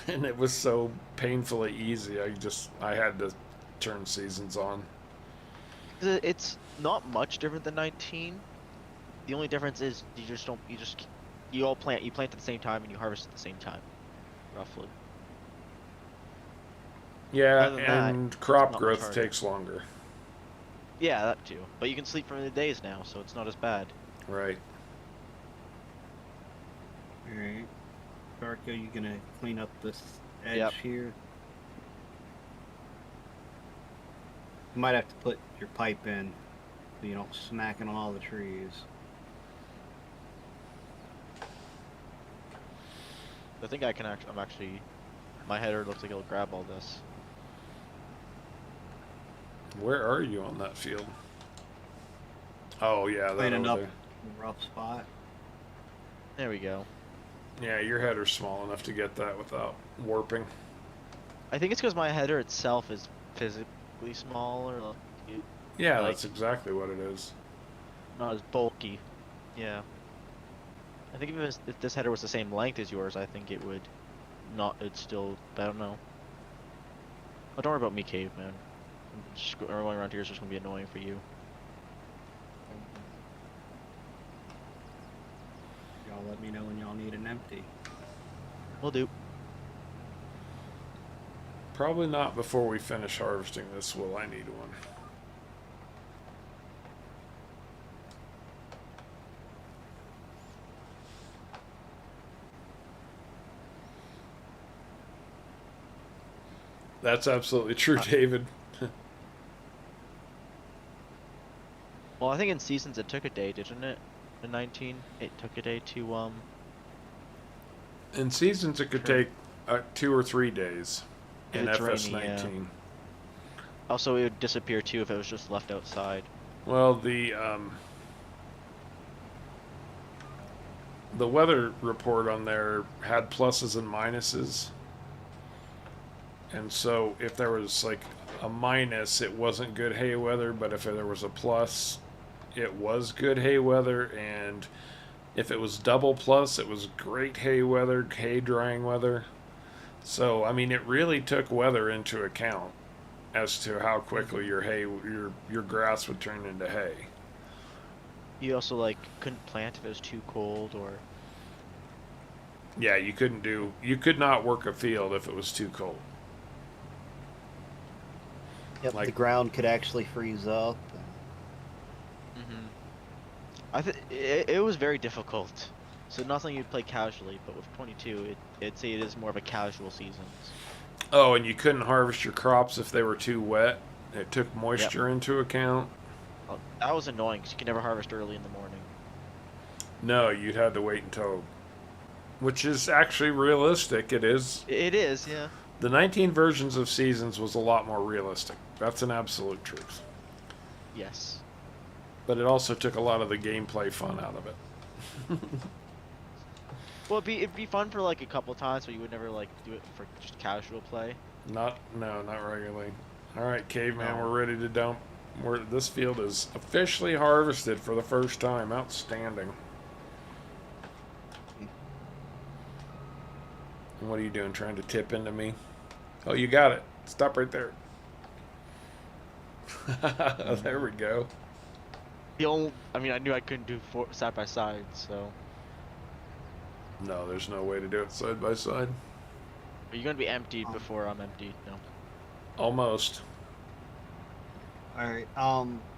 and it was so painfully easy. I had to turn seasons on. 'Cause it's not much different than 19. The only difference is you all plant at the same time and you harvest at the same time, roughly. Yeah, Other than that, and it's crop not much growth harder. takes longer. Yeah, that too. But you can sleep for the days now, so it's not as bad. Right. Alright. Darko, you gonna clean up this edge Yep. here? You might have to put your pipe in so you don't smack in all the trees. I think I can I'm actually. My header looks like it'll grab all this. Where are you on that field? Oh yeah, that Cleaning over up there. a rough spot. There we go. Yeah, your header's small enough to get that without warping. I think it's because my header itself is physically smaller, Yeah, like that's exactly what it is. not as bulky. Yeah. I think if this header was the same length as yours, I think it would not. It's still. I don't know. Oh, don't worry about me, caveman. Just going around here is just gonna be annoying for you. Y'all let me know when y'all need an empty. Will do. Probably not before we finish harvesting this will I need one. That's absolutely true, David. Well, I think in seasons it took a day, didn't it? In 19, it took a day to In seasons, it could Sure. take 2 or 3 days. If In it's rainy, FS19. Also, it would disappear too if it was just left outside. Well, the weather report on there had pluses and minuses. And so if there was like a minus, it wasn't good hay weather, but if there was a plus, it was good hay weather, and if it was double plus, it was great hay weather, hay drying weather. So, I mean, it really took weather into account as to how quickly your hay your grass would turn into hay. You also like couldn't plant if it was too cold or. Yeah, you could not work a field if it was too cold. Yep, Like- the ground could actually freeze up. It was very difficult. So nothing you'd play casually, but with 22, it'd say it is more of a casual season. Oh, and you couldn't harvest your crops if they were too wet. It took moisture into account. Well, that was annoying because you could never harvest early in the morning. No, you'd had to wait until, which is actually realistic. It is. It is, yeah. The 19 versions of seasons was a lot more realistic. That's an absolute truth. Yes. But it also took a lot of the gameplay fun out of it. Well, it'd be fun for like a couple times, but you would never like do it for just casual play. Not regularly. All right, caveman, No. we're ready to dump. This field is officially harvested for the first time. Outstanding. And what are you doing? Trying to tip into me? Oh, you got it. Stop right there. There we go. I mean, I knew I couldn't do side by side, so. No, there's no way to do it side by side. Are you gonna be emptied Um, before I'm emptied? No. Almost. all right.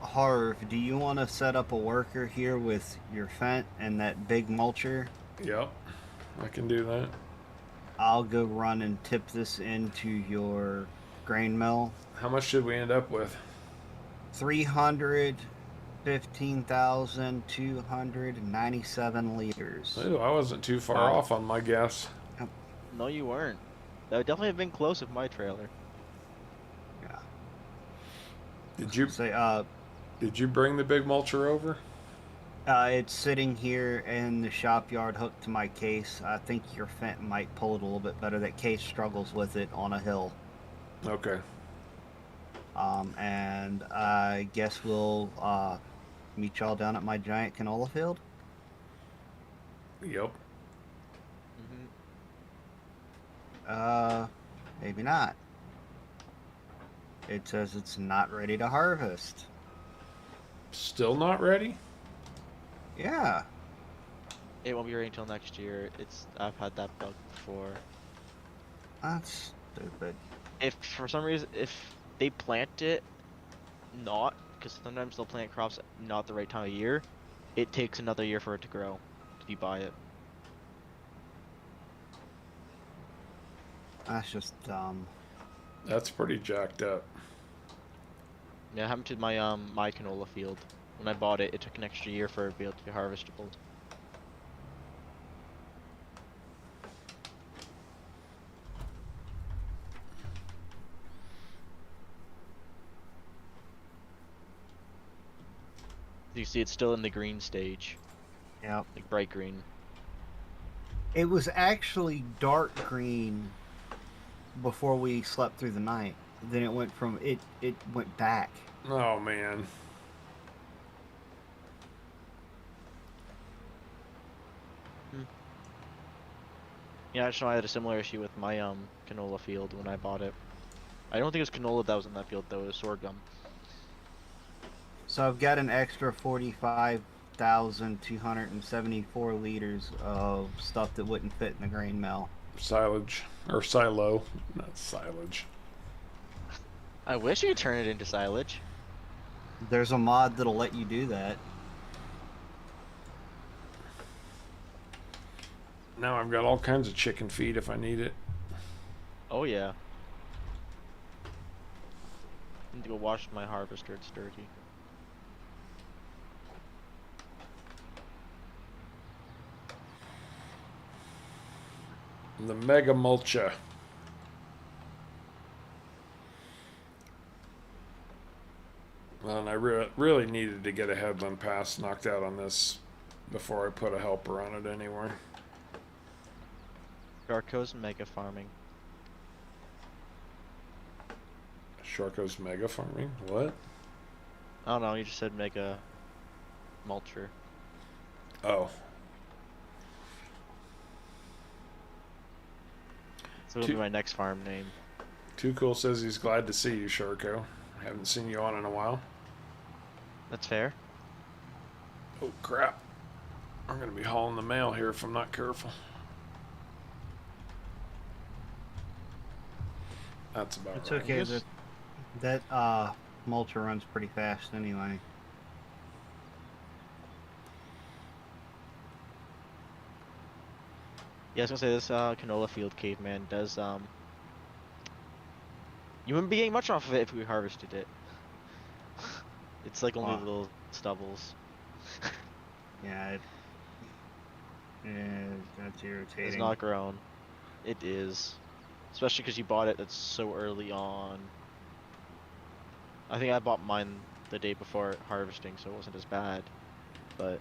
Harv, do you want to set up a worker here with your Fent and that big mulcher? Yep, I can do that. I'll go run and tip this into your grain mill. How much did we end up with? 315,297 liters. Ooh, I wasn't too far Uh, off on my guess. No, you weren't. That would definitely have been close with my trailer. yeah. Did you Say, bring the big mulcher over? it's sitting here in the shop yard hooked to my case. I think your Fent might pull it a little bit better. That case struggles with it on a hill. Okay. And I guess we'll meet y'all down at my giant canola field. Yep. Maybe not. It says it's not ready to harvest. Still not ready? Yeah. It won't be ready until next year. I've had that bug before. That's stupid. If for some reason, if they plant it not, because sometimes they'll plant crops not the right time of year, it takes another year for it to grow. If you buy it. That's just dumb. That's pretty jacked up. Yeah, it happened to my canola field. When I bought it, it took an extra year for it to be able to be harvestable. You see, it's still in the green stage, Yep. like bright green. It was actually dark green before we slept through the night. Then it went from it went back. Oh man. Yeah, I just know I had a similar issue with my canola field when I bought it. I don't think it was canola that was in that field though, it was sorghum. So I've got an extra 45,274 liters of stuff that wouldn't fit in the grain mill. Silage. Or silo. Not silage. I wish you could turn it into silage. There's a mod that'll let you do that. Now I've got all kinds of chicken feed if I need it. Oh yeah. I need to go wash my harvester, it's dirty. The mega mulcha. Well, and I really needed to get a headland pass knocked out on this before I put a helper on it anywhere. Darko's mega farming. Sharko's mega farming? What? I don't know, you just said mega mulcher. Oh. So it'll be my next farm name. Too Cool says he's glad to see you, Sharko. Haven't seen you on in a while. That's fair. Oh crap. I'm gonna be hauling the mail here if I'm not careful. That's about It's right. okay. That mulcher runs pretty fast anyway. Yeah, I was gonna say this canola field caveman does you wouldn't be getting much off of it if we harvested it. It's like only little stubbles. Yeah, that's irritating. It's not grown. It is. Especially because you bought it that's so early on. I think I bought mine the day before harvesting, so it wasn't as bad. But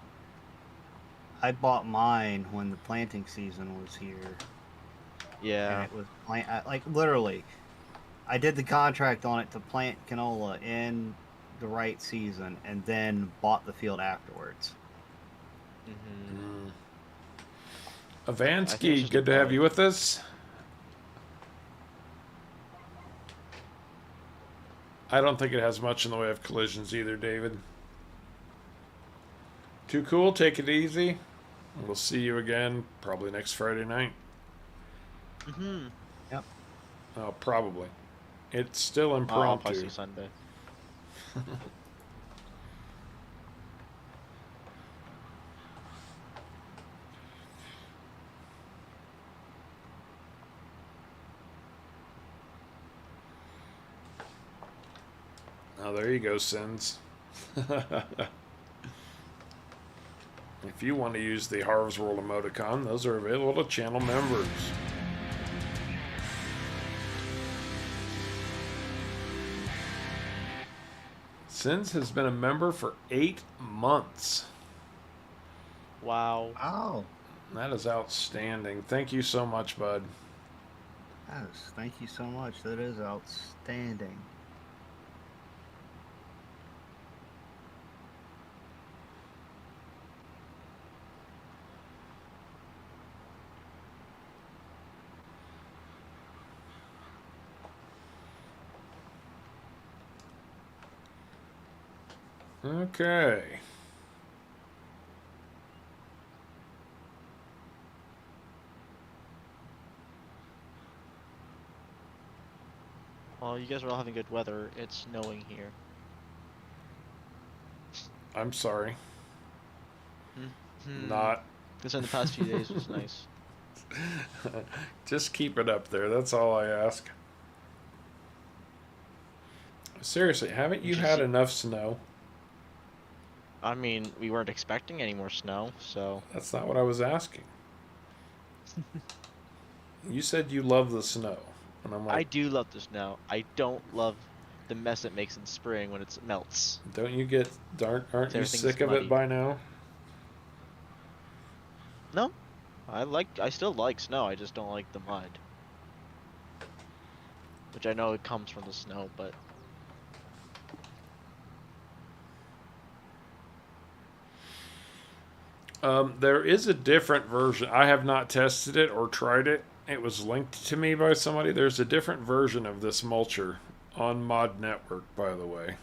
I bought mine when the planting season was here. yeah. And it was like literally, I did the contract on it to plant canola in the right season, and then bought the field afterwards. Mm-hmm. Avansky, good to have you with us. I don't think it has much in the way of collisions either, David. Too cool. Take it easy. We'll see you again probably next Friday night. Mm-hmm. Yep. Oh, probably. It's still I'll probably see impromptu. you Sunday. Oh, there you go, Sins. If you want to use the Harv's World emoticon, those are available to channel members. Sins has been a member for 8 months. Wow. Oh, That is outstanding. Thank you so much, bud. yes. Thank you so much. That is outstanding. Okay. Well, you guys are all having good weather. It's snowing here. I'm sorry. Mm-hmm. Not. This in the past few days was nice. Just keep it up there. That's all I ask. Seriously, haven't you had enough snow? I mean, we weren't expecting any more snow, so. That's not what I was asking. You said you love the snow. And I'm I like, do love the snow. I don't love the mess it makes in spring when it melts. don't you get aren't you Everything's sick of it muddy. by now? No, I still like snow. I just don't like the mud. Which I know it comes from the snow, but There is a different version. I have not tested it or tried it. It was linked to me by somebody. There's a different version of this mulcher on Mod Network, by the way.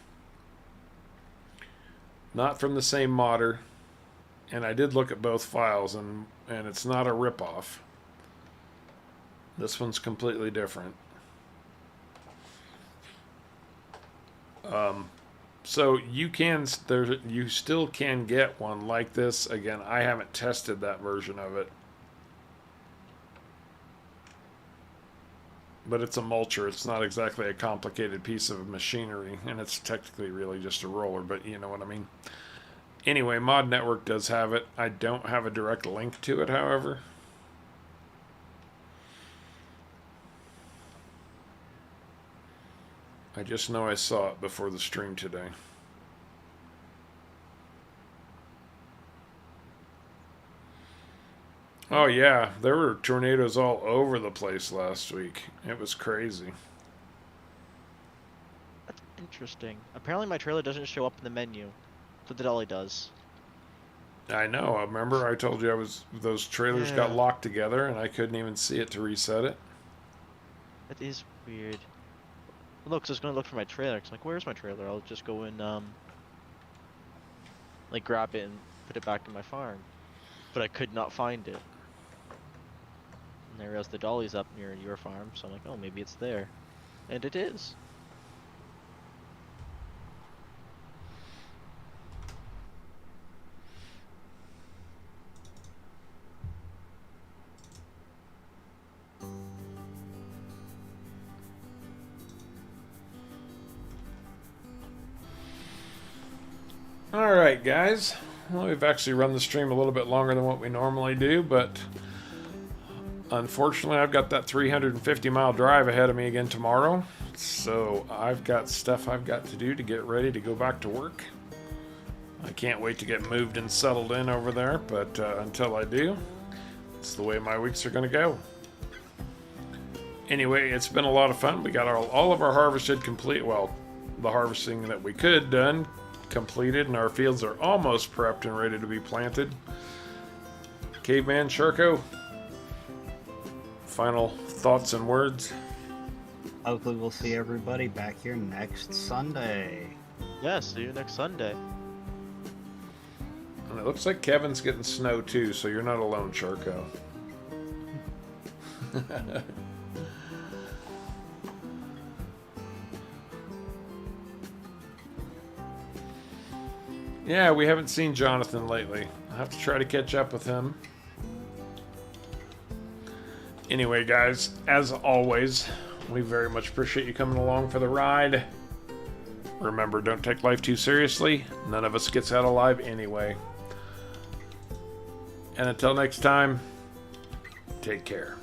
Not from the same modder. And I did look at both files, and it's not a ripoff. This one's completely different. So you you still can get one like this. Again, I haven't tested that version of it. But it's a mulcher. It's not exactly a complicated piece of machinery, and it's technically really just a roller, but you know what I mean. Anyway, Mod Network does have it. I don't have a direct link to it, however. I just know I saw it before the stream today. Oh yeah, there were tornadoes all over the place last week. It was crazy. that's interesting. Apparently my trailer doesn't show up in the menu, but the dolly does. I know. I remember I told you those trailers got Yeah. locked together and I couldn't even see it to reset it. That is weird. Well, no, 'cause I was gonna look for my trailer. 'Cause I'm like, where's my trailer? I'll just go and like grab it and put it back in my farm. But I could not find it. And I realized the dolly's up near your farm, so I'm like, oh, maybe it's there. And it is. Alright, guys. Well, we've actually run the stream a little bit longer than what we normally do, but unfortunately, I've got that 350-mile drive ahead of me again tomorrow. So I've got stuff I've got to do to get ready to go back to work. I can't wait to get moved and settled in over there, but until I do, it's the way my weeks are going to go. Anyway, it's been a lot of fun. We got all of our harvested complete. Well, the harvesting that we could done completed, and our fields are almost prepped and ready to be planted. Caveman Sharko, final thoughts and words? Hopefully we'll see everybody back here next Sunday. Yeah, see you next Sunday. And it looks like Kevin's getting snow too, so you're not alone, Sharko. Yeah, we haven't seen Jonathan lately. I'll have to try to catch up with him. Anyway, guys, as always, we very much appreciate you coming along for the ride. Remember, don't take life too seriously. None of us gets out alive anyway. And until next time, take care.